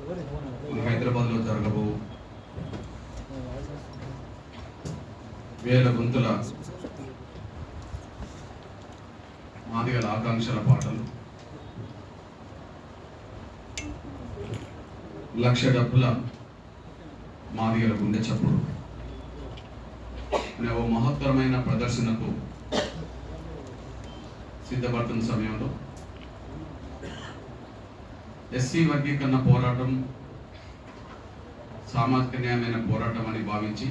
హైదరాబాద్లో జరగబో వేల గొంతుల మాదిగల ఆకాంక్షల పాటలు, లక్ష డబ్బుల మాదిగల గుండె చప్పుడు అనే ఓ మహత్తరమైన ప్రదర్శనకు సిద్ధపడుతున్న సమయంలో ఎస్సీ వర్గీకరణ పోరాటం సామాజిక న్యాయమైన పోరాటం అని భావించి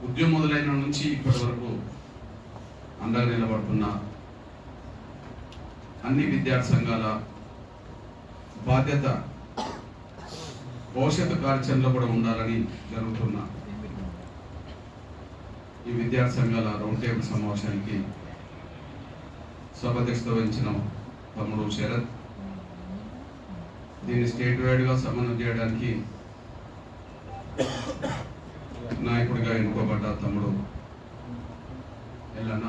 ఉద్యమం మొదలైన నుంచి ఇప్పటి వరకు అండగా నిలబడుతున్న అన్ని విద్యార్థి సంఘాల బాధ్యత భవిష్యత్తు కార్యాచరణలో కూడా ఉండాలని జరుగుతున్న ఈ విద్యార్థి సంఘాల రౌండ్ టేబుల్ సమావేశానికి సభాధ్యక్షత వహించిన తమ్ముడు శరత్, దీన్ని స్టేట్ వైడ్గా సమన్వయం చేయడానికి నాయకుడిగా ఎన్నుకోబడ్డ తమ్ముడు ఎల్లన్న,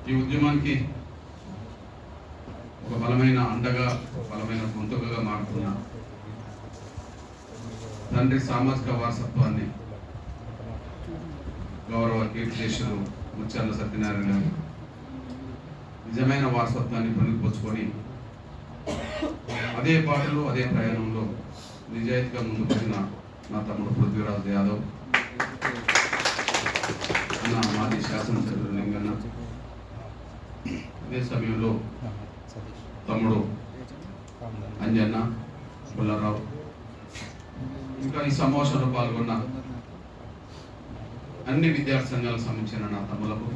ఈ ఉద్యమానికి ఒక బలమైన అండగా బలమైన గొంతుకగా మారుతున్న తండ్రి సామాజిక వారసత్వాన్ని గౌరవ కీర్తిశేషులు ముత్యాల సత్యనారాయణ గారు నిజమైన వారసత్వాన్ని పొందుకొచ్చుకొని అదే పాటలు అదే ప్రయాణంలో నిజాయితీగా ముందుకొచ్చిన నా తమ్ముడు పృథ్వీరాజ్ యాదవ్ అన్న, మాజీ శాసనసభ్యులు లింగన్న, అదే సమయంలో తమ్ముడు అంజన్న, పుల్లారావు, ఇంకా ఈ సమావేశంలో పాల్గొన్న అన్ని విద్యార్థి సంఘాలకు సంబంధించిన నా తమ్ములకు,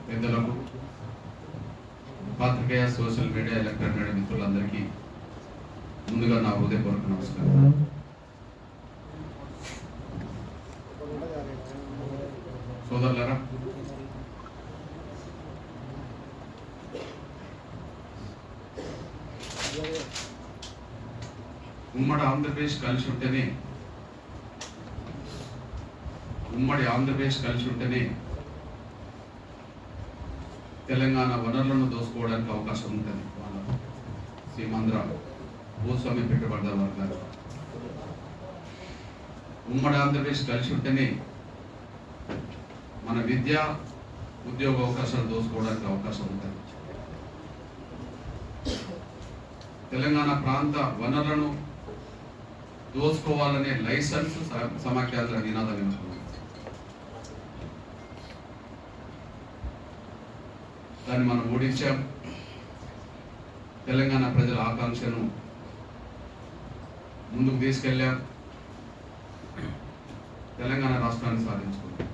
పెద్దలకు, పాత్రికేయ, సోషల్ మీడియా, ఎలక్ట్రానిక్ మీడియా మిత్రులందరికీ ముందుగా నా హృదయపూర్వక నమస్కారం. సోదరులారా, ఉమ్మడి ఆంధ్రప్రదేశ్ కలిసి ఉంటేనే తెలంగాణ వనరులను దోసుకోవడానికి అవకాశం ఉంటుంది. వాళ్ళ సీమాంధ్ర భూస్వామ్య పెట్టుబడిదారు వర్గాలు ఉమ్మడి ఆంధ్రప్రదేశ్ కలిసి ఉంటేనే మన విద్య ఉద్యోగ అవకాశాలు దోసుకోవడానికి అవకాశం ఉంటుంది. తెలంగాణ ప్రాంత వనరులను దోసుకోవాలనే లైసెన్స్ సమాఖ్యాల నినాదం ఎంచుకున్నాం. దాన్ని మనం ఓడించాం. తెలంగాణ ప్రజల ఆకాంక్షను ముందుకు తీసుకెళ్ళాం. తెలంగాణ రాష్ట్రాన్ని సాధించుకున్నాం.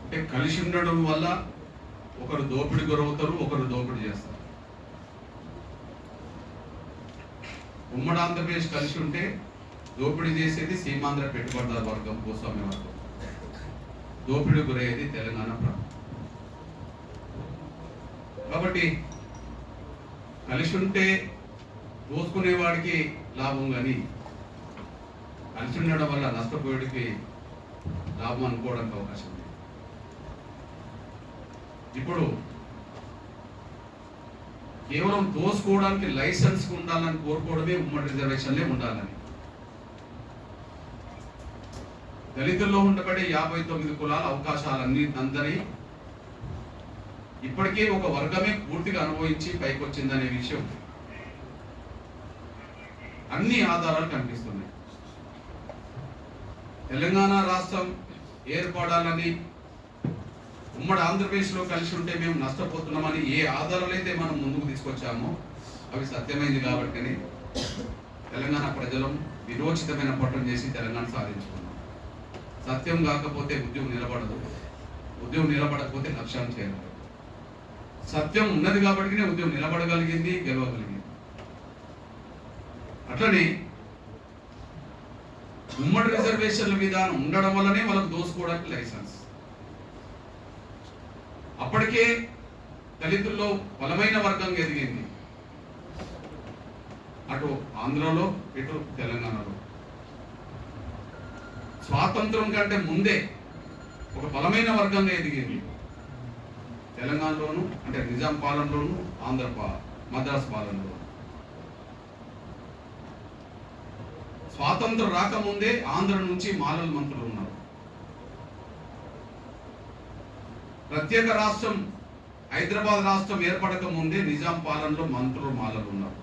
అంటే కలిసి ఉండడం వల్ల ఒకరు దోపిడీ గురవుతారు, ఒకరు దోపిడీ చేస్తారు. ఉమ్మడి ఆంధ్రప్రదేశ్ కలిసి ఉంటే దోపిడీ చేసేది సీమాంధ్ర పెట్టుబడిదారు వర్గం, భూస్వామ్య వర్గం, దోపిడీ గురయ్యేది తెలంగాణ ప్రాంతం. కాబట్టి కలిసి ఉంటే దోసుకునేవాడికి లాభం, కానీ కలిసి ఉండడం వల్ల నష్టపోయేడికి లాభం అనుకోవడానికి అవకాశం ఉంది. ఇప్పుడు కేవలం దోసుకోవడానికి లైసెన్స్ ఉండాలని కోరుకోవడమే ఉమ్మడి రిజర్వేషన్లే ఉండాలని. దళితుల్లో ఉండబడే 59 కులాల అవకాశాలన్నీ అందరి ఇప్పటికే ఒక వర్గమే పూర్తిగా అనుభవించి పైకి వచ్చిందనే విషయం అన్ని ఆధారాలు కనిపిస్తున్నాయి. తెలంగాణ రాష్ట్రం ఏర్పడాలని, ఉమ్మడి ఆంధ్రప్రదేశ్లో కలిసి ఉంటే మేము నష్టపోతున్నామని ఏ ఆధారాలు అయితే మనం ముందుకు తీసుకొచ్చామో అవి సత్యమైంది. కాబట్టి తెలంగాణ ప్రజలు విరోచితమైన పట్టం చేసి తెలంగాణ సాధించుకున్నాం. సత్యం కాకపోతే ఉద్యమం నిలబడదు, ఉద్యమం నిలబడకపోతే లక్ష్యాన్ని చేరదు. సత్యం ఉన్నది కాబట్టినే ఉద్యమం నిలబడగలిగింది, గెలవగలిగింది. అట్లనే ఉమ్మడి రిజర్వేషన్ల విధానం ఉండడం వల్లనే వాళ్ళకు దోసుకోవడానికి లైసెన్స్. అప్పటికే దళితుల్లో బలమైన వర్గం ఎదిగింది, అటు ఆంధ్రలో ఇటు తెలంగాణలో. స్వాతంత్రం కంటే ముందే ఒక బలమైన వర్గంగా ఎదిగింది. తెలంగాణలోను అంటే నిజాం పాలనలోను, మద్రాసు పాలనలో. స్వాతంత్రం రాకముందే ఆంధ్ర నుంచి మాలల మంత్రులు ఉన్నారు. ప్రత్యేక రాష్ట్రం హైదరాబాద్ రాష్ట్రం ఏర్పడక ముందే నిజాం పాలనలో మంత్రులు మాలలు ఉన్నారు.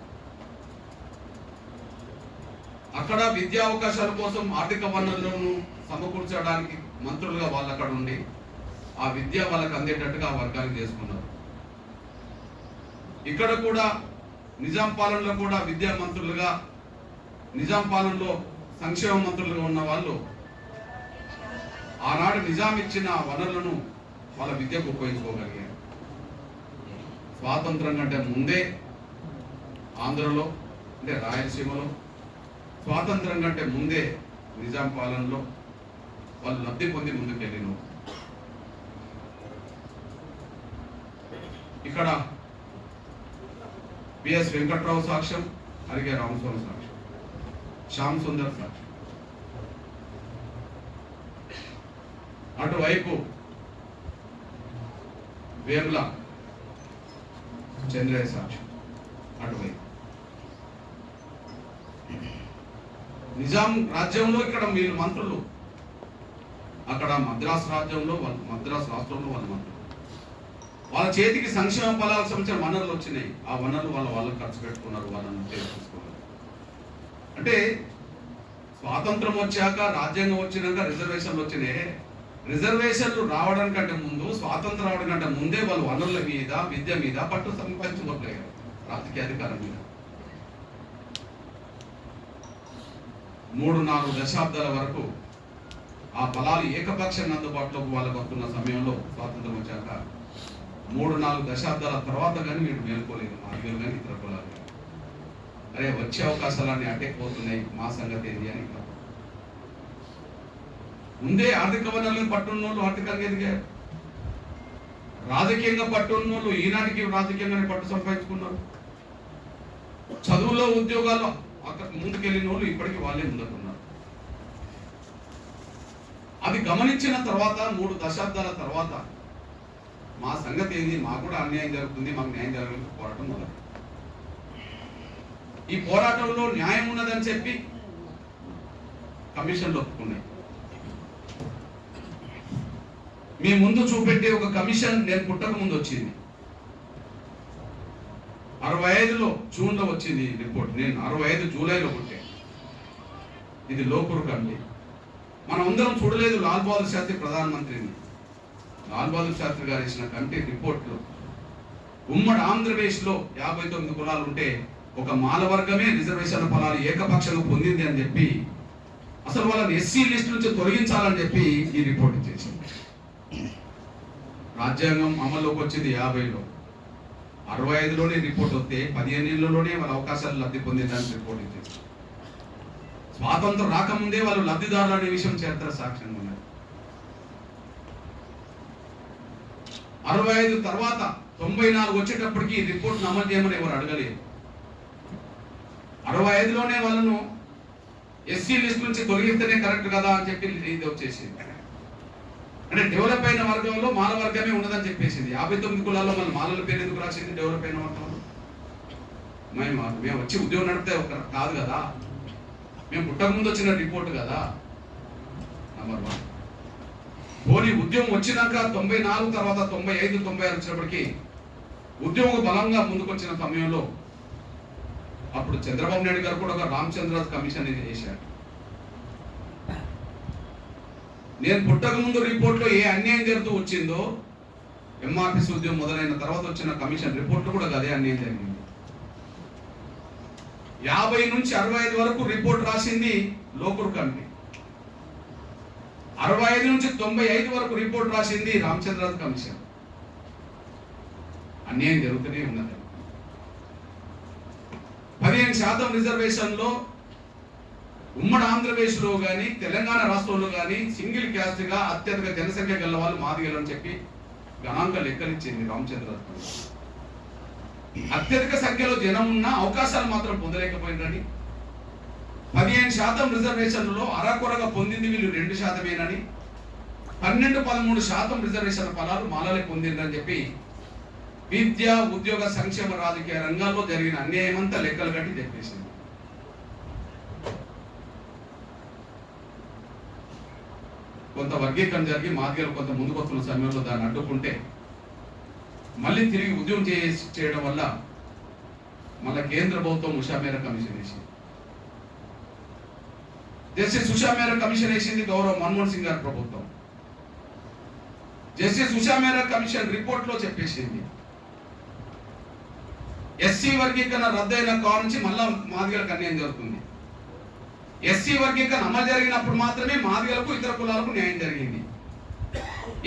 అక్కడ విద్యా అవకాశాల కోసం ఆర్థిక వనరులను సమకూర్చడానికి మంత్రులుగా వాళ్ళు అక్కడ ఉండి ఆ విద్య వాళ్ళకి అందేటట్టుగా ఆ వర్గానికి చేసుకున్నారు. ఇక్కడ కూడా నిజాం పాలనలో కూడా విద్యా మంత్రులుగా, నిజాం పాలనలో సంక్షేమ మంత్రులుగా ఉన్న వాళ్ళు ఆనాడు నిజాం ఇచ్చిన వనరులను వాళ్ళ విద్యకు ఉపయోగించుకోగలిగారు. స్వాతంత్రం కంటే ముందే ఆంధ్రలో అంటే రాయలసీమలో, స్వాతంత్రం కంటే ముందే నిజాం పాలనలో వాళ్ళు లబ్ధి పొంది ముందుకెళ్ళిన. ఇక్కడ బిఎస్ వెంకట్రావు సాక్ష్యం, అరిగే రామస్వామి సాక్ష్యం, శ్యామ్ సుందర్ సాక్ష్యం. అటువైపు వేముల చంద్రయ్య సాక్ష్యం. అటువైపు నిజాం రాజ్యంలో ఇక్కడ వీళ్ళు మంత్రులు, అక్కడ మద్రాసు రాజ్యంలో వాళ్ళు, మద్రాసు రాష్ట్రంలో వాళ్ళ మంత్రులు. వాళ్ళ చేతికి సంక్షేమ ఫలాలకు సంబంధించిన వనరులు వచ్చినాయి. ఆ వనరులు వాళ్ళకు ఖర్చు పెట్టుకున్నారు, వాళ్ళని చేసుకున్నారు. అంటే స్వాతంత్రం వచ్చాక, రాజ్యాంగం వచ్చినాక రిజర్వేషన్లు వచ్చినాయి. రిజర్వేషన్లు రావడం కంటే ముందు, స్వాతంత్రం రావడం కంటే ముందే వాళ్ళు వనరుల మీద, విద్య మీద పట్టు సంపాదించుకోలేరు, రాజకీయ అధికారం మీద. 3-4 దశాబ్దాల వరకు ఆ ఫలాలు ఏకపక్షంగా అందుబాటులోకి వాళ్ళకు వస్తున్న సమయంలో, స్వాతంత్రం వచ్చాక 3-4 దశాబ్దాల తర్వాత కానీ వీడు మేల్కోలేదు, మార్గలు కానీ ఇతర కులాలు. అరే వచ్చే అవకాశాలన్నీ అడ్డెక్కిపోతున్నాయి, మా సంగతి ఏంటి అని. ముందే ఆర్థిక వనరులను పట్టున్న వాళ్ళు ఆర్థికంగా ఎదిగారు. రాజకీయంగా పట్టున్న వాళ్ళు ఈనాటికి రాజకీయంగానే పట్టు సంపాదించుకున్నారు. చదువులో, ఉద్యోగాల్లో అక్కడ ముందుకెళ్ళిన వాళ్ళు ఇప్పటికీ వాళ్ళే ముందుకున్నారు. అది గమనించిన తర్వాత 3 దశాబ్దాల తర్వాత మా సంగతి ఏంది, మాకు కూడా అన్యాయం జరుగుతుంది, మాకు న్యాయం జరగాలని పోరాటం మొదలు. ఈ పోరాటంలో న్యాయం ఉన్నదని చెప్పి కమిషన్లు ఒప్పుకున్నాయి. మీ ముందు చూపెట్టే ఒక కమిషన్ నేను పుట్టక ముందు వచ్చింది. 65లో జూన్లో వచ్చింది రిపోర్ట్. నేను 65 జూలైలో పుట్టాను. ఇది లోకూరు కమిటీ. మనం అందరం చూడలేదు లాల్ బహదూర్ శాస్త్రి ప్రధానమంత్రిని. లాల్ బహదూర్ శాస్త్రి గారు ఇచ్చిన కమిటీ రిపోర్ట్లో ఉమ్మడి ఆంధ్రప్రదేశ్లో 59 కులాలు ఉంటే ఒక మాల వర్గమే రిజర్వేషన్ల ఫలాలు ఏకపక్షంగా పొందింది అని చెప్పి, అసలు వాళ్ళని ఎస్సీ లిస్ట్ నుంచి తొలగించాలని చెప్పి ఈ రిపోర్ట్ ఇచ్చేసింది. రాజ్యాంగం అమల్లోకి వచ్చింది 50లో. 65లోనే రిపోర్ట్ వస్తే 15 ఏళ్ళలోనే వాళ్ళ అవకాశాలు లబ్ధి పొందేదానికి రిపోర్ట్ ఇచ్చేసి, స్వాతంత్రం రాకముందే వాళ్ళు లబ్ధిదారులు అనే విషయం చరిత్ర సాక్ష్యంగా ఉన్నారు. 65 తర్వాత 94 వచ్చేటప్పటికి రిపోర్ట్ అమలు చేయమని ఎవరు అడగలేదు. 65లోనే వాళ్ళను ఎస్సీ లిస్ట్ నుంచి తొలగిస్తేనే కరెక్ట్ కదా అని చెప్పి ఇది వచ్చేసింది. అంటే డెవలప్ అయిన వర్గంలో మాల వర్గమే ఉన్నదని చెప్పేసింది. 59 కులాల్లో మన మాలల పేరు ఎందుకు రాసింది? డెవలప్ అయిన వర్గంలో మేము వచ్చి ఉద్యోగం నడిపితే కాదు కదా, మేము పుట్టక ముందు వచ్చిన రిపోర్ట్ కదా. నంబర్ 1. పోనీ ఉద్యోగం వచ్చినాక 94 తర్వాత 95, 96 వచ్చినప్పటికీ ఉద్యోగం బలంగా ముందుకు వచ్చిన సమయంలో అప్పుడు చంద్రబాబు నాయుడు గారు కూడా ఒక రామచంద్ర కమిషన్ చేశారు. నేను పుట్టక ముందు రిపోర్ట్లో ఏ అన్యాయం జరుగుతూ వచ్చిందో, ఎంఆర్పిసి ఉద్యమం మొదలైన తర్వాత వచ్చిన కమిషన్ రిపోర్ట్లో కూడా అదే అన్యాయం జరిగింది. 50 నుంచి 65 వరకు రిపోర్ట్ రాసింది లోకూరు కమిటీ. 65 నుంచి 95 వరకు రిపోర్ట్ రాసింది రామచంద్ర కమిషన్. అన్యాయం జరుగుతూనే ఉన్నది. 15% రిజర్వేషన్లో ఉమ్మడి ఆంధ్రప్రదేశ్లో కానీ తెలంగాణ రాష్ట్రంలో కానీ సింగిల్ క్యాస్ట్ గా అత్యధిక జనసంఖ్య గల వాళ్ళు మాదిగలని చెప్పి గణాంక లెక్కలిచ్చింది రామచంద్ర. అత్యధిక సంఖ్యలో జనం ఉన్న అవకాశాలు మాత్రం పొందలేకపోయిందని 15% రిజర్వేషన్లలో అరకొరగా పొందింది వీళ్ళు 2%, 12-13% రిజర్వేషన్ ఫలాలు మాలలే పొందిందని చెప్పి విద్య, ఉద్యోగ, సంక్షేమ, రాజకీయ రంగాల్లో జరిగిన అన్యాయమంతా లెక్కలు కట్టి చెప్పేసింది. కొంత వర్గీకరణ జరిగి మాదిగలు కొంత ముందుకొస్తున్న సమయంలో దాన్ని అడ్డుకుంటే మళ్ళీ తిరిగి ఉద్యమం చేయడం వల్ల మళ్ళీ కేంద్ర ప్రభుత్వం ఉషా మేరా కమిషన్ వేసింది. జస్టిస్ ఉషా మేరా కమిషన్ వేసింది గౌరవ మన్మోహన్ సింగ్ గారి ప్రభుత్వం. జస్టిస్ ఉషా మేరా కమిషన్ రిపోర్ట్ లో చెప్పేసింది ఎస్సీ వర్గీకరణ రద్దయిన కాలం నుంచి మళ్ళా మాదిగలకు అన్యాయం జరుగుతుంది. ఎస్సీ వర్గీకరణ అమలు జరిగినప్పుడు మాత్రమే మాదిగలకు ఇతర కులాలకు న్యాయం జరిగింది.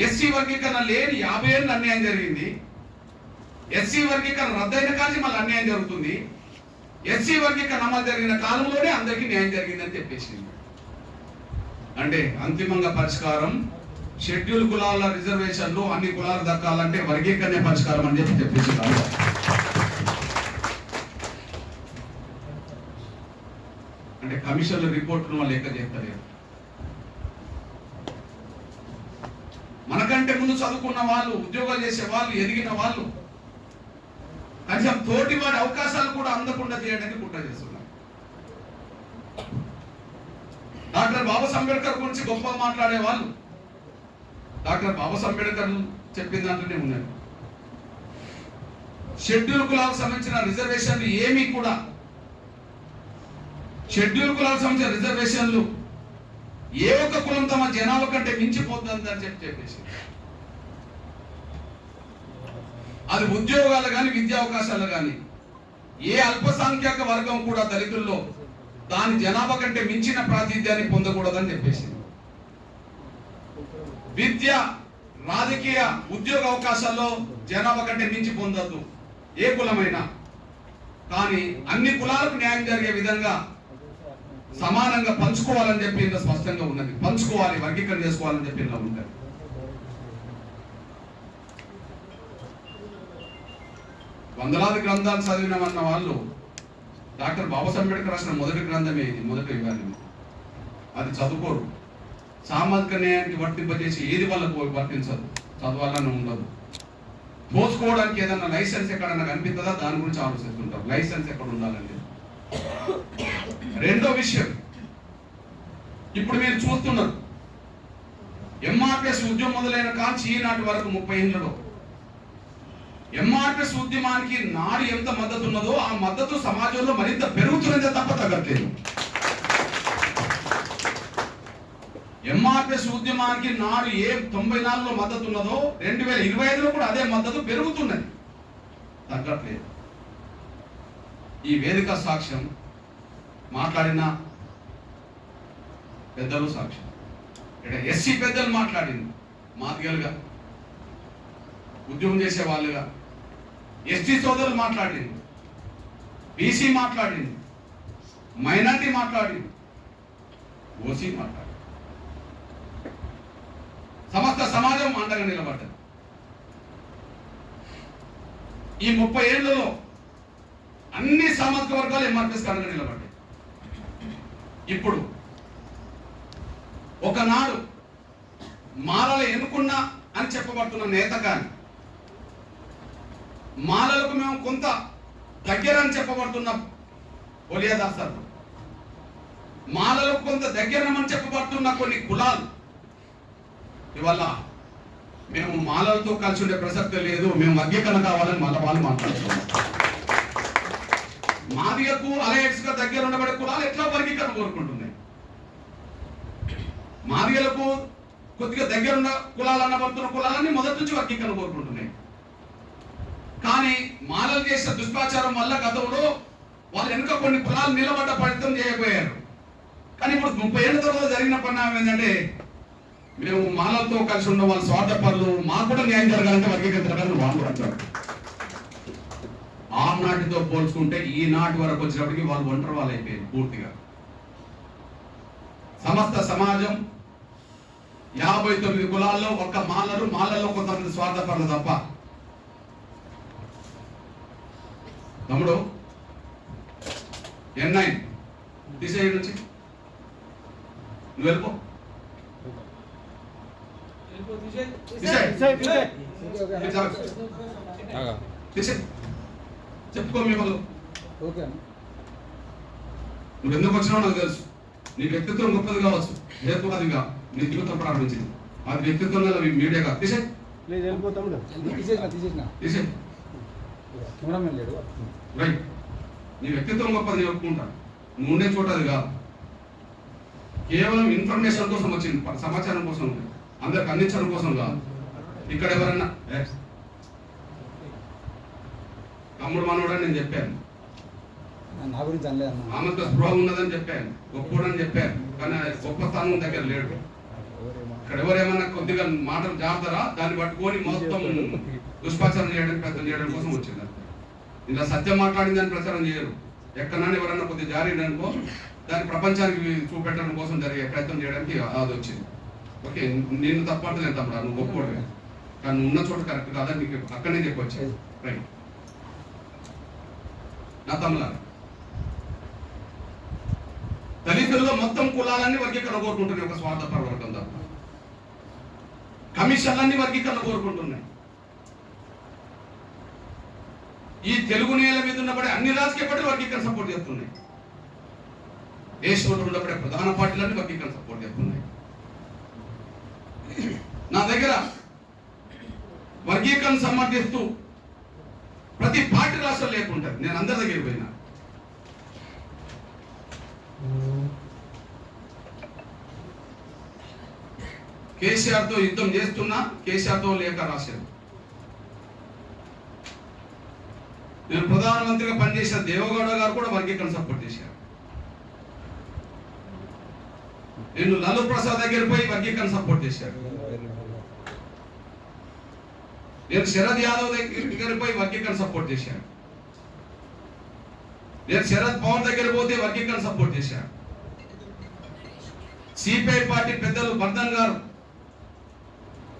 ఎస్సీ వర్గీకరణ లేని 50 ఏళ్ళు అన్యాయం జరిగింది. ఎస్సీ వర్గీకరణ రద్దయిన కాలం మళ్ళీ అన్యాయం జరుగుతుంది. ఎస్సీ వర్గీకరణ అమలు జరిగిన కాలంలోనే అందరికీ న్యాయం జరిగిందని చెప్పేసింది. అంటే అంతిమంగా పరిష్కారం షెడ్యూల్ కులాల రిజర్వేషన్లు అన్ని కులాలు దక్కాలంటే వర్గీకరణ పరిష్కారం అని చెప్పేసి అంటే కమిషన్ల రిపోర్టును వాళ్ళు లెక్క చేస్తలేరు. మనకంటే ముందు చదువుకున్న వాళ్ళు, ఉద్యోగాలు చేసే వాళ్ళు, ఎదిగిన వాళ్ళు కనీసం తోటి వాడి అవకాశాలు కూడా అందకుండా చేయడానికి కుట్ర చేస్తున్నారు. డాక్టర్ బాబాసాహెబ్ అంబేద్కర్ గురించి గొప్ప మాట్లాడే వాళ్ళు డాక్టర్ బాబాసాహెబ్ అంబేద్కర్ చెప్పిన దాంట్లోనే ఉన్నారు. షెడ్యూల్ కులాలకు సంబంధించిన రిజర్వేషన్లు ఏమీ కూడా షెడ్యూల్ కులాలకు సంబంధించిన రిజర్వేషన్లు ఏ ఒక్క కులం తమ జనాభా కంటే మించిపోతుందని చెప్పేసి అది ఉద్యోగాలు కానీ విద్యా అవకాశాలు కానీ ఏ అల్పసంఖ్యాక వర్గం కూడా దళితుల్లో దాని జనాభా కంటే మించిన ప్రాతినిధ్యాన్ని పొందకూడదని చెప్పేసి విద్య, రాజకీయ, ఉద్యోగ అవకాశాల్లో జనాభా కంటే మించి పొందొద్దు ఏ కులమైనా. కానీ అన్ని కులాలకు న్యాయం జరిగే విధంగా సమానంగా పంచుకోవాలని చెప్పి ఇంత స్పష్టంగా ఉన్నది. పంచుకోవాలి, వర్గీకరణ చేసుకోవాలని చెప్పి ఇలా ఉంటుంది. వందలాది గ్రంథాలు చదివినమన్న వాళ్ళు డాక్టర్ బాబాసాహెబ్ అంబేద్కర్ రాసిన మొదటి గ్రంథమే ఇది, మొదటి విధానం. అది చదువుకోరు. సామాజిక న్యాయానికి వర్తింపజేసి ఏది వాళ్ళకు వర్తించదు, చదవాలని ఉండదు. పోసుకోవడానికి ఏదన్నా లైసెన్స్ ఎక్కడన్నా కనిపిస్తుందా దాని గురించి ఆలోచిస్తుంటారు. లైసెన్స్ ఎక్కడ ఉండాలండి. రెండో విషయం, ఇప్పుడు మీరు చూస్తున్నారు ఎంఆర్పిఎస్ ఉద్యమం మొదలైన కాంచి ఈనాటి వరకు 30 ఏళ్లలో ఎంఆర్పిఎస్ ఉద్యమానికి నాడు ఎంత మద్దతు ఉన్నదో ఆ మద్దతు సమాజంలో మరింత పెరుగుతున్నదే తప్ప తగ్గట్లేదు. ఎంఆర్పిఎస్ ఉద్యమానికి నాడు 94లో మద్దతు ఉన్నదో 2025లో కూడా అదే మద్దతు పెరుగుతున్నది, తగ్గట్లేదు. ఈ వేదిక సాక్ష్యం, మాట్లాడిన పెద్దలు సాక్ష్యం. ఇక్కడ ఎస్సీ పెద్దలు మాట్లాడింది మాదిగలుగా, ఉద్యమం చేసే వాళ్ళుగా. ఎస్టీ సోదరులు మాట్లాడింది, బీసీ మాట్లాడింది, మైనార్టీ మాట్లాడింది, ఓసీ మాట్లాడింది. సమస్త సమాజం అండగా నిలబడ్డది. ఈ 30 ఏళ్లలో అన్ని సామాజిక వర్గాలు ఎంఆర్పిఎస్ అండగా నిలబడ్డాయి. ఇప్పుడు ఒకనాడు మాలలు ఎన్నుకున్నా అని చెప్పబడుతున్న నేత కానీ, మాలలకు మేము కొంత దగ్గర అని చెప్పబడుతున్న ఒలియాదాసర్, మాలలకు కొంత దగ్గరమని చెప్పబడుతున్న కొన్ని కులాలు ఇవాళ మేము మాలలతో కలిసి ఉండే ప్రసక్తి లేదు, మేము వర్గీకరణ కావాలని మళ్ళీ వాళ్ళు మాట్లాడుతున్నారు. మాదిగకు అలయన్స్ గా దగ్గర ఉండబడే కులాలు ఎట్లా వర్గీకరణ కోరుకుంటున్నాయి? మాదిగలకు కొద్దిగా దగ్గర ఉన్న కులాలు అన్నబడుతున్న కులాలన్నీ మొదటి నుంచి వర్గీకరణ కోరుకుంటున్నాయి. కానీ మాలలు చేసిన దుష్ప్రచారం వల్ల గతంలో వాళ్ళు వెనుక కొన్ని కులాలు నిలబడ్డ ప్రయత్నం చేయబోయారు. కానీ ఇప్పుడు 30 ఏళ్ల తర్వాత జరిగిన పరిణామం ఏంటంటే మేము మాలలతో కలిసి ఉన్న వాళ్ళు స్వార్థపరులు, మాకు కూడా న్యాయం జరగాలంటే వర్గీకరణ జరగాలని వాళ్ళు అంటారు. ఆనాటితో పోల్చుకుంటే ఈనాటి వరకు వచ్చినప్పటికీ వాళ్ళు ఒంటరి వాళ్ళు అయిపోయింది పూర్తిగా. సమస్త సమాజం 59 కులాల్లో ఒక్క మాలలో కొంతమంది స్వార్థపరులు తప్ప. తమ్ముడు N9 తీసేయి నుంచి, నువ్వు వెళ్ళిపో. చెప్పుకో మీ వాళ్ళు. నువ్వు ఎందుకు వచ్చినావు నాకు తెలుసు. నీ వ్యక్తిత్వం గొప్పది కావచ్చు, హేతువాదిగా నీ జీవితం ప్రారంభించింది. అది వ్యక్తిత్వం కదా మీడియాగా. తీసేయి రైట్. నీ వ్యక్తిత్వం గొప్పది ఒప్పుకుంటా, నువ్వు ఉండే చోట అది కాదు. కేవలం ఇన్ఫర్మేషన్ కోసం వచ్చింది, సమాచారం కోసం, అందరికి అందించడం కోసం కాదు. ఇక్కడ ఎవరన్నా తమ్ముడు మనోడని నేను చెప్పాను, ఆమెతో స్పృహ ఉన్నదని చెప్పాను, గొప్పోడని చెప్పాను, కానీ గొప్ప స్థానం దగ్గర లేడు. ఇక్కడ ఎవరేమన్నా కొద్దిగా మాటలు జాగ్రత్తరా దాన్ని పట్టుకొని మొత్తం దుష్ప్రచారం చేయడానికి ప్రయత్నం చేయడం కోసం వచ్చింది. ఇలా సత్యం మాట్లాడిందని ప్రచారం చేయరు. ఎక్కడన్నా ఎవరన్నా కొద్దిగా జారీడనుకో దాన్ని ప్రపంచానికి చూపెట్టడం కోసం జరిగే ప్రయత్నం చేయడానికి అది వచ్చింది. ఓకే, నేను తప్పట్లేదు తమ్ముడు, నువ్వు గొప్పోడు, కానీ నువ్వు ఉన్న చోట కరెక్ట్ కాదని నీకు అక్కడనే చెప్పొచ్చాను. రైట్ నా తమ్ముల, దళితుల్లో మొత్తం కులాలన్నీ వర్గీకరణ కోరుకుంటున్నాయి, ఒక స్వార్థపర వర్గం తప్ప. కమిషన్లన్నీ వర్గీకరణ కోరుకుంటున్నాయి. ఈ తెలుగు నేల మీద ఉన్నప్పుడే అన్ని రాజకీయ పార్టీలు వర్గీకరణ సపోర్ట్ చేస్తున్నాయి. దేశంలో ఉన్నప్పుడే ప్రధాన పార్టీలన్నీ వర్గీకరణ సపోర్ట్ చేస్తున్నాయి. నా దగ్గర వర్గీకరణ సమర్థిస్తూ ప్రతి పార్టీ రాష్ట్రం లేకుంటారు. నేను అందరి దగ్గర పోయినా, కేసీఆర్ తో యుద్ధం చేస్తున్నా, కేసీఆర్ తో లేఖ రాశాను. నేను ప్రధానమంత్రిగా పనిచేసిన దేవగౌడ గారు కూడా వర్గీకరణ సపోర్ట్ చేశారు. నేను లాలూ ప్రసాద్ దగ్గర పోయి వర్గీకరణ సపోర్ట్ చేశారు. నేను శరద్ యాదవ్ దగ్గర పోయి వర్గీకరణ సపోర్ట్ చేశాను. నేను శరద్ పవార్ దగ్గర పోతే వర్గీకరణ సపోర్ట్ చేశాను. సిపిఐ పార్టీ పెద్దలు వర్ధన్ గారు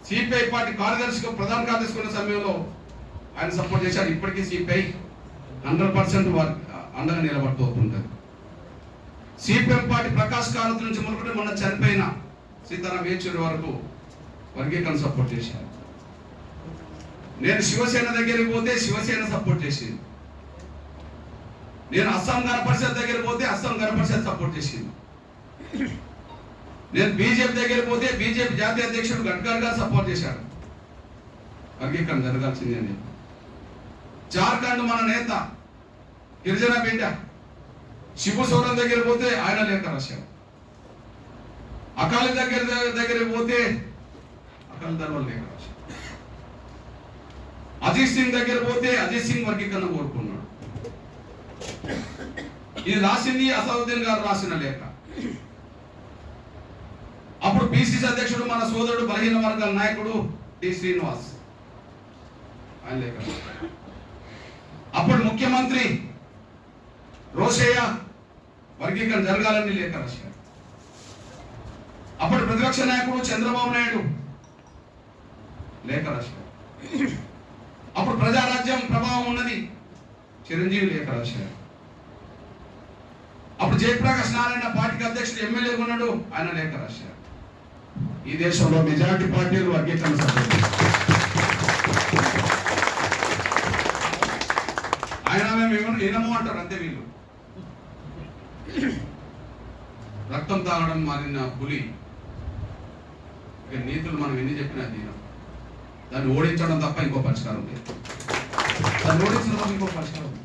సిపిఐ పార్టీ కార్యదర్శిగా ప్రధాన కార్యదర్శి ఉన్న సమయంలో ఆయన సపోర్ట్ చేశారు. ఇప్పటికీ సిపిఐ 100% అండగా నిలబడుతూ ఉంటుంది. సిపిఎం పార్టీ ప్రకాష్ కారత్ నుంచి మొదలుపెట్టి మొన్న చనిపోయిన సీతారాం యేచూరి వరకు వర్గీకరణ సపోర్ట్ చేశారు. నేను శివసేన దగ్గరికి పోతే శివసేన సపోర్ట్ చేసింది. నేను అస్సాం గణ పరిషత్ దగ్గర పోతే అస్సాం గణ పరిషత్ సపోర్ట్ చేసింది. నేను బీజేపీ దగ్గర పోతే బీజేపీ జాతీయ అధ్యక్షుడు గడ్కర్ గారు సపోర్ట్ చేశాడు. వర్గీకరణ జరగాల్సింది అని. జార్ఖండ్ మన నేత గిరిజన బిడ్డ శిబు సోరెన్ దగ్గర పోతే ఆయన లేఖ రాశారు. అకాలి దగ్గర పోతే అకాలి దళాలు లేఖ రాశారు. అజిత్ సింగ్ దగ్గర పోతే అజిత్ సింగ్ వర్గీకరణ కోరుకున్నాడు. ఇది రాసింది అసదుద్దీన్ గారు రాసిన లేఖ. అప్పుడు పిసిసి అధ్యక్షుడు మన సోదరుడు బలహీన వర్గాల నాయకుడు టి శ్రీనివాస్ ఆయన లేఖ. అప్పుడు ముఖ్యమంత్రి రోషయ్య వర్గీకరణ జరగాలని లేఖ రాశారు. అప్పుడు ప్రతిపక్ష నాయకుడు చంద్రబాబు నాయుడు లేఖ రాశారు. అప్పుడు ప్రజారాజ్యం ప్రభావం ఉన్నది చిరంజీవి లేఖ రాశారు. అప్పుడు జయప్రకాష్ నారాయణ పార్టీకి అధ్యక్షుడు ఎమ్మెల్యే ఉన్నాడు, ఆయన లేఖ రాశారు. ఈ దేశంలో మెజారిటీ పార్టీలు వర్గీకరణ ఆయన మేము ఏనమో అంటారు అంతే. వీళ్ళు రక్తం తాగడం మారిన పులి నీతులు మనం ఎన్ని చెప్పినా దీనం. దాన్ని ఓడించడం తప్ప ఇంకో పరిష్కారం లేదు. దాన్ని ఓడించడం తప్ప ఇంకో పరిష్కారం ఉంది.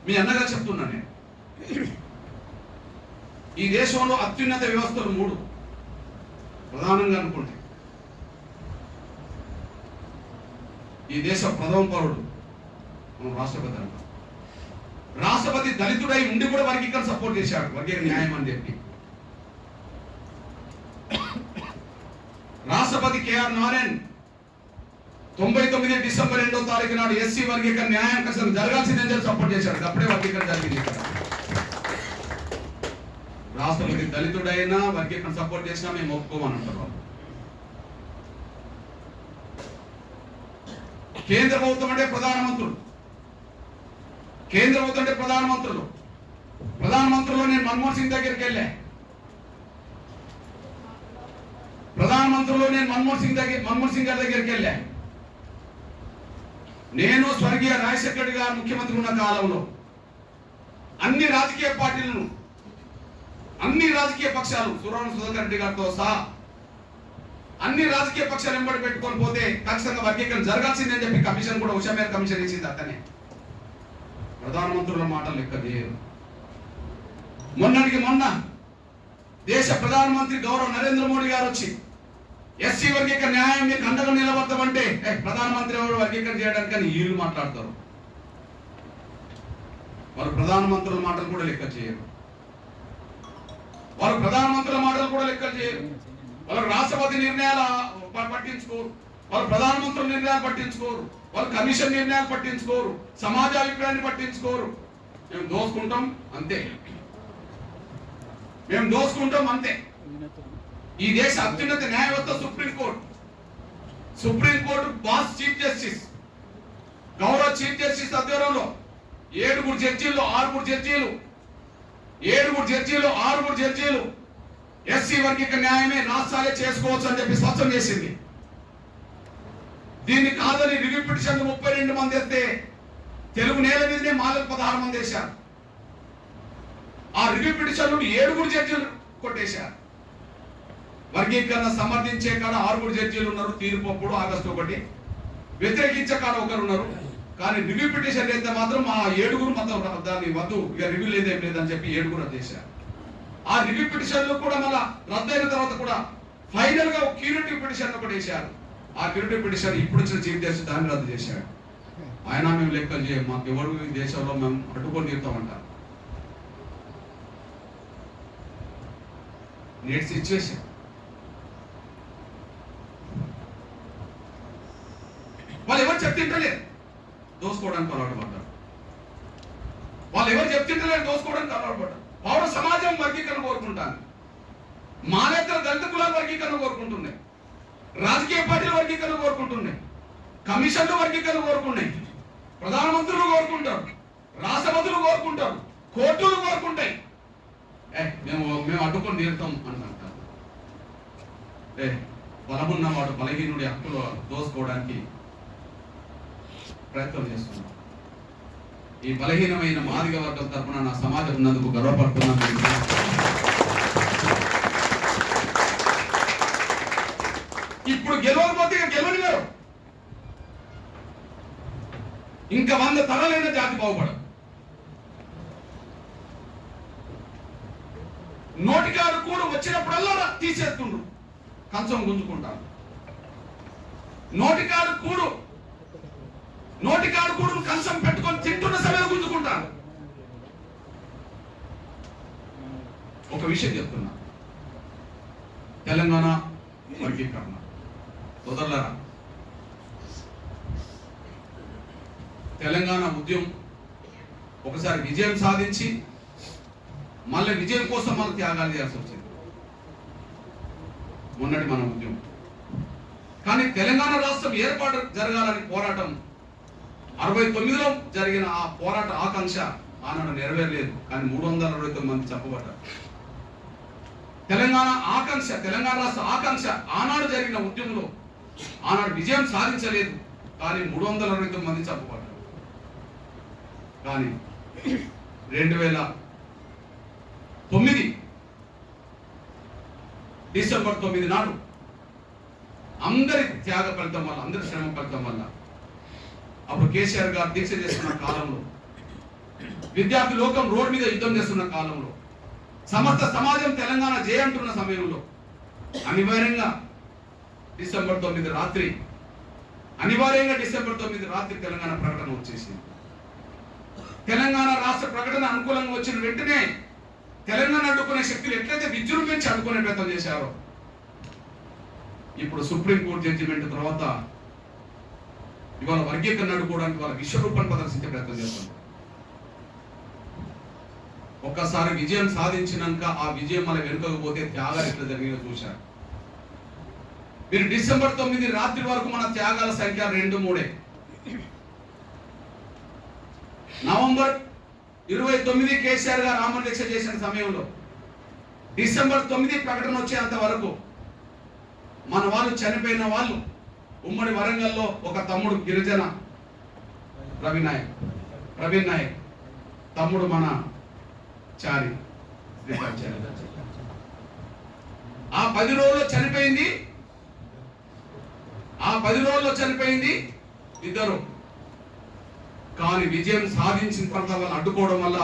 మీ అన్నగా చెప్తున్నా నేను, ఈ దేశంలో అత్యున్నత వ్యవస్థలు 3 ప్రధానంగా అనుకుంటే ఈ దేశ ప్రథమ పౌరుడు మనం రాష్ట్రపతి అంటాం. రాష్ట్రపతి దళితుడై ఉండి కూడా వర్గీకరణ సపోర్ట్ చేశాడు, వర్గీకరణ న్యాయం అని చెప్పి. రాష్ట్రపతి కేఆర్ నారాయణ్ 99 డిసెంబర్ 2వ తారీఖు నాడు ఎస్సీ వర్గీకరణ న్యాయం కోసం జరగాల్సిందని చెప్పి సపోర్ట్ చేశాడు. అప్పుడే వర్గీకరణ జరిగింది. రాష్ట్రపతి దళితుడైనా వర్గీకరణ సపోర్ట్ చేసినా మేము ఒప్పుకోమని అంటారు. కేంద్ర ప్రభుత్వం అంటే ప్రధానమంత్రులు కేంద్రం అవుతుంటే ప్రధానమంత్రులు నేను మన్మోహన్ సింగ్ దగ్గరికి వెళ్ళా. ప్రధానమంత్రులు నేను మన్మోహన్ సింగ్ గారి దగ్గరికి వెళ్ళా. నేను స్వర్గీయ రాజశేఖర రెడ్డి గారు ముఖ్యమంత్రి ఉన్న కాలంలో అన్ని రాజకీయ పార్టీలను, అన్ని రాజకీయ పక్షాలు, సురవరం సుధాకర్ రెడ్డి గారితో సహా అన్ని రాజకీయ పక్షాలు వెంబడి పెట్టుకొని పోతే ఖచ్చితంగా వర్గీకరణ జరగాల్సిందని చెప్పి కమిషన్ కూడా ఉషామేర్ కమిషన్ ఇచ్చింది అతనే. ప్రధానమంత్రుల మాటలు లెక్క చేయరు. మొన్నటికి మొన్న దేశ ప్రధానమంత్రి గౌరవ నరేంద్ర మోడీ గారు వచ్చి ఎస్సీ వర్గీకరణ న్యాయం మీకు అండగా నిలబడతామంటే ప్రధానమంత్రి ఎవరు వర్గీకరణ చేయడానికని వీళ్ళు మాట్లాడతారు. వారు ప్రధానమంత్రుల మాటలు కూడా లెక్క చేయరు. వారు ప్రధానమంత్రుల మాటలు కూడా లెక్క చేయరు. వాళ్ళ రాష్ట్రపతి నిర్ణయాలు పట్టించుకోరు, వాళ్ళు ప్రధానమంత్రుల నిర్ణయాలు పట్టించుకోరు, వాళ్ళు కమిషన్ నిర్ణయాలు పట్టించుకోరు, సమాజ అభిప్రాయాన్ని పట్టించుకోరు. మేము దోసుకుంటాం అంతే, మేము దోసుకుంటాం అంతే. ఈ దేశ అత్యున్నత న్యాయవ్యవస్థ సుప్రీంకోర్టు బాస్ చీఫ్ జస్టిస్, గౌరవ చీఫ్ జస్టిస్ ఆధ్వర్యంలో 7 జడ్జీలు 6 జడ్జీలు ఎస్సీ వర్గీకరణ న్యాయమే రాష్ట్రాలే చేసుకోవచ్చు అని చెప్పి స్పష్టం చేసింది. దీన్ని కాదని రివ్యూ పిటిషన్లు 32 మంది ఎత్తే తెలుగు నేల మీదనే మాలకు 16 మంది వేశారు. ఆ రివ్యూ పిటిషన్లు 7 జడ్జీలు కొట్టేశారు. వర్గీకరణ సమర్థించే కాడ 6 జడ్జీలు ఉన్నారు. తీర్పు అప్పుడు ఆగస్టు 1 వ్యతిరేకించే కాడ ఒకరు ఉన్నారు. కానీ రివ్యూ పిటిషన్ అయితే మాత్రం ఆ 7 మొత్తం దాన్ని వద్దు, ఇక రివ్యూ లేదేం లేదని చెప్పి 7 రద్దు చేశారు. ఆ రివ్యూ పిటిషన్లు కూడా మళ్ళా రద్దయిన తర్వాత కూడా ఫైనల్ గా క్యూరేటివ్ పిటిషన్ ఒకటి వేశారు. ఆ క్యూరేటివ్ పిటిషన్ ఇప్పుడు వచ్చిన చీఫ్ జస్టిస్ దాన్ని రద్దు చేశాడు. ఆయన మేము లెక్కలు చేయం, మాకు ఎవరు ఈ దేశంలో మేము అడ్డుకొని తీరుతామంటారు. నేటి సిచ్యువేషన్. వాళ్ళు ఎవరు చెప్తింటలేరు, దోసుకోవడానికి అలవాటు పడ్డారు. దోసుకోవడానికి అలవాటు పడ్డారు. పౌర సమాజం వర్గీకరణ కోరుకుంటాను, మానేతర దళిత కులాల వర్గీకరణ కోరుకుంటున్నాయి, రాజకీయ పార్టీల వర్గీకరణ కోరుకుంటున్నాయి, కమిషన్లు వర్గీకరణ కోరుకున్నాయి, ప్రధానమంత్రులు కోరుకుంటారు, రాష్ట్రపతులు కోరుకుంటారు, కోర్టులు కోరుకుంటాయి. మేము అడ్డుకొని తీరుతాం అని అంటారు. బలమున్న వాడు బలహీనుడి హక్కులు దోసుకోవడానికి ప్రయత్నం చేస్తున్నాం. ఈ బలహీనమైన మాదిగ వర్గం తరఫున నా సమాజం ఉన్నందుకు గర్వపడుతున్నాను. ఇప్పుడు గెలవకపోతే గెలవని గారు ఇంకా 100 తరాలైన జాతి బాగుపడదు. నోటికాడు కూడా వచ్చినప్పుడల్లా తీసేస్తుండ్రు, కంచం గుంజుకుంటారు. నోటికాడు కూడు కంచం పెట్టుకొని తింటున్న సమయం గుంజుకుంటారు. ఒక విషయం చెప్తున్నా, తెలంగాణ వర్గీకరణ సోదరులారా, తెలంగాణ ఉద్యమం ఒకసారి విజయం సాధించి మళ్ళీ విజయం కోసం మళ్ళీ త్యాగాలు చేయాల్సి వచ్చింది. మొన్నటి మన ఉద్యమం. కానీ తెలంగాణ రాష్ట్రం ఏర్పాటు జరగాలని పోరాటం 69లో జరిగిన ఆ పోరాట ఆకాంక్ష ఆనాడు నెరవేరలేదు. కానీ 369 మంది చంపబడ్డారు. తెలంగాణ రాష్ట్ర ఆకాంక్ష ఆనాడు జరిగిన ఉద్యమంలో ఆనాడు విజయం సాధించలేదు. కానీ 369 మంది చంపబడ్డారు. కానీ 2009 డిసెంబర్ 9 నాడు అందరి త్యాగ ఫలితం వల్ల, అందరి శ్రమ ఫలితం వల్ల, అప్పుడు కేసీఆర్ గారు దీక్ష చేస్తున్న కాలంలో, విద్యార్థి లోకం రోడ్ మీద యుద్ధం చేస్తున్న కాలంలో, సమస్త సమాజం తెలంగాణ అంటున్న సమయంలో అనివార్యంగా డిసెంబర్ 9 రాత్రి తెలంగాణ ప్రకటన వచ్చేసింది. తెలంగాణ రాష్ట్ర ప్రకటన అనుకూలంగా వచ్చిన వెంటనే తెలంగాణ అడ్డుకునే శక్తులు ఎట్లయితే విజృంభించి అడ్డుకునే ప్రయత్నం చేశారో, ఇప్పుడు సుప్రీంకోర్టు జడ్జిమెంట్ తర్వాత ఇవాళ వర్గీకరణ అడ్డుకోవడానికి వాళ్ళ విశ్వరూపాన్ని ప్రదర్శించే ప్రయత్నం చేస్తున్నారు. ఒక్కసారి విజయం సాధించినాక ఆ విజయం మన వెనుకపోతే త్యాగాలు ఎట్లా జరిగినా చూశారు. మీరు డిసెంబర్ 9 రాత్రి వరకు మన త్యాగాల సంఖ్య 2-3. నవంబర్ 29 కేసీఆర్ గారు ఆమరణ దీక్ష చేసిన సమయంలో డిసెంబర్ 9 ప్రకటన వచ్చేంత వరకు మన వాళ్ళు చనిపోయిన వాళ్ళు ఉమ్మడి వరంగల్లో ఒక తమ్ముడు గిరిజన ప్రవీణ్ నాయక్ తమ్ముడు మన చారి ఆ 10 రోజుల్లో చనిపోయింది ఇద్దరు. కానీ విజయం సాధించిన తర్వాత వాళ్ళు అడ్డుకోవడం వల్ల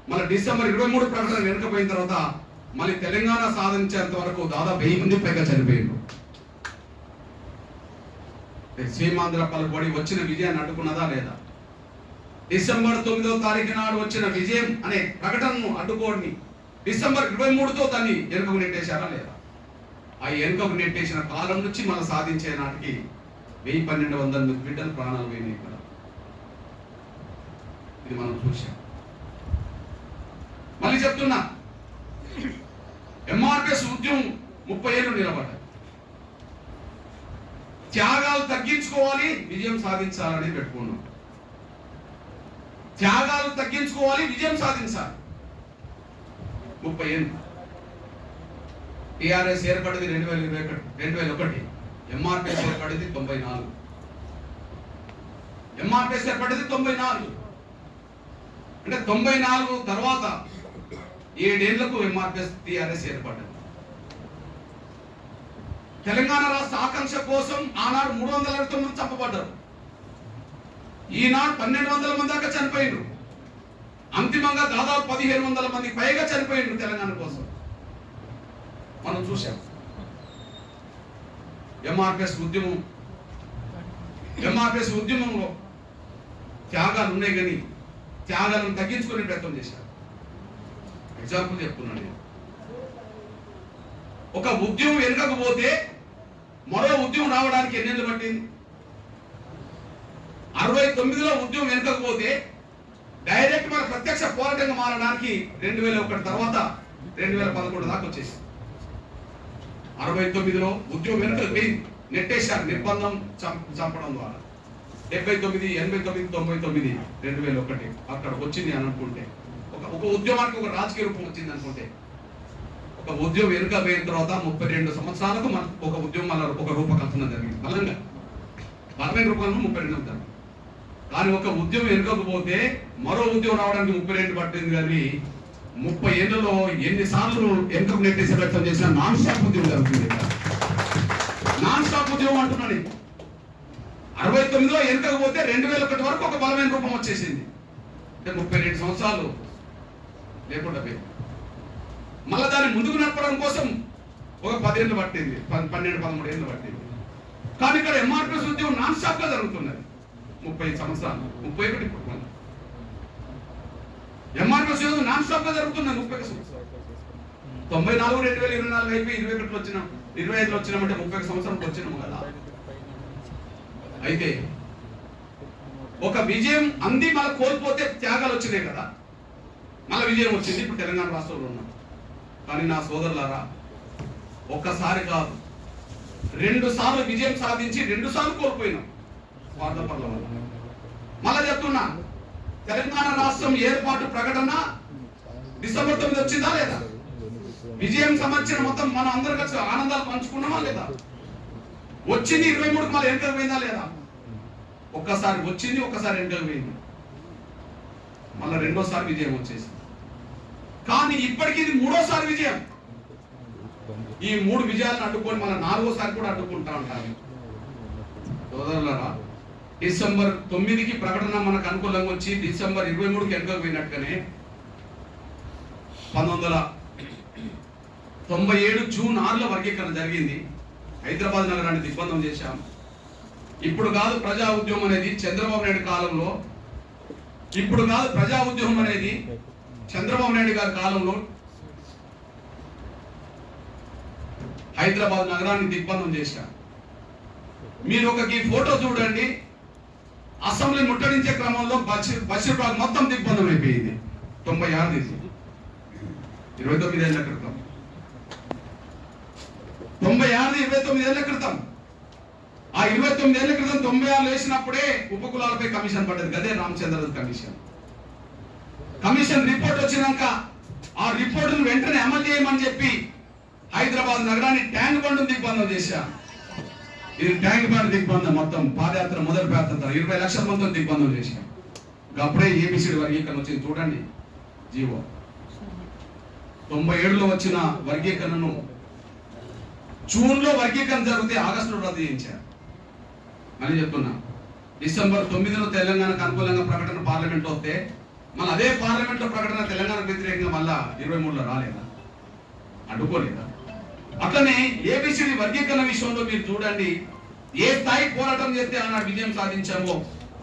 మళ్ళీ డిసెంబర్ 23 ప్రకటన వెనుకపోయిన తర్వాత మళ్ళీ తెలంగాణ సాధించేంత వరకు దాదాపు 1000 మంది పైగా చనిపోయింది. సీమాంధ్ర పలుబడి వచ్చిన విజయాన్ని అడ్డుకున్నదా లేదా? డిసెంబర్ 9వ తారీఖు నాడు వచ్చిన విజయం అనే ప్రకటనను అడ్డుకోని డిసెంబర్ 23తో దాన్ని వెనుకకు నెట్టేశారా లేదా? ఆ వెనుకకు నెట్టేసిన కాలం నుంచి మనం సాధించే నాటికి 1200 బిడ్డలు ప్రాణాలు పోయినాయి. ఇక్కడ ఇది మనం చూసాం. మళ్ళీ చెప్తున్నా, ఎంఆర్పిఎస్ ఉద్యమం 30 ఏళ్ళు నిలబడ్డాయి. త్యాగాలు తగ్గించుకోవాలి, విజయం సాధించాలని పెట్టుకున్నాం. త్యాగాలు తగ్గించుకోవాలి, విజయం సాధించాలి. 30 ఏళ్ళు. టిఆర్ఎస్ ఏర్పడింది 2001. ఎంఆర్పిఎస్ ఏర్పడింది 94. ఎంఆర్పిఎస్ ఏర్పడింది 94. అంటే 94 తర్వాత 7 ఏళ్లకు ఎంఆర్పిఎస్ టిఆర్ఎస్ ఏర్పడ్డది. తెలంగాణ రాష్ట్ర ఆకాంక్ష కోసం ఆనాడు 329 మంది చంపబడ్డారు. ఈనాడు 1200 మంది దాకా చనిపోయినారు. అంతిమంగా దాదాపు 1500 మంది పైగా చనిపోయినారు తెలంగాణ కోసం. మనం చూసాం. ఎంఆర్పిఎస్ ఉద్యమంలో త్యాగాలు ఉన్నాయి, కానీ త్యాగాలను తగ్గించుకునే ప్రయత్నం చేశారు. ఎగ్జాంపుల్ చెప్తున్నాను నేను. ఒక ఉద్యమం వెనుకపోతే మరో ఉద్యమం రావడానికి ఎన్నేళ్ళు పట్టింది? 69లో ఉద్యమం వెనుకపోతే డైరెక్ట్ మన ప్రత్యక్ష పోరాటంగా మారడానికి 2001 తర్వాత 2011 దాకా వచ్చేసి 69లో ఉద్యమం వెనుక నెట్టేశారు నిర్బంధం చంపడం ద్వారా. 79, 89, 99, 2001 అక్కడ వచ్చింది అని అనుకుంటే ఒక ఉద్యమానికి ఒక రాజకీయ రూపం వచ్చింది అనుకుంటే, ఒక ఉద్యమం వెనుక పోయిన తర్వాత 32 సంవత్సరాలకు ఒక ఉద్యమం ఒక రూపకల్పన జరిగింది. బలమైన రూపంలో 32 జరిగింది. కానీ ఒక ఉద్యమం వెనుకపోతే మరో ఉద్యమం రావడానికి 32 పట్టింది. కానీ 30 ఏళ్లలో ఎన్నిసార్లు వెనుకకు నెట్టేసే ప్రయత్నం చేసినా నాన్ స్టాప్ ఉద్యమం జరుగుతుంది. నాన్ స్టాప్ ఉద్యమం అంటున్నాను. 69లో వెనుకపోతే 2001 వరకు ఒక బలమైన రూపం వచ్చేసింది. అంటే 32 సంవత్సరాలు లేకుండా పోయింది. మళ్ళీ దాన్ని ముందుకు నడపడం కోసం ఒక 10 ఏళ్ళు పట్టింది, 12, 13 ఏళ్ళు పట్టింది. కానీ ఇక్కడ ఎంఆర్పిఎస్ ఉద్యమం నాన్ స్టాప్ గా జరుగుతున్నది. 30 సంవత్సరాలు, 31 ఇప్పుడు ఎంఆర్పిఎస్ ఉద్యమం నాన్ స్టాప్ గా జరుగుతున్నది. 30 సంవత్సరాలు. 94, 2024 అయిపోయి 21లో వచ్చినాం, 25లో వచ్చినామంటే 30 సంవత్సరాలకు వచ్చినాము కదా. అయితే ఒక విజయం అంది మళ్ళీ కోల్పోతే త్యాగాలు వచ్చినాయి కదా, మళ్ళీ విజయం వచ్చింది. ఇప్పుడు తెలంగాణ రాష్ట్రంలో ఉన్నాం. కానీ నా సోదరులారా, ఒక్కసారి కాదు 2 సార్లు విజయం సాధించి 2 సార్లు కోల్పోయినాం స్వార్థపరుల వల్ల. మళ్ళా చెప్తున్నా, తెలంగాణ రాష్ట్రం ఏర్పాటు ప్రకటన డిసెంబర్ 9 వచ్చిందా లేదా? విజయం సంవత్సరం మొత్తం మనం అందరం కలిసి ఆనందాలు పంచుకున్నామా లేదా? వచ్చింది 23కి మళ్ళీ వెనుకకు పోయిందా లేదా? ఒక్కసారి వచ్చింది, ఒక్కసారి వెనుకకు పోయింది. మళ్ళీ 2వ విజయం వచ్చేసింది. కానీ ఇప్పటికీ ఇది 3వ విజయం. ఈ 3 విజయాలను అడ్డుకొని మన 4వ కూడా అడ్డుకుంటా ఉంటారు. సోదరులారా, డిసెంబర్ 9కి ప్రకటన మనకు అనుకూలంగా వచ్చి డిసెంబర్ 23కి వెనుకకు పోయినట్టుగానే 1997 జూన్ 6లో వర్గీకరణ జరిగింది. హైదరాబాద్ నగరాన్ని దిగ్బంధం చేశాం. ఇప్పుడు కాదు ప్రజా ఉద్యమం అనేది చంద్రబాబు నాయుడు కాలంలో, ఇప్పుడు కాదు ప్రజా ఉద్యమం అనేది చంద్రబాబు నాయుడు గారి కాలంలో హైదరాబాద్ నగరాన్ని దిగ్బంధం చేశాం. మీరు ఒక ఈ ఫోటో చూడండి. అసెంబ్లీ ముట్టడించే క్రమంలో బషీర్బాగ్ మొత్తం దిగ్బంధం అయిపోయింది. 96 29 ఏళ్ల క్రితం. 96 29 ఏళ్ల క్రితం. ఆ 29 ఏళ్ల క్రితం 96 వేసినప్పుడే ఉపకులాలపై కమిషన్ పడ్డది. అదే రామచంద్రన్ కమిషన్. కమిషన్ రిపోర్ట్ వచ్చినాక ఆ రిపోర్టును వెంటనే అమలు చేయమని చెప్పి హైదరాబాద్ నగరాన్ని ట్యాంక్ బండ్ దిగ్బంధం చేశాం. ఇది ట్యాంక్ బండ్ దిగ్బంధం మొత్తం పాదయాత్ర మొదలు పాదయాత్ర 20 లక్షల మందితో దిగ్బంధం చేశాం. అప్పుడే ఏబిసిడి వర్గీకరణ వచ్చింది చూడండి. జీవో 97లో వచ్చిన వర్గీకరణను జూన్లో వర్గీకరణ జరిగితే ఆగస్టులో రద్దు చేయించారు. అని చెప్తున్నా, డిసెంబర్ 9 తెలంగాణకు అనుకూలంగా ప్రకటన పార్లమెంట్ వస్తే మళ్ళీ అదే పార్లమెంట్ లో ప్రకటన తెలంగాణకు వ్యతిరేకంగా మళ్ళా 23లో రాలేదా? అడ్డుకోలేదా? అట్లనే ఏబిసిడి వర్గీకరణ విషయంలో మీరు చూడండి, ఏ స్థాయి పోరాటం చేస్తే ఆనాడు విజయం సాధించామో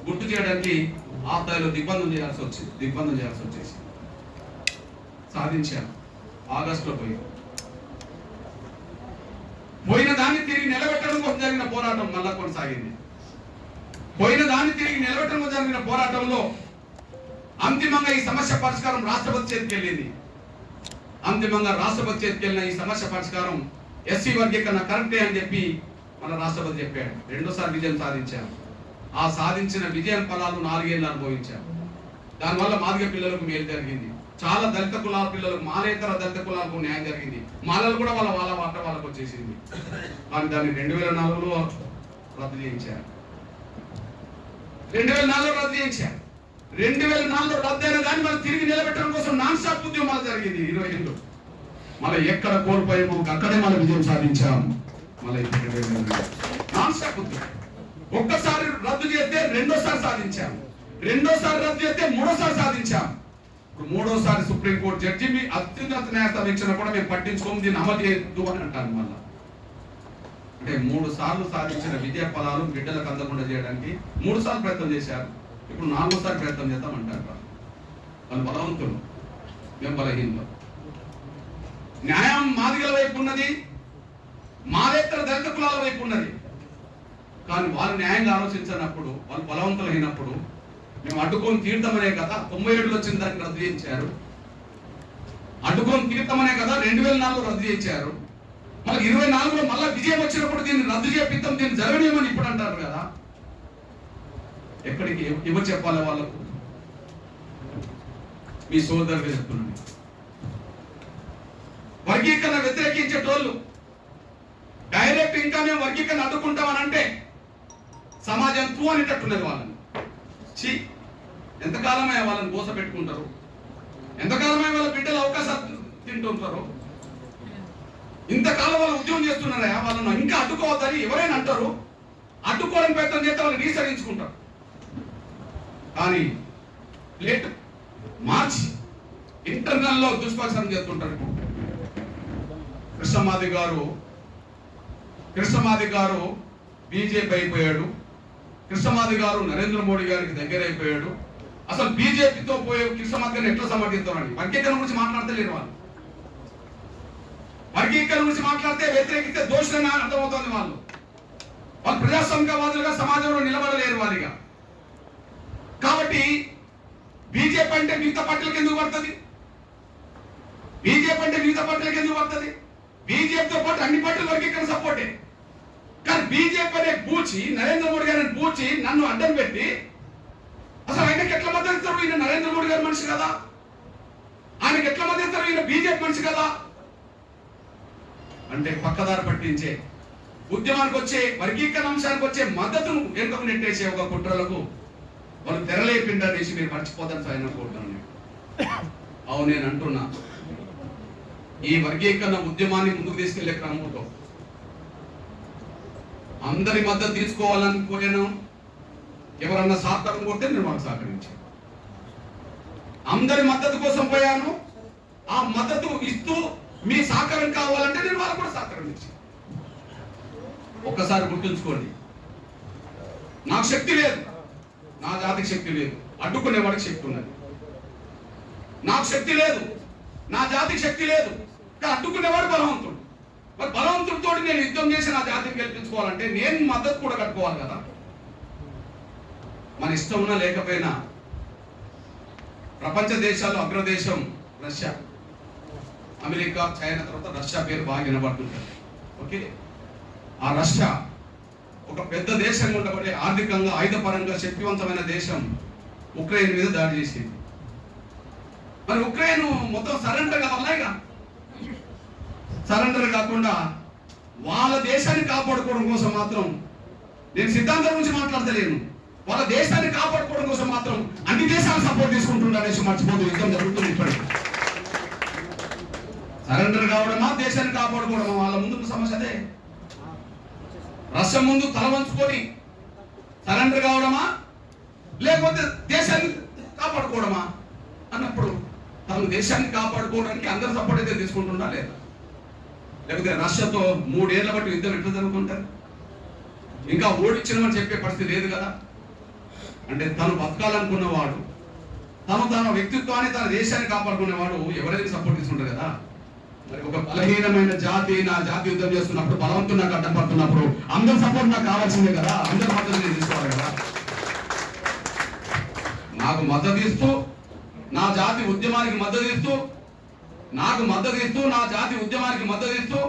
గుర్తు చేయడానికి ఆ స్థాయిలో దిగ్బంధం చేయాల్సి వచ్చేసి సాధించాం. ఆగస్టులో పోయిన దాన్ని తిరిగి నిలబెట్టడం కోసం జరిగిన పోరాటం మళ్ళా కొనసాగింది. పోయిన దాన్ని తిరిగి నిలబెట్టడం కోసం జరిగిన పోరాటంలో అంతిమంగా ఈ సమస్య పరిష్కారం రాష్ట్రపతి చేతికి వెళ్ళింది. అంతిమంగా రాష్ట్రపతి చేతికి వెళ్ళిన ఈ సమస్య పరిష్కారం ఎస్సీ వర్గీకరణ కరెక్టే అని చెప్పి మన రాష్ట్రపతి చెప్పాడు. రెండోసారి విజయం సాధించాం. ఆ సాధించిన విజయం ఫలాలు 4 ఏళ్ళు అనుభవించాం. దానివల్ల మాదిగ పిల్లలకు మేలు జరిగింది. చాలా దళిత కులాల పిల్లలకు, మాలేతర దళిత కులాలకు న్యాయం జరిగింది. మాలలు కూడా వాళ్ళ వాట వాళ్ళకు వచ్చేసింది. కానీ దాన్ని 2004లో రద్దు చేయించారు. 2004లో రద్దు చేయించారు. 2004లో రద్దయిన దాన్ని మనం తిరిగి నిలబెట్టడం కోసం నాన్ స్టాప్ ఉద్యమాలు జరిగింది 20 ఏళ్ళు. మళ్ళీ ఎక్కడ కోల్పోయామో అక్కడే మనం విజయం సాధించాం. మళ్ళీ నాన్ స్టాప్ ఉద్యమం. ఒక్కసారి రద్దు చేస్తే రెండోసారి సాధించాం. రెండోసారి రద్దు చేస్తే మూడోసారి సాధించాం. ఇప్పుడు మూడోసారి సుప్రీంకోర్టు జడ్జి మీ అత్యున్నత న్యాయస్థానం ఇచ్చిన కూడా మేము పట్టించుకోము, దీన్ని అమలు చేయొద్దు అని అంటాను. మళ్ళా అంటే 3 సార్లు సాధించిన విజయ ఫలాలు బిడ్డలకు అందకుండా చేయడానికి 3 సార్లు ప్రయత్నం చేశారు. ఇప్పుడు 4వసారి ప్రయత్నం చేద్దామంటారు. వాళ్ళు బలవంతులు, మేము బలహీనలు. న్యాయం మాదిగల వైపు ఉన్నది, మాదేతర దళిత కులాల వైపు ఉన్నది. కానీ వాళ్ళు న్యాయంగా ఆలోచించినప్పుడు, వాళ్ళు బలవంతులైనప్పుడు మేము అడ్డుకొని తీర్థమనే కదా 97లో వచ్చిన దాన్ని రద్దు చేయించారు. అడ్డుకొని తీర్థమనే కదా 2004లో రద్దు చేయించారు. మళ్ళీ 24లో మళ్ళీ విజయం వచ్చినప్పుడు దీన్ని రద్దు చేపిద్దాం, దీన్ని జరగనేమని ఇప్పుడు అంటారు కదా. ఎక్కడికి ఎవరు చెప్పాలి వాళ్ళకు? మీ సోదరులు చెప్తున్నాను. వర్గీకరణ వ్యతిరేకించేటోళ్ళు డైరెక్ట్ ఇంకా మేము వర్గీకరణ అడ్డుకుంటామని అంటే సమాజం తూ అనేటట్టున్నది. వాళ్ళని ఎంతకాలమే వాళ్ళని మోస పెట్టుకుంటారు, ఎంతకాలమే వాళ్ళ బిడ్డలు అవకాశాలు తింటుంటారు. ఇంతకాలం వాళ్ళు ఉద్యోగం చేస్తున్నారా? వాళ్ళను ఇంకా అడ్డుకోవద్దని ఎవరైనా అంటారు. అడ్డుకోవడానికి ప్రయత్నం చేస్తే వాళ్ళు రీసరించుకుంటారు. కానీ లేట్ మార్చి ఇంటర్నల్లో దుష్ప్రచారం చేస్తుంటారు. కృష్ణమాది గారు బీజేపీ అయిపోయాడు. కృష్ణమాది గారు నరేంద్ర మోడీ గారికి దగ్గర అయిపోయాడు. అసలు బీజేపీతో పోయే కృష్ణమాది గారిని ఎట్లా సమర్థిస్తామని వర్గీకరణ గురించి మాట్లాడతలేరు. వర్గీకరణ గురించి మాట్లాడితే వ్యతిరేకిస్తే దోషంగా అర్థమవుతుంది. వాళ్ళు ప్రజాస్వామికవాదులుగా సమాజంలో నిలబడలేరు వారిగా. కాబట్టి బీజేపీ అంటే మిగతా పార్టీలకు ఎందుకు పడుతుంది? బీజేపీతో పాటు అన్ని పార్టీలు వర్గీకరణ సపోర్టే. కానీ బీజేపీ అనే పూచి, నరేంద్ర మోడీ గారిని పూచి నన్ను అడ్డం పెట్టి అసలు ఆయనకి ఎట్లా మద్దతిస్తారు? ఈయన నరేంద్ర మోడీ గారి మనిషి కదా, ఆయనకి ఎట్లా మద్దతిస్తారు? ఈయన బీజేపీ మనిషి కదా అంటే పక్కదారి పట్టించే ఉద్యమానికి వచ్చే, వర్గీకరణ అంశానికి వచ్చే మద్దతును వెనుకకు నెట్టేసే ఒక కుట్రలకు వాళ్ళు తెరలేపిండేసి మీరు మర్చిపోతాను సార్ అనుకుంటున్నాను. అవును, నేను అంటున్నా, ఈ వర్గీకరణ ఉద్యమాన్ని ముందుకు తీసుకెళ్లే క్రమంలో అందరి మద్దతు తీసుకోవాలని కోరాను. ఎవరన్నా సహకారం కోరితే నేను వాళ్ళకి సహకరించాను. అందరి మద్దతు కోసం పోయాను. ఆ మద్దతు ఇస్తూ మీ సహకారం కావాలంటే నేను వాళ్ళకు కూడా సహకారం ఇచ్చాను. ఒక్కసారి గుర్తుంచుకోండి, నాకు శక్తి లేదు, నా జాతికి శక్తి లేదు, అడ్డుకునేవాడికి శక్తి ఉన్నది. నాకు శక్తి లేదు, నా జాతికి శక్తి లేదు, అడ్డుకునేవాడు బలవంతుడు. మరి బలవంతుడితో నేను యుద్ధం చేసి నా జాతిని గెలిపించుకోవాలంటే నేను మద్దతు కూడా కట్టుకోవాలి కదా. మన ఇష్టం ఉన్నా లేకపోయినా ప్రపంచ దేశాల్లో అగ్రదేశం రష్యా, అమెరికా, చైనా తర్వాత రష్యా పేరు బాగా వినబడుతుంటుంది. ఓకే, ఆ రష్యా ఒక పెద్ద దేశంగా ఉండబడే, ఆర్థికంగా ఆయుధపరంగా శక్తివంతమైన దేశం ఉక్రెయిన్ మీద దాడి చేసింది. మరి ఉక్రెయిన్ మొత్తం సరెండర్ కావాలా? సరెండర్ కాకుండా వాళ్ళ దేశాన్ని కాపాడుకోవడం కోసం మాత్రం, నేను సిద్ధాంతం గురించి మాట్లాడతలేను, వాళ్ళ దేశాన్ని కాపాడుకోవడం కోసం మాత్రం అన్ని దేశాలు సపోర్ట్ తీసుకుంటుండనేసి మర్చిపోతూ యుద్ధం జరుగుతుంది. ఇప్పటికి సరెండర్ కావడమా, దేశాన్ని కాపాడుకోవడమా? వాళ్ళ ముందుకు సమస్య అదే. రష్యా ముందు తల వంచుకొని సరెండర్ కావడమా, లేకపోతే దేశాన్ని కాపాడుకోవడమా అన్నప్పుడు తమ దేశాన్ని కాపాడుకోవడానికి అందరు సపోర్ట్ అయితే తీసుకుంటుందా లేదా? లేకపోతే రష్యాతో 3 ఏళ్ల బట్టి యుద్ధం ఎట్లా జరుగుతుంటారు? ఇంకా ఓడించినమని చెప్పే పరిస్థితి లేదు కదా. అంటే తను బతకాలనుకున్నవాడు, తన వ్యక్తిత్వాన్ని, తన దేశాన్ని కాపాడుకునేవాడు ఎవరైనా సపోర్ట్ తీసుకుంటారు కదా. మరి ఒక బలహీనమైన జాతి, నా జాతి యుద్ధం చేస్తున్నప్పుడు, బలవంతుడు నాకు అడ్డం పడుతున్నప్పుడు అందరు సపోర్ట్ నాకు కావాల్సిందే కదా, అందరు మద్దతు నేను తీసుకోవాలి కదా. నాకు మద్దతు ఇస్తూ, నా జాతి ఉద్యమానికి మద్దతు ఇస్తూ, నాకు మద్దతు ఇస్తూ, నా జాతి ఉద్యమానికి మద్దతు ఇస్తూ,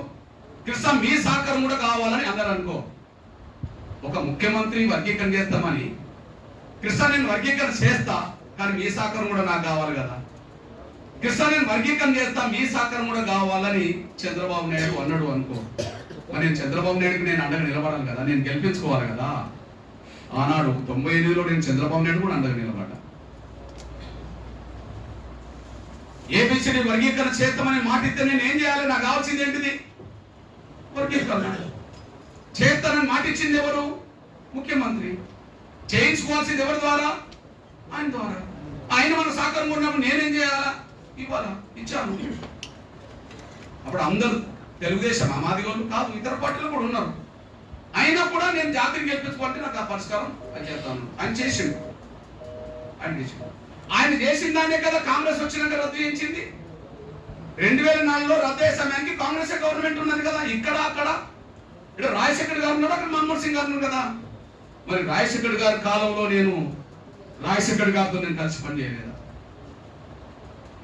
కృష్ణ మీ సహకారం కూడా కావాలని అందరు అనుకో. ఒక ముఖ్యమంత్రి వర్గీకరణ చేస్తామని, కృష్ణ నేను వర్గీకరణ చేస్తా, కానీ మీ సహకారం కూడా నాకు కావాలి కదా. కృష్ణ నేను వర్గీకరణ చేస్తా, మీ సహకారం కూడా కావాలని చంద్రబాబు నాయుడు అన్నాడు అనుకో. మరి నేను చంద్రబాబు నాయుడుకి నేను అండగా నిలబడాలి కదా, నేను గెలిపించుకోవాలి కదా. ఆనాడు 98లో నేను చంద్రబాబు నాయుడు కూడా అండగా నిలబడ్డా. ఏబిసిడి వర్గీకరణ చేస్తామని మాట ఇస్తే నేను ఏం చేయాలి? నాకు కావాల్సింది ఏంటిది? వర్గీకరణ. చేస్తానని మాట ఇచ్చింది ఎవరు? ముఖ్యమంత్రి. చేయించుకోవాల్సింది ఎవరి ద్వారా? ఆయన ద్వారా. ఆయన మన సహకారం ఉన్నప్పుడు నేనేం చేయాలా? ఇవ్వాలా? ఇచ్చాను. అప్పుడు అందరూ తెలుగుదేశం అమాదిగోళ్ళు కాదు, ఇతర పార్టీలు కూడా ఉన్నారు. అయినా కూడా నేను జాతిని గెలిపించుకుంటే నాకు ఆ పరిష్కారం అని చేస్తాను. ఆయన చేసిండు. ఆయన చేసిన దాన్నే కదా కాంగ్రెస్ వచ్చినాక రద్దు చేయించింది. 2004లో రద్దు అయ్యే సమయానికి కాంగ్రెస్ గవర్నమెంట్ ఉన్నది కదా. ఇక్కడ అక్కడ ఇక్కడ రాజశేఖర్ గారు ఉన్నాడు, అక్కడ మన్మోహన్ సింగ్ గారు ఉన్నారు కదా. మరి రాజశేఖర్ గారి కాలంలో నేను రాజశేఖర్ గారితో నేను కలిసి పనిచేయలేదా?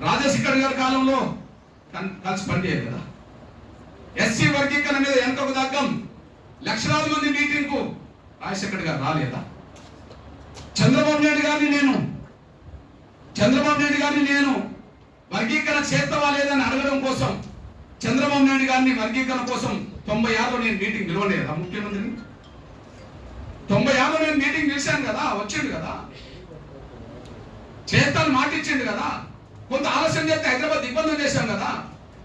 రాజశేఖర్ గారి కాలంలో కలిసి పనిచేయలేదా? ఎస్సీ వర్గీకరణ మీద ఎంతకు దగ్గం లక్షలాది మంది మీటింగ్ కు రాజశేఖర్ గారు రాలేదా? చంద్రబాబు నాయుడు గారిని నేను వర్గీకరణ చేస్తావా లేదని అడగడం కోసం, చంద్రబాబు నాయుడు గారిని వర్గీకరణ కోసం 96లో నేను మీటింగ్ నిలవలేదా? ముఖ్యమంత్రిని 96లో నేను మీటింగ్ చేశాను కదా, వచ్చిండు కదా, చేస్తాను మాట ఇచ్చిండు కదా. కొంత ఆలస్యం చేస్తే హైదరాబాద్ దిగ్బంధం చేశాం కదా,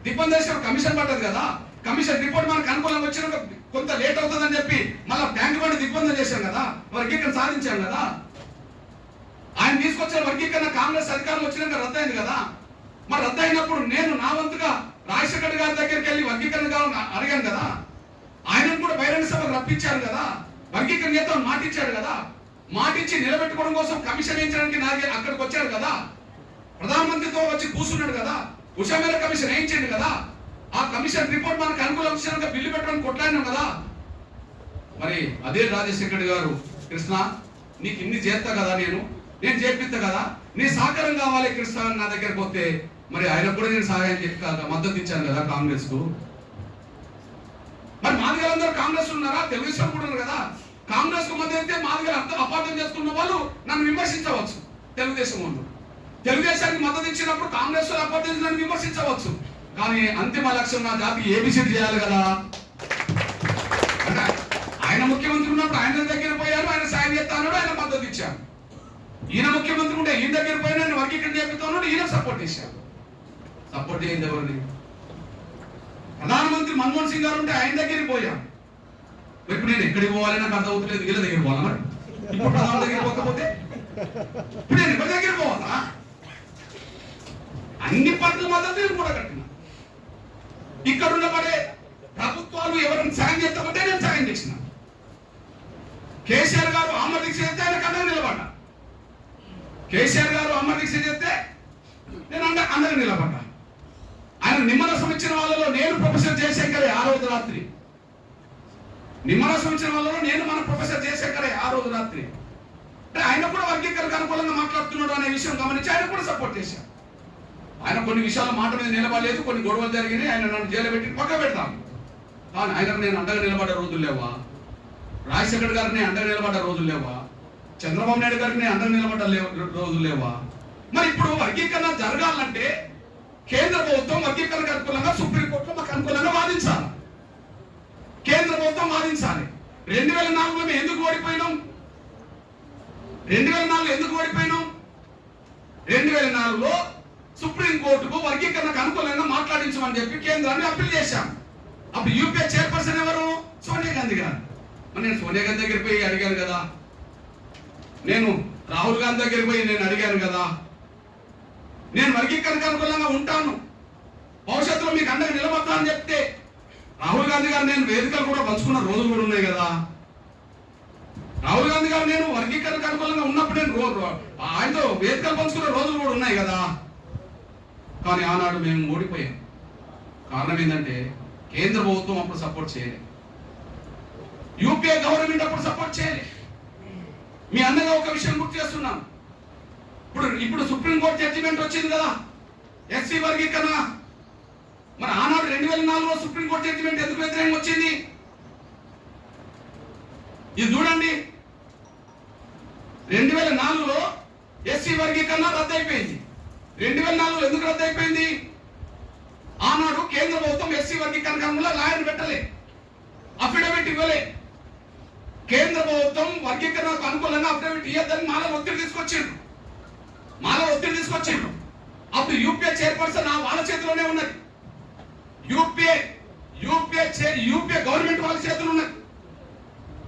దిగ్బంధం చేసిన కమిషన్ పడ్డది కదా. కమిషన్ రిపోర్ట్ మనకు అనుకూలంగా వచ్చినాక కొంత లేట్ అవుతుందని చెప్పి మళ్ళీ బ్యాంక్ బండి దిగ్బంధం చేశాం కదా, వర్గీకరణ సాధించాం కదా. ఆయన తీసుకొచ్చిన వర్గీకరణ కాంగ్రెస్ అధికారులు వచ్చినాక రద్దయింది కదా. మరి రద్దు అయినప్పుడు నేను నా వంతుగా రాజశేఖర్ గారి దగ్గరికి వెళ్ళి వర్గీకరణ కావాలని అడిగాను కదా. ఆయనను కూడా బహిరంగ సభకు రప్పించారు కదా, వర్గీకరణ చేద్దామని మాట ఇచ్చాడు కదా. మాట ఇచ్చి నిలబెట్టుకోవడం కోసం కమిషన్ వేయించడానికి అక్కడికి వచ్చాడు కదా. ప్రధానమంత్రితో వచ్చి కూర్చున్నాడు కదా. ఉషా మేర కమిషన్ వేయించండి కదా. ఆ కమిషన్ రిపోర్ట్ మనకు అనుకూలంగా బిల్లు పెట్టడానికి కొట్లాడినాం కదా. మరి అదే రాజశేఖర్ గారు, కృష్ణ నీకు ఇన్ని చేస్తా కదా, నేను చేపిస్తా కదా, నీ సహకారం కావాలి కృష్ణ నా దగ్గరకు వస్తే, మరి ఆయన కూడా నేను సహాయం చెప్పాక మద్దతు ఇచ్చాను కదా కాంగ్రెస్ కు. మరి మాదిగలందరూ కాంగ్రెస్ ఉన్నారా? తెలుగుదేశం కూడా ఉన్నారు కదా. కాంగ్రెస్ కు మద్దతు అయితే మాదిగలు అపార్థం చేసుకున్న వాళ్ళు నన్ను విమర్శించవచ్చు. తెలుగుదేశం వాళ్ళు తెలుగుదేశానికి మద్దతు ఇచ్చినప్పుడు కాంగ్రెస్ అపార్థం నన్ను విమర్శించవచ్చు. కానీ అంతిమ లక్ష్యం నా జాతికి ఏబిసిడి చేయాలి కదా. అంటే ఆయన ముఖ్యమంత్రి ఉన్నప్పుడు ఆయన దగ్గర పోయారు, ఆయన సాయం చేస్తాను, ఆయన మద్దతు ఇచ్చాను. ఈయన ముఖ్యమంత్రి ఉంటే ఈయన దగ్గర పోయినా నేను వర్గీకరణ చేపిస్తాను, ఈయన సపోర్ట్ చేశాను. సపోర్ట్ చేయండి ఎవరిని? ప్రధానమంత్రి మన్మోహన్ సింగ్ గారు ఉంటే ఆయన దగ్గరికి పోయాను. ఇప్పుడు నేను ఎక్కడికి పోవాలి నాకు అర్థం అవుతలేదు. వీళ్ళ దగ్గర పోవాలా? మరి ఇప్పుడు ప్రధాని దగ్గర పోకపోతే ఇప్పుడు నేను ఎవరి దగ్గర పోవాలా? అన్ని పనుల మద్దతు నేను కూడా కట్టిన. ఇక్కడ ఉన్న పడే ప్రభుత్వాలు ఎవరైనా సాయం చేస్తామంటే నేను సాయం చేసిన. కేసీఆర్ గారు అమర దీక్ష చేస్తే ఆయన కన్నా నిలబడ్డా. కేసీఆర్ గారు అమర దీక్ష చేస్తే నేను అందరూ నిలబడ్డా. ఆయన నిమ్మరసం ఇచ్చిన వాళ్ళలో నేను ప్రొఫెసర్ జయశంకరే ఆ రోజు రాత్రి. నిమ్మరసం ఇచ్చిన వాళ్ళలో నేను మన ప్రొఫెసర్ జయశంకరే ఆ రోజు రాత్రి. అంటే ఆయన కూడా వర్గీకరణకు అనుకూలంగా మాట్లాడుతున్నాడు అనే విషయం గమనించి ఆయన కూడా సపోర్ట్ చేశారు. ఆయన కొన్ని విషయాల మాట మీద నిలబడలేదు, కొన్ని గొడవలు జరిగినాయి, ఆయన నన్ను జైలు పెట్టి పక్క పెడతాను. కానీ ఆయనకు నేను అండగా నిలబడ్డ రోజులు లేవా? రాజశేఖర్ గారిని అండగా నిలబడ్డ రోజులు లేవా? చంద్రబాబు నాయుడు గారికి నేను అండగా నిలబడ్డ రోజులు లేవా? మరి ఇప్పుడు వర్గీకరణ జరగాలంటే కేంద్ర ప్రభుత్వం వర్గీకరణకు అనుకూలంగా సుప్రీంకోర్టులో మాకు అనుకూలంగా వాదించాలి. కేంద్ర ప్రభుత్వం వాదించాలి. 2004లో మేము ఎందుకు ఓడిపోయినాం? 2004లో ఎందుకు ఓడిపోయినాం? 2004లో సుప్రీంకోర్టుకు వర్గీకరణకు అనుకూలంగా మాట్లాడించమని చెప్పి కేంద్రాన్ని అప్పీల్ చేశాం. అప్పుడు యూపీఏ చైర్పర్సన్ ఎవరు? సోనియా గాంధీ గారు. నేను సోనియా గాంధీ దగ్గరికి పోయి అడిగాను కదా, నేను రాహుల్ గాంధీ దగ్గరికి పోయి నేను అడిగాను కదా, నేను వర్గీకరణకు అనుకూలంగా ఉంటాను, భవిష్యత్తులో మీకు అండగా నిలబడతా అని చెప్తే రాహుల్ గాంధీ గారు నేను వేదికలు కూడా పంచుకున్న రోజులు కూడా ఉన్నాయి కదా. రాహుల్ గాంధీ గారు నేను వర్గీకరణకు అనుకూలంగా ఉన్నప్పుడు నేను ఆయనతో వేదికలు పంచుకున్న రోజులు కూడా ఉన్నాయి కదా. కానీ ఆనాడు మేము ఓడిపోయాం. కారణం ఏంటంటే కేంద్ర ప్రభుత్వం అప్పుడు సపోర్ట్ చేయలేదు, యూపీఏ గవర్నమెంట్ అప్పుడు సపోర్ట్ చేయలేదు. మీ అన్నగా ఒక విషయం గుర్తు చేస్తున్నాను. ఇప్పుడు సుప్రీంకోర్టు జడ్జిమెంట్ వచ్చింది కదా ఎస్సీ వర్గీకరణ. మరి ఆనాడు 2004లో సుప్రీంకోర్టు జడ్జిమెంట్ ఎందుకు వ్యతిరేకంగా వచ్చింది? ఇది చూడండి, 2004లో ఎస్సీ వర్గీకరణ రద్దు అయిపోయింది. 2004లో ఎందుకు రద్దు అయిపోయింది? ఆనాడు కేంద్ర ప్రభుత్వం ఎస్సీ వర్గీకరణ లాయర్ పెట్టలే, అఫిడవిట్ ఇవ్వలే. కేంద్ర ప్రభుత్వం వర్గీకరణకు అనుకూలంగా అఫిడవిట్ ఇవ్వద్దని మాలో ఒత్తిడి తీసుకొచ్చిండ్రు. అప్పుడు యూపీఏ చైర్పర్సన్ వాళ్ళ చేతిలోనే ఉన్నది. యూపీఏ గవర్నమెంట్ వాళ్ళ చేతులు ఉన్నది.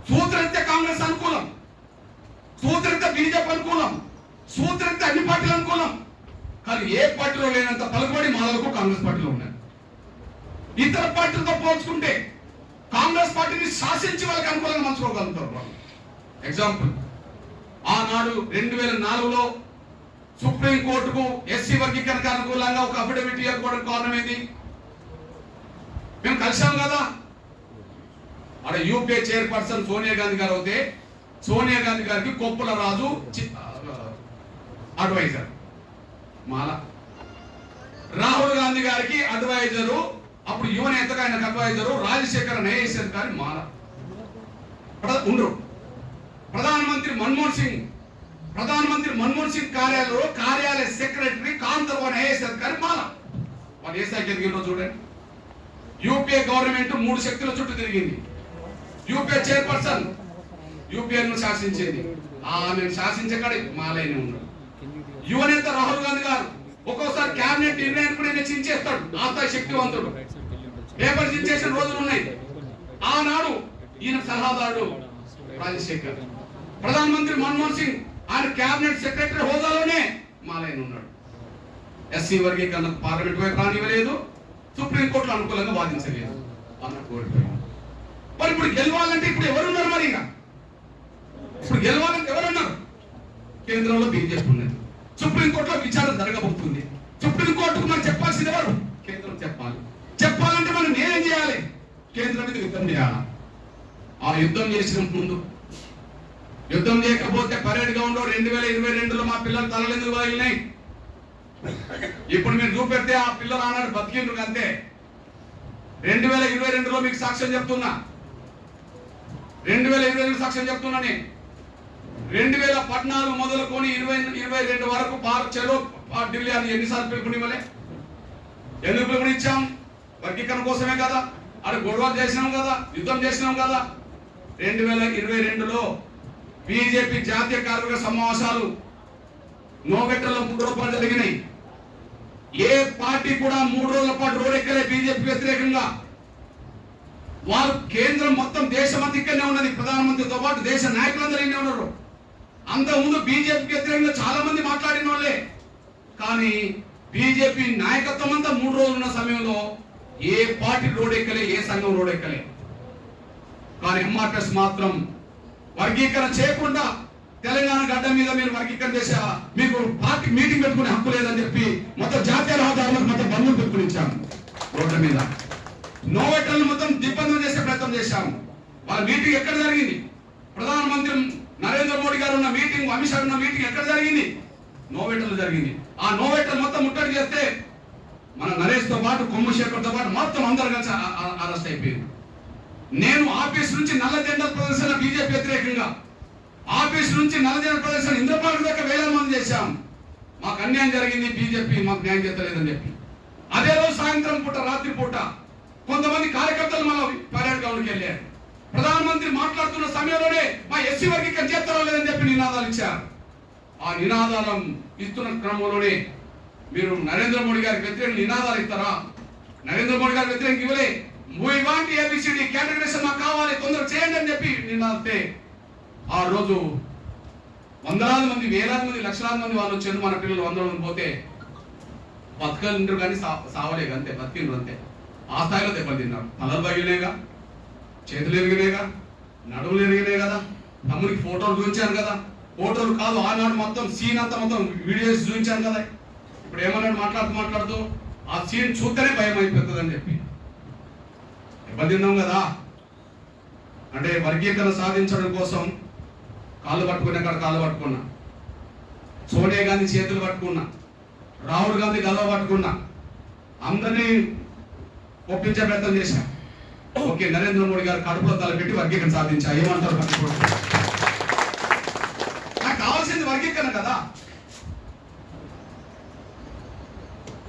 సూత్రరీత్యా కాంగ్రెస్ అనుకూలం, సూత్రరీత్యా బీజేపీ అనుకూలం, సూత్రరీత్యా అన్ని పార్టీలు అనుకూలం. కానీ ఏ పార్టీలో లేనంత పలుకుబడి మాలకు కాంగ్రెస్ పార్టీలో ఉన్నది. ఇతర పార్టీలతో పోల్చుకుంటే కాంగ్రెస్ పార్టీని శాసించి వాళ్ళకి అనుకూలంగా మంచుకోగలుగుతారు. ఎగ్జాంపుల్, ఆనాడు 2004లో సుప్రీంకోర్టుకు ఎస్సీ వర్గీకరణకు అనుకూలంగా ఒక అఫిడవిట్ ఇవ్వకపోవడం కారణం ఏంటి? మేము కలిసాం కదా. అక్కడ యూపీఏ చైర్పర్సన్ సోనియా గాంధీ గారు అయితే సోనియా గాంధీ గారికి కొప్పుల రాజు అడ్వైజర్ మాల, రాహుల్ గాంధీ గారికి అడ్వైజరు, అప్పుడు యువనేతగా ఆయనకు అడ్వైజరు రాజశేఖర ఐఏఎస్ అధికారి మాల ఉండరు. ప్రధానమంత్రి మన్మోహన్ సింగ్ కార్యాలయ సెక్రటరీ కాంతర్వాన్ ఐఏఎస్ అధికారి మాల. వాళ్ళు ఏ స్థాయికి ఎదిగిందో చూడండి. యూపీఏ గవర్నమెంట్ 3 శక్తుల చుట్టూ తిరిగింది. యూపీఏ చైర్పర్సన్ యూపీఏను శాసించింది, ఆమెను శాసించే కాడ మాలైన ఉన్నాడు. యువనేత రాహుల్ గాంధీ గారు ఒక్కోసారి క్యాబినెట్ నిర్ణయాన్ని కూడా ఆయన చించేస్తాడు. ఆ స్థాయి శక్తివంతుడు. పేపర్ చించేసిన రోజులు ఉన్నాయి. ఆనాడు ఈయన సలహాదారుడు రాజశేఖర్, ప్రధానమంత్రి మన్మోహన్ సింగ్ ఆయన క్యాబినెట్ సెక్రటరీ హోదాలోనే మాలైన ఉన్నాడు. ఎస్సీ వర్గీకరణకు పార్లమెంట్ వైపు రానివ్వలేదు, సుప్రీంకోర్టులో అనుకూలంగా వాదించలేదు అన్నట్టు కోల్పోయాం. మరి ఇప్పుడు గెలవాలంటే ఇప్పుడు ఎవరున్నారు? మరి ఇప్పుడు గెలవాలంటే ఎవరున్నారు? కేంద్రంలో బీజేపీ ఉన్నది, సుప్రీంకోర్టులో విచారణ జరగబోతుంది. సుప్రీంకోర్టుకు మనం చెప్పాల్సింది ఎవరు? కేంద్రం చెప్పాలంటే మనం నేనేం చేయాలి? కేంద్రం మీద యుద్ధం చేయాలి. ఆ యుద్ధం చేసిన ముందు, యుద్ధం చేయకపోతే పరేడ్ గ్రౌండ్ లో 2022లో మా పిల్లలు తలలు ఎందుకు పగిలినాయి? ఇప్పుడు మీరు చూపెడితే ఆ పిల్లలు ఆనాడు బతికిండ్రు అంతే. 2022లో మీకు సాక్ష్యం చెప్తున్నా, 2022 సాక్ష్యం చెప్తున్నా నేను. 2014 మొదలుకొని 2022 వరకు చలో ఢిల్లీ అని ఎన్నిసార్లు పిలుపునివ్వలే? ఎందుకు పిలుపునిచ్చాం? వర్గీకరణ కోసమే కదా. అది గొడవ చేసినాం కదా, యుద్ధం చేసినాం కదా. 2022లో బీజేపీ జాతీయ కార్మిక సమావేశాలు నోవెట్టలో 3 రోజులు జరిగినాయి. ఏ పార్టీ కూడా 3 రోజుల పాటు రోడెక్కలే బీజేపీ వ్యతిరేకంగా. వారు కేంద్రం మొత్తం దేశమంతా ఇక్కడనే ఉన్నది, ప్రధానమంత్రితో పాటు దేశ నాయకులందరూ ఇన్నే ఉన్నారు. అంతకుముందు బీజేపీ వ్యతిరేకంగా చాలా మంది మాట్లాడిన వాళ్ళే. కానీ బీజేపీ నాయకత్వం అంతా 3 రోజులు ఉన్న సమయంలో ఏ పార్టీ రోడెక్కలే, ఏ సంఘం రోడెక్కలే. కానీ ఎంఆర్ఎస్ మాత్రం వర్గీకరణ చేయకుండా తెలంగాణ గడ్డ మీద మీరు వర్గీకరణ చేసా, మీకు పార్టీ మీటింగ్ పెట్టుకునే హక్కు లేదని చెప్పి మొత్తం జాతీయ రహదారులకు మొత్తం బంధువులు పెట్టుకునిచ్చాము. రోడ్ల మీద నోవెటర్లు మొత్తం దిగ్బంధం చేసే ప్రయత్నం చేశాము. వాళ్ళ మీటింగ్ ఎక్కడ జరిగింది? ప్రధానమంత్రి నరేంద్ర మోడీ గారు ఉన్న మీటింగ్, అమిత్ షా ఉన్న మీటింగ్ ఎక్కడ జరిగింది? నోవెటర్లు జరిగింది. ఆ నోవెటర్ మొత్తం ముట్టడి చేస్తే మన నరేష్ తో పాటు కొమ్మశేఖర్ తో పాటు మొత్తం అందరు కలిసి అరెస్ట్ అయిపోయింది. నేను ఆఫీస్ నుంచి నల్ల జెండా ప్రదర్శన బీజేపీ వ్యతిరేకంగా, ఆఫీస్ నుంచి నల్ల జెండా ప్రదర్శన ఇంద్రపార్క్ దాకా వేల మంది చేశాం. మాకు అన్యాయం జరిగింది, బీజేపీ మాకు న్యాయం చేస్తలేదని చెప్పి అదే రోజు సాయంత్రం పూట రాత్రి పూట కొంతమంది కార్యకర్తలు మన పర్యాటక గ్రౌండ్కి వెళ్ళారు. ప్రధానమంత్రి మాట్లాడుతున్న సమయంలోనే మా ఎస్సీ వర్గీకరణ చేస్తారో లేదని చెప్పి నినాదాలు ఇచ్చారు. ఆ నినాదాలను ఇస్తున్న క్రమంలోనే మీరు నరేంద్ర మోడీ గారికి వ్యతిరేక నినాదాలు ఇస్తారా? నరేంద్ర మోడీ గారికి వ్యతిరేక ఇవ్వలే. ఇలాంటి ఏబిసిడి కేటగరైజేషన్ మాకు కావాలి, తొందరగా చేయండి అని చెప్పి నినాదితే ఆ రోజు వందలాది మంది, వేలాది మంది, లక్షలాది మంది వాళ్ళు వచ్చారు. మన పిల్లలు 100 మంది పోతే బతకలిండ్రు కానీ సావలేదు అంతే, బతికిండ్రు అంతే. ఆ స్థాయిలో దెబ్బలు తిన్నారు. తలలు పగిలినాయిగా, చేతులు ఎరిగినాయిగా, నడువులు ఎరిగినాయి కదా. తమ్ముడికి ఫోటోలు చూపించాను కదా, ఫోటోలు కాదు ఆనాడు మొత్తం సీన్ అంతా మొత్తం వీడియోస్ చూపించాను కదా. ఇప్పుడు ఏమన్నాడు మాట్లాడుతూ ఆ సీన్ చూస్తేనే భయం అయిపోతుంది అని చెప్పి దెబ్బలు తిన్నాం కదా. అంటే వర్గీకరణ సాధించడం కోసం కాళ్ళు పట్టుకునే కాడ కాళ్ళు పట్టుకున్నా, సోనియా గాంధీ చేతులు పట్టుకున్నా, రాహుల్ గాంధీ గల్వ పట్టుకున్నా, అందరినీ ఒప్పించే ప్రయత్నం చేశా. ఓకే, నరేంద్ర మోడీ గారు కడుపులో తలపెట్టి వర్గీకరణ సాధించా. ఏమంటారు? నాకు కావాల్సింది వర్గీకరణ కదా.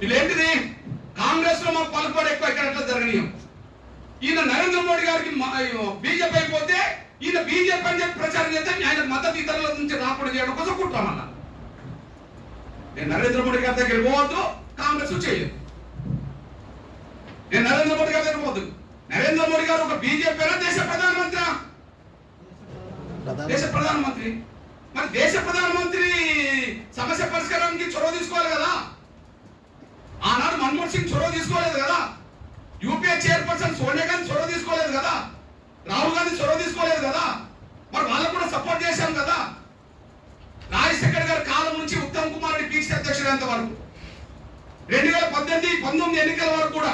వీళ్ళేంటిది కాంగ్రెస్ లో మాకు పలుకుబడి ఎక్కువ ఎక్కడ జరగనీయం. ఈయన నరేంద్ర మోడీ గారికి బీజేపీ అయిపోతే ఈయన బీజేపీ అని చెప్పి ప్రచారం చేస్తే ఆయన మద్దతు ఇతరుల నుంచి రాకుండా చేయడం కోసం కుట్రామన్నా. నేను నరేంద్ర మోడీ గారి దగ్గర పోవద్దు, కాంగ్రెస్ చేయదు. నేను నరేంద్ర మోడీ గారి దగ్గర పోవద్దు. నరేంద్ర మోడీ గారు ఒక బీజేపీ దేశ ప్రధానమంత్రి, దేశ ప్రధానమంత్రి. మరి దేశ ప్రధానమంత్రి సమస్య పరిష్కారానికి చొరవ తీసుకోవాలి కదా. ఆనాడు మన్మోహన్ సింగ్ చొరవ తీసుకోలేదు కదా. యూపీఏ చైర్పర్సన్ సోనియా గాంధీ చొరవ తీసుకోలేదు కదా. రాహుల్ గాంధీ చొరవ తీసుకోలేదు కదా. మరి వాళ్ళకు కూడా సపోర్ట్ చేశాం కదా. రాజశేఖర్ గారి కాలం నుంచి ఉత్తమ్ కుమార్ రెడ్డి పీసీ అధ్యక్షుడు వరకు 2018-19 ఎన్నికల వరకు కూడా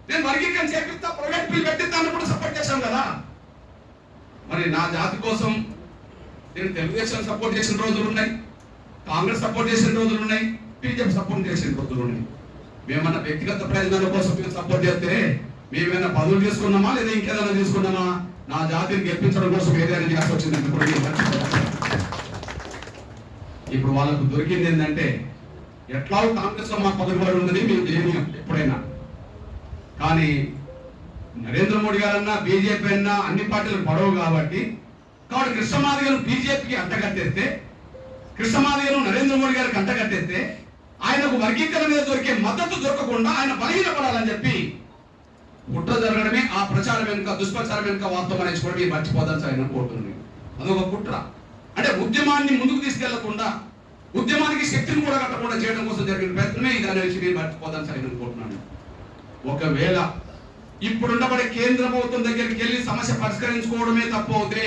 నేను వర్గీకరణ చేపిస్తా, ప్రైవేట్ బిల్ పెట్టిస్తాను కూడా సపోర్ట్ చేశాం కదా. మరి నా జాతి కోసం నేను తెలుగుదేశం సపోర్ట్ చేసిన రోజులు ఉన్నాయి, కాంగ్రెస్ సపోర్ట్ చేసిన రోజులు ఉన్నాయి, బీజేపీ సపోర్ట్ చేసిన రోజులు ఉన్నాయి. మేమన్నా వ్యక్తిగత ప్రయోజనాల కోసం మేము సపోర్ట్ చేస్తే మేమైనా పదవులు తీసుకున్నామా లేదా ఇంకేదైనా తీసుకున్నామా? నా జాతిని గెలిపించడం కోసం ఏదైనా చేయాల్సి వచ్చిందంటే కూడా ఇప్పుడు వాళ్ళకు దొరికింది ఏంటంటే ఎట్లా కాంగ్రెస్ లో మాకు పదవి ఉందని మేము చేయలేం ఎప్పుడైనా. కానీ నరేంద్ర మోడీ గారన్నా బీజేపీ అన్నా అన్ని పార్టీలకు పడవు కాబట్టి కృష్ణమాదిగను బీజేపీకి అంటగట్టేస్తే, కృష్ణమాదిగను నరేంద్ర మోడీ గారికి అంటగట్టేస్తే ఆయనకు వర్గీకరణ మీద దొరికే మద్దతు దొరకకుండా ఆయన బలహీనపడాలని చెప్పి కుట్ర జరగడమే. ఆ ప్రచారం వెనుక, దుష్ప్రచారం వెనుక వాస్తవం అనేది కూడా మీరు మర్చిపోదాల్సి ఆయన కోరుతుంది. అదొక కుట్ర. అంటే ఉద్యమాన్ని ముందుకు తీసుకెళ్లకుండా, ఉద్యమానికి శక్తిని కూడా కట్టకుండా చేయడం కోసం జరిగిన ప్రయత్నమే ఇది అనేసి మీరు మర్చిపోదాల్సి ఆయన కోరుతున్నాను. ఒకవేళ ఇప్పుడున్నబడే కేంద్ర ప్రభుత్వం దగ్గరికి వెళ్ళి సమస్య పరిష్కరించుకోవడమే తప్పు అవుతే,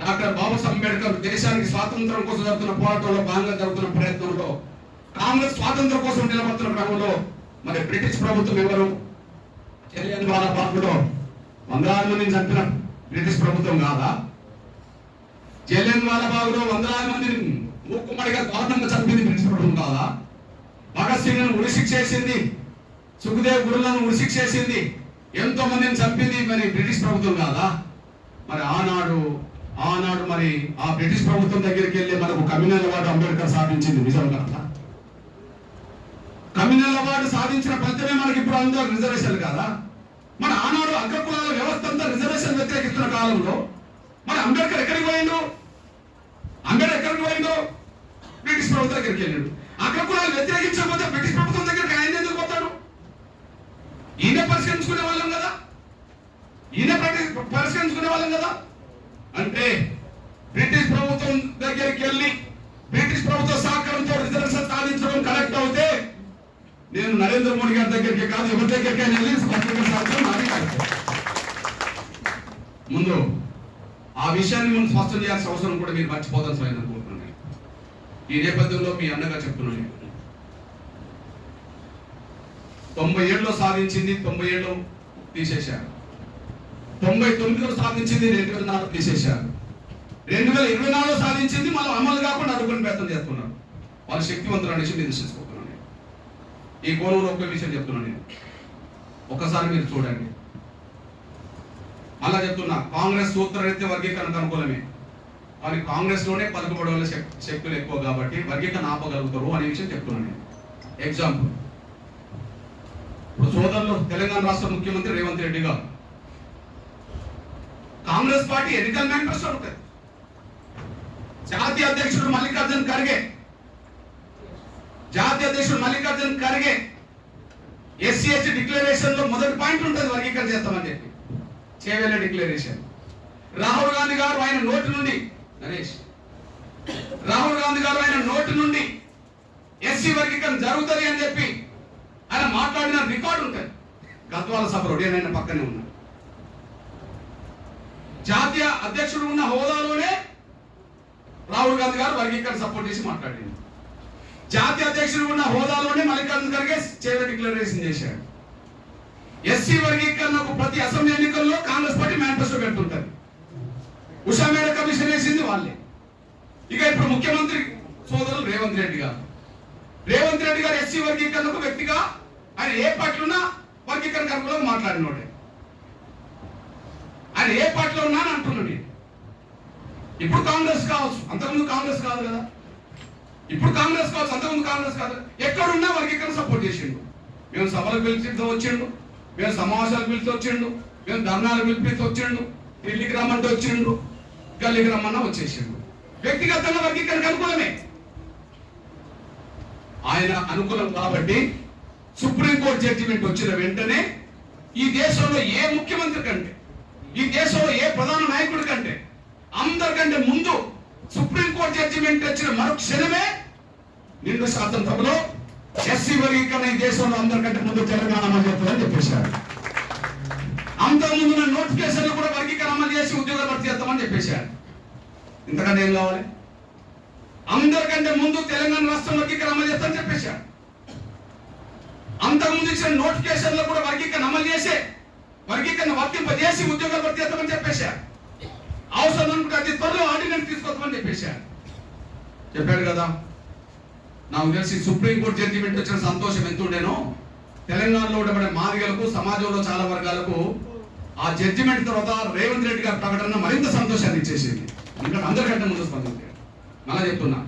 డాక్టర్ బాబాసాహెబ్ అంబేద్కర్ దేశానికి స్వాతంత్రం కోసం జరుగుతున్న పోరాటంలో భాగంగా జరుగుతున్న ప్రయత్నంలో, కాంగ్రెస్ స్వాతంత్రం కోసం నిలబడుతున్న క్రమంలో మరి బ్రిటిష్ ప్రభుత్వం ఎవరు? జలియన్వాలా బాగ్లో వందలాది మందిని చంపిన బ్రిటిష్ ప్రభుత్వం కాదా? జలియన్వాలా బాగ్లో వందలాది మందిని మూకుమ్మడిగా దారుణంగా చంపింది బ్రిటిష్ ప్రభుత్వం కాదా? భగత్ సింగ్ ను ఉరిశిక్ష చేసింది, సుఖదేవ్ గురులను ఉరిశిక్ష చేసింది, ఎంతో మందిని చంపింది మరి బ్రిటిష్ ప్రభుత్వం కాదా? మరి ఆనాడు మరి ఆ బ్రిటిష్ ప్రభుత్వం దగ్గరికి వెళ్ళి మనకు కమ్యూనల్ అవార్డు అంబేద్కర్ సాధించింది నిజం కదా? కమ్యూనల్ అవార్డు సాధించిన ఫలితమే మనకి ఇప్పుడు అందరూ రిజర్వేషన్ కదా. మన ఆనాడు అగ్రకులాల వ్యవస్థ అంతా రిజర్వేషన్ వ్యతిరేకిస్తున్న కాలంలో మరి అంబేద్కర్ ఎక్కడికి పోయిండు? బ్రిటిష్ ప్రభుత్వం దగ్గరికి వెళ్ళాడు. అగ్రకులాలు వ్యతిరేకించకపోతే బ్రిటిష్ ప్రభుత్వం దగ్గరికి ఆయన ఎందుకు పోతాడు? ఈయన పరిష్కరించుకునే వాళ్ళం కదా, అంటే బ్రిటిష్ ప్రభుత్వం దగ్గరికి వెళ్ళి బ్రిటిష్ ప్రభుత్వ సహకారంతో రిజర్వేషన్ సాధించడం కరెక్ట్ అవుతే నేను నరేంద్ర మోడీ గారి దగ్గరికి కాదు, ఎవరి దగ్గరికి వెళ్ళి ముందు ఆ విషయాన్ని ముందు స్పష్టం చేయాల్సిన అవసరం కూడా మీరు మర్చిపోదాల్సి ఆయన అనుకుంటున్నాను. ఈ నేపథ్యంలో మీ అన్నగా చెప్తున్నాను, 97లో సాధించింది 97లో తీసేశారు, 99లో సాధించింది 2004 తీసేశారు, 2024లో సాధించింది మనం అమలు కాకుండా అడుగుని ప్రయత్నం చేస్తున్నారు. వాళ్ళు శక్తివంతులు అనేసి నేను తెలుసుకుంటున్నాను. ఈ కోణంలో ఒక విషయం చెప్తున్నాను నేను, ఒక్కసారి మీరు చూడండి. అలా చెప్తున్నా, కాంగ్రెస్ సూత్రరీత్యా వర్గీకరణకు అనుకూలమే, కానీ కాంగ్రెస్లోనే పలుకుబడి వాళ్ళ శక్తులు ఎక్కువ కాబట్టి వర్గీకరణ ఆపగలుగుతారు అనే విషయం చెప్తున్నాను నేను. ఎగ్జాంపుల్, ఇప్పుడు సోదరులు తెలంగాణ రాష్ట్ర ముఖ్యమంత్రి రేవంత్ రెడ్డి గారు కాంగ్రెస్ పార్టీ ఎన్నికల మేనిఫెస్టో ఉంటుంది. జాతీయ అధ్యక్షుడు Mallikarjun Kharge SC ST declaration లో మొదటి పాయింట్ ఉంటుంది వర్గీకరణ చేస్తామని చెప్పి చేవేల డిక్లరేషన్. రాహుల్ గాంధీ గారు ఆయన నోటి నుండి ఎస్సీ వర్గీకరణ జరుగుతుంది అని చెప్పి ఆయన మాట్లాడిన రికార్డు ఉంటుంది. గద్వాల సభలో నేను పక్కనే ఉన్నా. జాతీయ అధ్యక్షుడు ఉన్న హోదాలోనే రాహుల్ గాంధీ గారు వర్గీకరణ సపోర్ట్ చేసి మాట్లాడింది. జాతీయ అధ్యక్షుడు ఉన్న హోదాలోనే మల్లికార్జున ఖర్గే చేవేల డిక్లరేషన్ చేశాడు. ఎస్సీ వర్గీకరణకు ప్రతి అసెంబ్లీ ఎన్నికల్లో కాంగ్రెస్ పార్టీ మేనిఫెస్టో పెడుతుంటది. ఉషా మేడ కమిషన్ వేసింది వాళ్ళే. ఇక ఇప్పుడు ముఖ్యమంత్రి సోదరులు రేవంత్ రెడ్డి గారు ఎస్సీ వర్గీకరణకు వ్యక్తిగా ఆయన ఏ పార్టీలో ఉన్నా వర్గీకరణ అనుకూలంగా మాట్లాడినోడే. ఆయన ఏ పార్టీలో ఉన్నా అని అంటున్నాడు. ఇప్పుడు కాంగ్రెస్ కావచ్చు, అంతకుముందు కాంగ్రెస్ కాదు కదా. ఇప్పుడు కాంగ్రెస్ కావచ్చు, అంతకుముందు కాంగ్రెస్ కాదు. ఎక్కడున్నా వర్గీకరణ సపోర్ట్ చేసిండు. మేము సభలకు పిలిచి వచ్చిండు, మేము సమావేశాలకు పిలిచి వచ్చిండు, మేము ధర్నాలు పిలిపిస్తే వచ్చిండు, ఢిల్లీకి రమ్మంటే వచ్చిండు, గల్లీకి రమ్మన్నా వచ్చేసిండు. వ్యక్తిగతంగా వర్గీకరణకు అనుకూలమే. ఆయన అనుకూలం కాబట్టి సుప్రీంకోర్టు జడ్జిమెంట్ వచ్చిన వెంటనే ఈ దేశంలో ఏ ముఖ్యమంత్రి కంటే, ఈ దేశంలో ఏ ప్రధాన నాయకుడి కంటే అందరికంటే ముందు సుప్రీంకోర్టు జడ్జిమెంట్ వచ్చిన మరుక్షణమే నిండు శాసనసభలో ఎస్సీ వర్గీకరణ ఈ దేశంలో అందరికంటే ముందు తెలంగాణ అమలు చేస్తుందని చెప్పేశారు. అంతకుముందు నోటిఫికేషన్లు కూడా వర్గీకరణ అమలు చేసి ఉద్యోగాలు భర్తీ చేస్తామని చెప్పేశారు. ఇంతకంటే ఏం కావాలి? అందరికంటే ముందు తెలంగాణ రాష్ట్రం వర్గీకరణ అమలు చేస్తామని చెప్పేశారు. అంతకుముందు ఇచ్చిన నోటిఫికేషన్లో కూడా వర్గీకరణ అమలు చేసే, వర్గీకరణ వర్తింపజేసి ఉద్యోగాలు భర్తీ చేస్తామని చెప్పేశారు. అవసరం అనుకుంటే అతి త్వరలో ఆర్డినెన్స్ తీసుకొస్తామని చెప్పేశారు. చెప్పాడు కదా. నాకు తెలిసి సుప్రీంకోర్టు జడ్జిమెంట్ వచ్చిన సంతోషం ఎంత ఉండేనో తెలంగాణలో ఉండబడే మాదిగలకు, సమాజంలో చాలా వర్గాలకు ఆ జడ్జిమెంట్ తర్వాత రేవంత్ రెడ్డి గారి ప్రకటన మరింత సంతోషాన్ని ఇచ్చేసింది. ఇంకా అందరికంటే ముందు స్పందించారు. మళ్ళా చెప్తున్నా,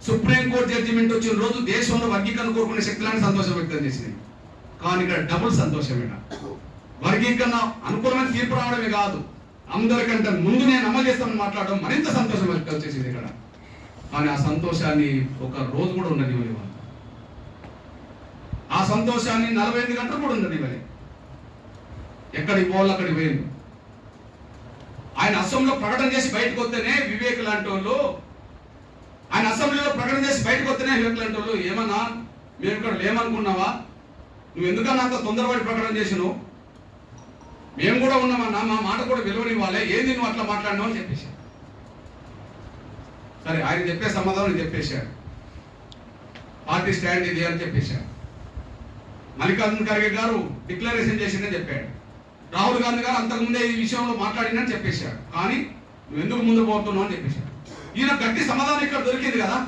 సుప్రీంకోర్టు జడ్జిమెంట్ వచ్చిన రోజు దేశంలో వర్గీకరణ కోరుకునే శక్తులను సంతోషం వ్యక్తం చేసింది. కానీ ఇక్కడ డబుల్ సంతోషమేట. వర్గీకరణ అనుకూలమైన తీర్పు రావడమే కాదు, అందరికంటే ముందు నేను అమలు చేస్తామని మాట్లాడడం మరింత సంతోషం వ్యక్తం చేసింది ఇక్కడ. కానీ ఆ సంతోషాన్ని ఒక రోజు కూడా ఉండదు ఇవ్వాలి. ఆ సంతోషాన్ని 48 గంటలు కూడా ఉండదు ఇవ్వాలి. ఎక్కడికి పోవాలి అక్కడికి పోయింది. ఆయన అసెంబ్లీలో ప్రకటన చేసి బయటకు వస్తేనే వివేక్ లాంటి వాళ్ళు, ఆయన అసెంబ్లీలో ప్రకటన చేసి బయటకు వస్తేనే వివేక్ లాంటి వాళ్ళు, ఏమన్నా మేము ఇక్కడ లేమనుకున్నావా, నువ్వు ఎందుకన్నా అంత తొందరపడి ప్రకటన చేసినావు, మేము కూడా ఉన్నామన్నా, మా మాట కూడా విలువనివ్వాలి, ఏంది నువ్వు అట్లా మాట్లాడినావు అని చెప్పేసి. సరే, ఆయన చెప్పే సమాధానం చెప్పేశాడు. పార్టీ స్టాండ్ ఇది అని చెప్పేశాడు. మల్లికార్జున ఖర్గే గారు డిక్లరేషన్ చేసిందని చెప్పాడు. రాహుల్ గాంధీ గారు అంతకుముందే ఈ విషయంలో మాట్లాడిందని చెప్పేశాడు. కానీ నువ్వు ఎందుకు ముందు పోతున్నావు అని చెప్పేశాడు. ఈయన గట్టి సమాధానం ఇక్కడ దొరికింది కదా.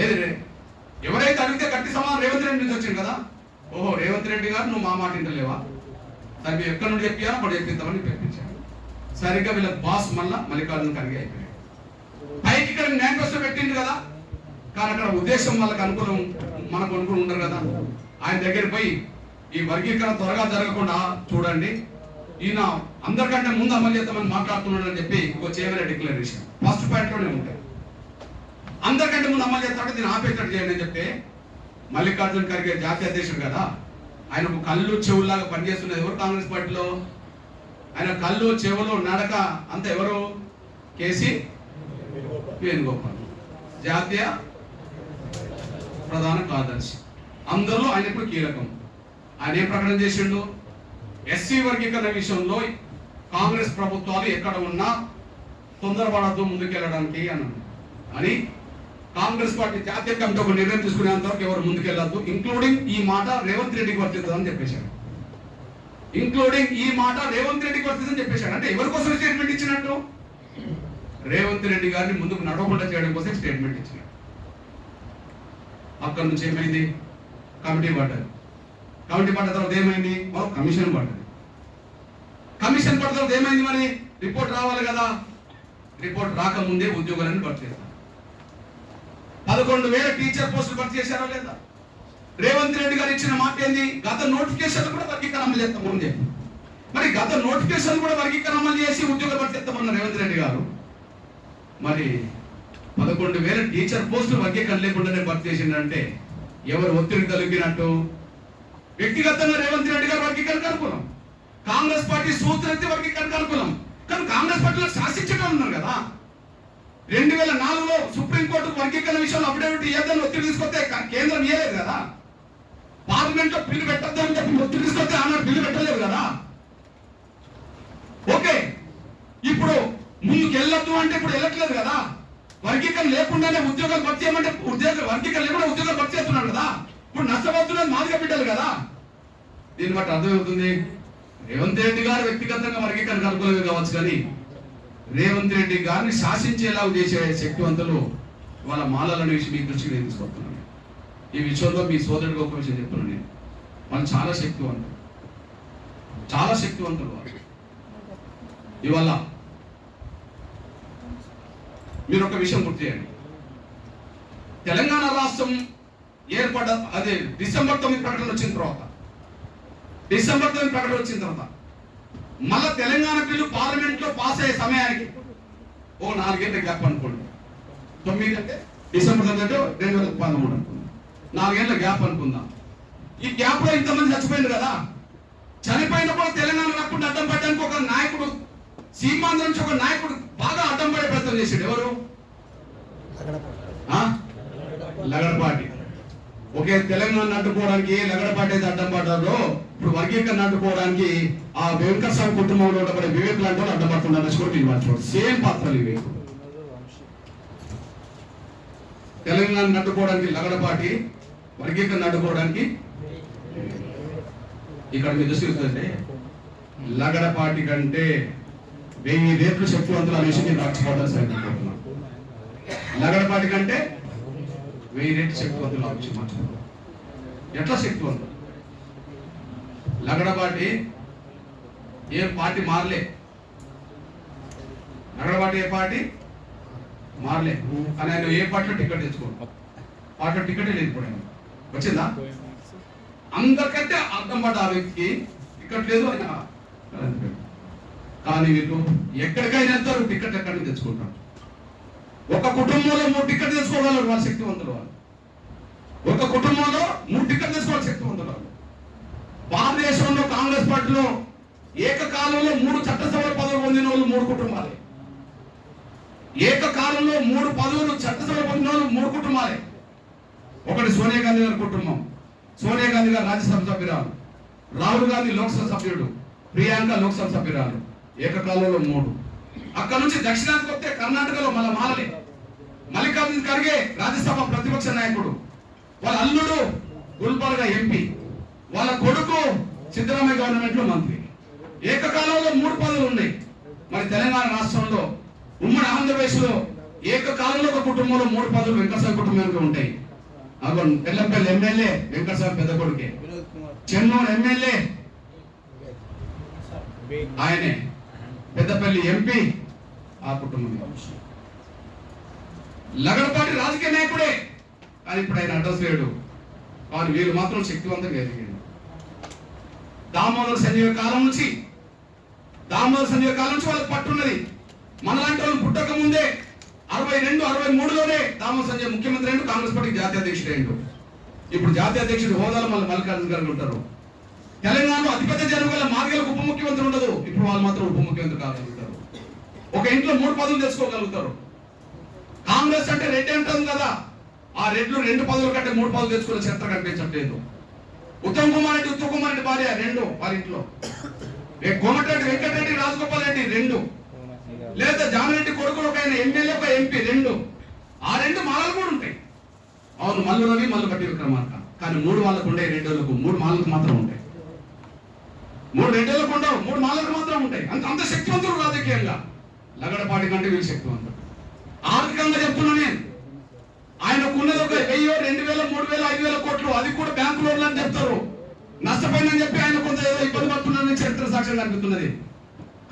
ఏది ఎవరైతే అడిగితే గట్టి సమాధానం రేవంత్ రెడ్డి నుంచి వచ్చింది కదా. ఓహో, రేవంత్ రెడ్డి గారు నువ్వు మా మాట ఇంటలేవా, సరే మేము ఎక్కడి నుండి చెప్పినా అప్పుడు చెప్పిద్దామని చెప్పించాడు. సరిగ్గా వీళ్ళ బాస్ మల్లికార్జున ఖర్గే అయిపోయాడు. పైకి ఇక్కడ మేనిఫెస్టో పెట్టింది కదా, కానీ అక్కడ ఉద్దేశం వాళ్ళకి అనుకూలం, మనకు అనుకూలం ఉండరు కదా. ఆయన దగ్గర పోయి ఈ వర్గీకరణ త్వరగా జరగకుండా చూడండి, ఈయన అందరికంటే ముందు అమలు చేద్దామని మాట్లాడుతున్నాడు అని చెప్పి ఒక చేవేల డిక్లరేషన్ ఫస్ట్ పాయింట్లోనే ఉంటాయి. అందరికంటే ముందు అమలు చేస్తాడు, దీన్ని ఆపేటట్టు చేయండి అని చెప్తే మల్లికార్జున ఖర్గే జాతీయ అధ్యక్షుడు కదా, ఆయనకు కళ్ళు చెవుల్లాగా పనిచేస్తున్నది ఎవరు కాంగ్రెస్ పార్టీలో? ఆయన కళ్ళు చెవులు నడక అంత ఎవరు? కేసీ వేణుగోపాల్, జాతీయ ప్రధాన కార్యదర్శి. అందరూ ఆయన ఇప్పుడు కీలకం. ఆయన ఏం ప్రకటన చేసిండు? ఎస్సీ వర్గీకరణ విషయంలో కాంగ్రెస్ ప్రభుత్వాలు ఎక్కడ ఉన్నా తొందరపడద్దు ముందుకెళ్ళడానికి అని కాంగ్రెస్ పార్టీ జాతీయ కమిటీ ఒక నిర్ణయం తీసుకునేంత వరకు ఎవరు ముందుకెళ్ళద్దు, ఇంక్లూడింగ్ ఈ మాట రేవంత్ రెడ్డికి వర్తిస్తుందని చెప్పేశాడు. ఇంక్లూడింగ్ ఈ మాట రేవంత్ రెడ్డికి వర్తిస్తుందని చెప్పేశాడు. అంటే ఎవరి కోసం స్టేట్మెంట్ ఇచ్చినట్టు? రేవంత్ రెడ్డి గారిని ముందుకు నడవకుండా చేయడం కోసం స్టేట్మెంట్ ఇచ్చినాడు. అక్కడి నుంచి ఏమైంది? కమిటీ పడ్డది. కమిటీ పడ్డ తర్వాత ఏమైంది? కమిషన్ పడ్డది. కమిషన్ పడ్డ తర్వాత ఏమైంది? మరి రిపోర్ట్ రావాలి కదా. రిపోర్ట్ రాకముందే ఉద్యోగాలను భర్తీ చేస్తారు. 11,000 టీచర్ పోస్టులు భర్తీ చేశారా లేదా? రేవంత్ రెడ్డి గారు ఇచ్చిన మాట ఏంది? గత నోటిఫికేషన్ కూడా వర్గీకరణ అమలు చేస్తామని చెప్పి, మరి గత నోటిఫికేషన్ కూడా వర్గీకరణ అమలు చేసి ఉద్యోగాలు భర్తీ చేస్తామన్న రేవంత్ రెడ్డి గారు మరి 11,000 టీచర్ పోస్టులు వర్గీకరణ లేకుండానే భర్తీ చేసిందంటే ఎవరు ఒత్తిడి కలిగినట్టు? వ్యక్తిగతంగా రేవంత్ రెడ్డి గారు వర్గీకరణకు అనుకూలం, కాంగ్రెస్ పార్టీ సూత్రత్తి వర్గీకరణకు అనుకూలం. కానీ కాంగ్రెస్ పార్టీలో శాసించడం ఉన్నారు కదా. 2004లో సుప్రీంకోర్టు వర్గీకరణ విషయంలో అఫిడవిట్ ఇవ్వదని ఒత్తిడి తీసుకొస్తే కేంద్రం ఇవ్వలేదు కదా. పార్లమెంట్ లో బిల్లు పెట్టద్దని చెప్పి ఒత్తిడి తీసుకొస్తే ఆనాడు బిల్లు పెట్టలేదు కదా. ఓకే, ఇప్పుడు ముందుకు వెళ్ళొద్దు అంటే ఇప్పుడు వెళ్ళట్లేదు కదా. వర్గీకరణ లేకుండానే ఉద్యోగాలు భర్తీ చేయమంటే వర్గీకరణ లేకుండా ఉద్యోగాలు భర్తీ చేస్తున్నారు కదా. ఇప్పుడు నష్టపోతున్నది మాదిగా బిడ్డలు కదా. దీన్ని బట్టి అర్థమవుతుంది రేవంత్ రెడ్డి గారు వ్యక్తిగతంగా వర్గీకరణకు అనుకూలంగా కావచ్చు, కానీ రేవంత్ రెడ్డి గారిని శాసించేలా చేసే శక్తివంతులు వాళ్ళ మాలలను విషయం మీ దృష్టికి నేను తీసుకొస్తున్నాను. ఈ విషయంలో మీ సోదరుడికి ఒక విషయం చెప్తున్నాను నేను, వాళ్ళు చాలా శక్తివంతులు, చాలా శక్తివంతులు వాళ్ళు. ఇవాళ మీరు ఒక విషయం గుర్తు చేయండి, తెలంగాణ రాష్ట్రం ఏర్పడ్డ అదే డిసెంబర్ 9 ప్రకటన వచ్చిన తర్వాత మళ్ళా తెలంగాణ బిల్లు పార్లమెంట్ లో పాస్ అయ్యే సమయానికి ఓ 4 ఏళ్ళ గ్యాప్ అనుకోండి. 9 అంటే డిసెంబర్ 2013 అనుకుందాం, 4 ఏళ్ళ గ్యాప్ అనుకుందాం. ఈ గ్యాప్ లో ఇంతమంది చచ్చిపోయింది కదా. చనిపోయినప్పుడు తెలంగాణ రాకుండా అడ్డం పడడానికి ఒక నాయకుడు, సీమాంధ్ర నుంచి ఒక నాయకుడు బాగా అడ్డం పడే ప్రయత్నం చేశాడు. ఎవరు? లగడపాటి. ఒకే తెలంగాణ అడ్డుకోవడానికి లగడపాటి అయితే అడ్డం పడ్డారో, ఇప్పుడు వర్గీకరణ అడ్డుకోవడానికి ఆ వెంకటస్వామి కుటుంబంలో ఉండబడే వివేక్ లాంటి వాళ్ళు అడ్డం పడుతున్నారు. సేమ్ పాత్రలు ఇవి. తెలంగాణ అడ్డుకోవడానికి లగడపాటి, వర్గీకరణ అడ్డుకోవడానికి ఇక్కడ మీరు దృష్టి లగడపాటి కంటే 1000 రెట్లు శక్తివంతులు అనేసి నేను రాకపోవడం సరిపోతున్నాను. లగడపాటి కంటే 1000 రెట్లు శక్తివంతులు ఆలోచించు. ఎట్లా శక్తివంతులు? లగడపాటి ఏ పార్టీ మారలే, లగడపాటి ఏ పార్టీ మారలే అని ఆయన ఏ పార్టీలో టికెట్ తెచ్చుకోండి. పార్టీలో టికెటే లేదు. ఇప్పుడు వచ్చిందా? అందరికంటే అర్థం పడ్డ ఆ వ్యక్తికి టికెట్ లేదు ఆయన. కానీ వీళ్ళు ఎక్కడికైనా వెళ్తారు, టికెట్ ఎక్కడి నుంచి తెచ్చుకుంటారు. ఒక కుటుంబంలో 3 టికెట్ తెచ్చుకోగలరు వాళ్ళ శక్తివంతులు వాళ్ళు. ఒక కుటుంబంలో 3 టికెట్ తెచ్చుకోవాలి శక్తివంతులు వాళ్ళు. భారతదేశంలో కాంగ్రెస్ పార్టీలో ఏకకాలంలో 3 చట్టసభల పదవులు పొందిన వాళ్ళు 3 కుటుంబాలే. ఏకకాలంలో 3 పదవులు చట్టసభ పొందిన వాళ్ళు 3 కుటుంబాలే. ఒకటి సోనియా గాంధీ గారి కుటుంబం, సోనియా గాంధీ గారు రాజ్యసభ సభ్యురాలు, రాహుల్ గాంధీ లోక్సభ సభ్యుడు, ప్రియాంక లోక్సభ సభ్యురాలు. ఏకకాలంలో 3. అక్కడ నుంచి దక్షిణానికి వస్తే కర్ణాటకలో మళ్ళా మాలలే. మల్లికార్జున ఖర్గే రాజ్యసభ ప్రతిపక్ష నాయకుడు, వాళ్ళ అల్లుడు గుల్బర్గా ఎంపీ, వాళ్ళ కొడుకు సిద్ధరామయ్య గవర్నమెంట్ లో మంత్రి. ఏకకాలంలో 3 పదవులు ఉన్నాయి. మరి తెలంగాణ రాష్ట్రంలో ఉమ్మడి ఆంధ్రప్రదేశ్ లో ఏకకాలంలో ఒక కుటుంబంలో 3 పదవులు వెంకటస్వామి కుటుంబానికి ఉంటాయి. ఎల్లంపల్లి ఎమ్మెల్యే వెంకటస్వామి పెద్ద కొడుకే, చెన్నూరు ఎమ్మెల్యే ఆయనే, పెద్దపల్లి ఎంపీ ఆ కుటుంబం. లగడపాటి రాజకీయ నాయకుడే, కానీ ఇప్పుడు ఆయన అడ్రస్ లేడు. కానీ వీళ్ళు మాత్రం శక్తివంతంగా ఎదిగాడు. దామోదర సంజీవ కాలం నుంచి వాళ్ళకి పట్టున్నది. మనలాంటి వాళ్ళు పుట్టక ముందే 62, 63లోనే దామోదర సంజయ్ ముఖ్యమంత్రి అయ్యిండు, కాంగ్రెస్ పార్టీకి జాతీయ అధ్యక్షుడు అయ్యిండు. ఇప్పుడు జాతీయ అధ్యక్షుడు హోదాలో మళ్ళీ మల్లికార్జున గారు ఉంటారు. తెలంగాణలో అతిపెద్ద జనం గల మార్గలకు ఉప ముఖ్యమంత్రి ఉండదు, ఇప్పుడు వాళ్ళు మాత్రం ఉప ముఖ్యమంత్రి కాగలుగుతారు. ఒక ఇంట్లో 3 పదవులు తెచ్చుకోగలుగుతారు. కాంగ్రెస్ అంటే రెడ్డి అంటాం కదా, ఆ రెడ్లు 2 పదవుల కంటే 3 పదవులు తెచ్చుకునే చరిత్ర కనిపించట్లేదు. ఉత్తమ్ కుమార్ రెడ్డి భార్య 2 వారి ఇంట్లో, కోమటిరెడ్డి వెంకటరెడ్డి రాజగోపాల్ రెడ్డి 2, లేదా జామిరెడ్డి కొడుకులు ఒక ఆయన ఎమ్మెల్యే ఒక ఎంపీ 2. ఆ 2 మాలలు కూడా ఉంటాయి. అవును, మల్లు రవి మల్లు బట్టి విక్రమార్క. కానీ 3 వాళ్ళకు ఉండే, 2 వాళ్ళకు 3 మాలలకు మాత్రం ఉంటాయి. 3 రెడ్డిలకు ఉండవు, 3 మాలలకు మాత్రం ఉంటాయి. అంత శక్తివంతులు రాజకీయంగా. లగడపాటి కంటే వీళ్ళు శక్తివంతులు. ఆర్థికంగా చెప్తున్నా నేను, ఆయనకున్నది ఒక 1000, 2000, 3000, 5000 కోట్లు, అది కూడా బ్యాంకు లోన్లు అని చెప్తారు. నష్టపోయిందని చెప్పి ఆయన కొంత ఏదో ఇబ్బంది పడుతున్నారని చరిత్ర సాక్ష్యం కనిపిస్తున్నది.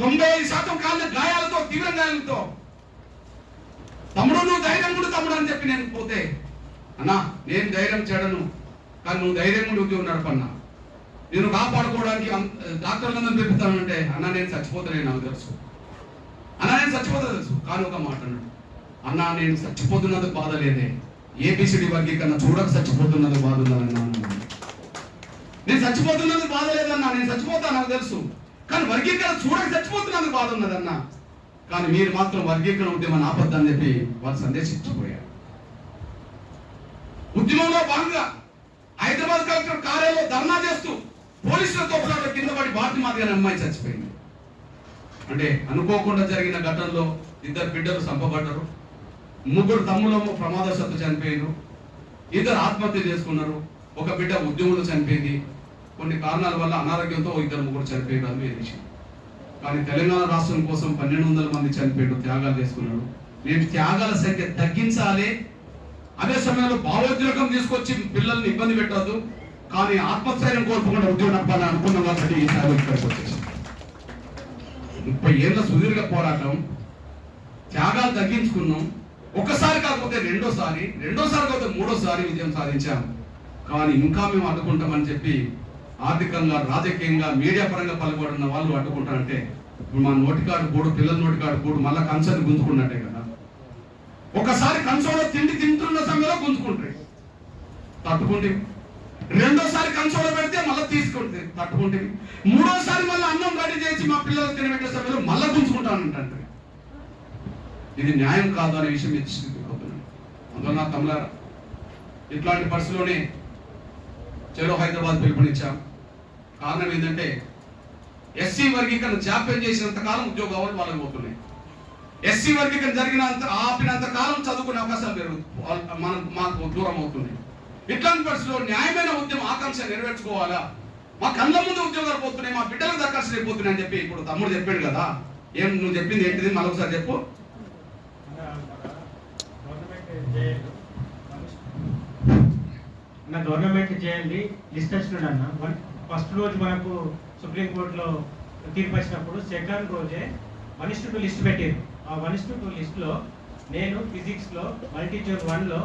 95% కాళ్ళ గాయాలతో, తీవ్ర గాయాలతో, తమ్ముడు నువ్వు ధైర్యం ఉండు తమ్ముడు అని చెప్పి నేను పోతే, అన్నా నేను ధైర్యం చేయడను, కానీ నువ్వు ధైర్యం ఉండి ఉద్యోగం నడపన్నా, నేను కాపాడుకోవడానికి డాక్టర్లందరూ పిలుపుతానంటే, అన్న నేను చచ్చిపోతానే నాకు తెలుసు, అన్న నేను చచ్చిపోతా తెలుసు, కానీ ఒక మాట అన్నాడు, అన్న నేను చచ్చిపోతున్నది బాధ లేదే, ఏబిసిడి వర్గీకరణ చూడక చచ్చిపోతున్నది బాధ ఉన్నదన్నా, నేను చచ్చిపోతున్నది బాధ లేదన్నా, నేను చచ్చిపోతా నాకు తెలుసు, కానీ వర్గీకరణ చూడక చచ్చిపోతున్నది బాధ ఉన్నదన్నా, కానీ మీరు మాత్రం వర్గీకరణ ఉద్యమం ఆపద్దని చెప్పి వాళ్ళు సందేశించిపోయారు. ఉద్యమంలో భాగంగా హైదరాబాద్ కలెక్టర్ కార్యాలయంలో ధర్నా చేస్తూ పోలీసులతో కింద పడి భారతి మాదిరి అనే అమ్మాయి చచ్చిపోయింది. అంటే అనుకోకుండా జరిగిన ఘటనలో 2 బిడ్డలు చంపబడ్డారు, 3 తమ్ముళ్ళేమో ప్రమాదవశాత్తు చనిపోయారు, 2 ఆత్మహత్య చేసుకున్నారు, 1 బిడ్డ ఉద్యమంలో చనిపోయింది, కొన్ని కారణాల వల్ల అనారోగ్యంతో 2, 3 చనిపోయారు. అది వేరే విషయం. కానీ తెలంగాణ రాష్ట్రం కోసం 1200 మంది చనిపోయారు, త్యాగాలు చేసుకున్నారు. నేను త్యాగాల సంఖ్య తగ్గించాలి, అదే సమయంలో భావోద్రేకం తీసుకొచ్చి పిల్లల్ని ఇబ్బంది పెట్టద్దు, కానీ ఆత్మస్థైర్యం కోల్పోకుండా ఉద్యోగం నడపాలని అనుకున్నాం కాబట్టి ఈసారి ఇక్కడికి వచ్చేసి 30 ఏళ్ళ సుదీర్ఘ పోరాటం, త్యాగాలు తగ్గించుకున్నాం. ఒకసారి కాకపోతే రెండోసారి కాకపోతే మూడోసారి విజయం సాధించాం. కానీ ఇంకా మేము అడ్డుకుంటామని చెప్పి ఆర్థికంగా, రాజకీయంగా, మీడియా పరంగా పలుకుబడిన వాళ్ళు అడ్డుకుంటారంటే ఇప్పుడు మా నోటికాడు కూడు, పిల్లల నోటికాడు కూడు మళ్ళా కంచాన్ని గుంజుకున్నట్టే కదా. ఒకసారి కంచంలో తిండి తింటున్న సమయంలో గుంజుకుంటారు, తట్టుకుంటే, రెండోసారి కంచంలో పెడితే మళ్ళీ తీసుకుంటే తట్టుకుంటే, మూడోసారి మళ్ళీ అన్నం రెడీ చేసి మా పిల్లలకు తినబెట్టే సమయంలో మళ్ళీ గుంజుకుంటానంటే ఇది న్యాయం కాదు అనే విషయం ఎత్తిపోతున్నాను. అందువల్ల నా తమ్ములారా, ఇట్లాంటి పరిస్థితిలోనే చెరో హైదరాబాద్ పిలుపునిచ్చాం. కారణం ఏంటంటే ఎస్సీ వర్గీకరణ జాప్యం చేసినంత కాలం ఉద్యోగాలు వాళ్ళకి పోతున్నాయి. ఎస్సీ వర్గీకరణ ఆపినంత కాలం చదువుకునే అవకాశాలు మాకు దూరం అవుతుంది. ఇట్లాంటి పరిస్థితుల్లో న్యాయమైన ఉద్యమ ఆకాంక్ష నెరవేర్చుకోవాలా, మా కళ్ళ ముందు ఉద్యోగాలు పోతున్నాయి, మా బిడ్డలకు దరఖాస్తు అయిపోతున్నాయి అని చెప్పి ఇప్పుడు తమ్ముడు చెప్పాడు కదా. ఏం నువ్వు చెప్పింది ఏంటిది మరొకసారి చెప్పు. గవర్నమెంట్ చేయండి లిస్ట్ వచ్చినాడు అన్న. ఫస్ట్ రోజు మనకు సుప్రీంకోర్టులో తీర్పు వచ్చినప్పుడు సెకండ్ రోజే 1:2 లిస్ట్ పెట్టారు. ఆ 1:2 లిస్ట్లో నేను ఫిజిక్స్లో మల్టీట్యూడ్ 1లో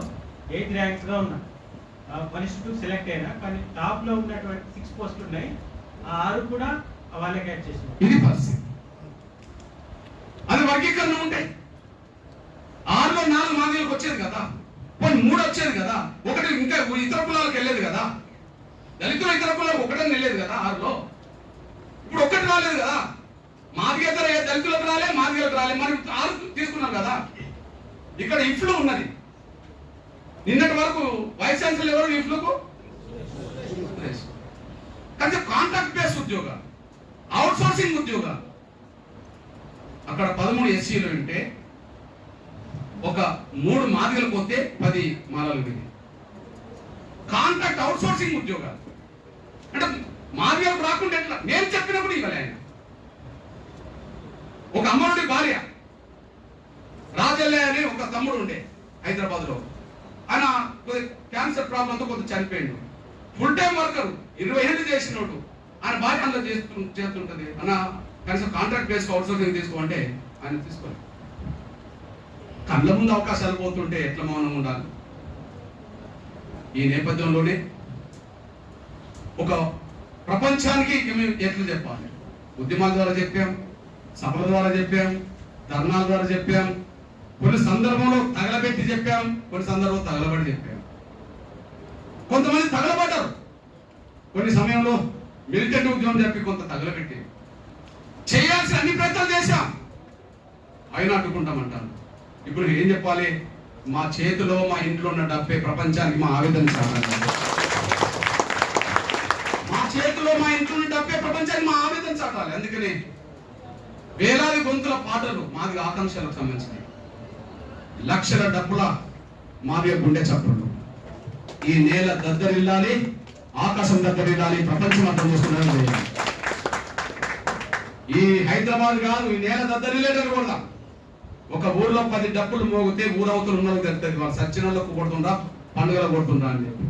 8th ర్యాంక్స్గా ఉన్నా. 1:2 సెలెక్ట్ అయినా, కానీ టాప్లో ఉన్నటువంటి 6 పోస్టులు ఉన్నాయి, ఆ 6 కూడా వాళ్ళకి యాడ్ చేసినాం. ఇది పరిస్థితి. అది వర్గీకరణ ఉంటాయి. 6లో 4 మాదిలకు వచ్చేది కదా, కొన్ని 3 వచ్చేది కదా, 1 ఇంకా ఇతర కులాలకు వెళ్ళేది కదా, దళితుల ఇతర కులాలకు 1 వెళ్ళేది కదా 6లో. ఇప్పుడు 1 రాలేదు కదా, మాదిగేతర దళితులకు రాలే, మాదిగలకు రాలే, మరి 6 తీసుకున్నాం కదా. ఇక్కడ ఇఫ్లు ఉన్నది. నిన్నటి వరకు వైస్ ఛాన్సలర్ ఎవరు ఇఫ్లకు? కానీ కాంట్రాక్ట్ బేస్ ఉద్యోగ, అవుట్ సోర్సింగ్ ఉద్యోగ. అక్కడ 13 ఎస్సీలు ఉంటే ఒక 3 మాదిగలు పోతే 10 మాలలు విని కాంట్రాక్ట్ అవుట్ సోర్సింగ్ ఉద్యోగాలు. అంటే మాదిగలకు రాకుండా ఎట్లా? నేను చెప్పినప్పుడు ఇవ్వాలి. ఆయన ఒక అమ్మనుడి భార్య రాజల్లే అని ఒక తమ్ముడు ఉండే హైదరాబాద్ లో, ఆయన క్యాన్సర్ ప్రాబ్లంతో కొంచెం చనిపోయిండు. ఫుల్ టైం వర్కర్, 20 ఏళ్ళు చేసినోడు. ఆయన భార్య అందులో చేస్తుంటది, అన్న కనీసం కాంట్రాక్ట్ బేస్ అవుట్ సోర్సింగ్ తీసుకోమంటే ఆయన తీసుకోవాలి. కళ్ళ ముందు అవకాశాలు పోతుంటే ఎట్లా మౌనం ఉండాలి? ఈ నేపథ్యంలోనే ఒక ప్రపంచానికి మేము ఎట్లా చెప్పాలి? ఉద్యమాల ద్వారా చెప్పాం, సభల ద్వారా చెప్పాం, ధర్నాల ద్వారా చెప్పాం, కొన్ని సందర్భంలో తగలబెట్టి చెప్పాం, కొన్ని సందర్భంలో తగలబడి చెప్పాం. కొంతమంది తగలబడ్డారు, కొన్ని సమయంలో మిలిటెంట్ ఉద్యమం చెప్పి కొంత తగలబెట్టి చేయాల్సిన అన్ని ప్రయత్నాలు చేశాం, అయినా అడ్డుకుంటామంటాను. ఇప్పుడు ఏం చెప్పాలి? మా చేతిలో, మా ఇంట్లో ఉన్న డబ్బే ప్రపంచానికి మా ఆవేదన చాటాలి. మా చేతిలో, మా ఇంట్లో ఉన్న డబ్బే ప్రపంచానికి మా ఆవేదన చాటాలి. అందుకని వేలాది గొంతుల పాటలు మాది ఆకాంక్షలకు సంబంధించినవి, లక్షల డబ్బుల మాది గుండె చప్పులు. ఈ నేల దద్దరిల్లాలి, ఆకాశం దద్దరిల్లాలి, ప్రపంచం అర్థం చేసుకున్నది. ఈ హైదరాబాద్ కాదు, ఈ నేల దద్దరిల్లేటది కూడా. ఒక ఊర్లో 10 డబ్బులు మోగితే ఊరవతలు ఉన్నది తెలుస్తుంది, వాళ్ళు సచ్చినోళ్ళకు కొడుతుండ్రా, పండుగలు కొడుతుండ్రా అని చెప్పి.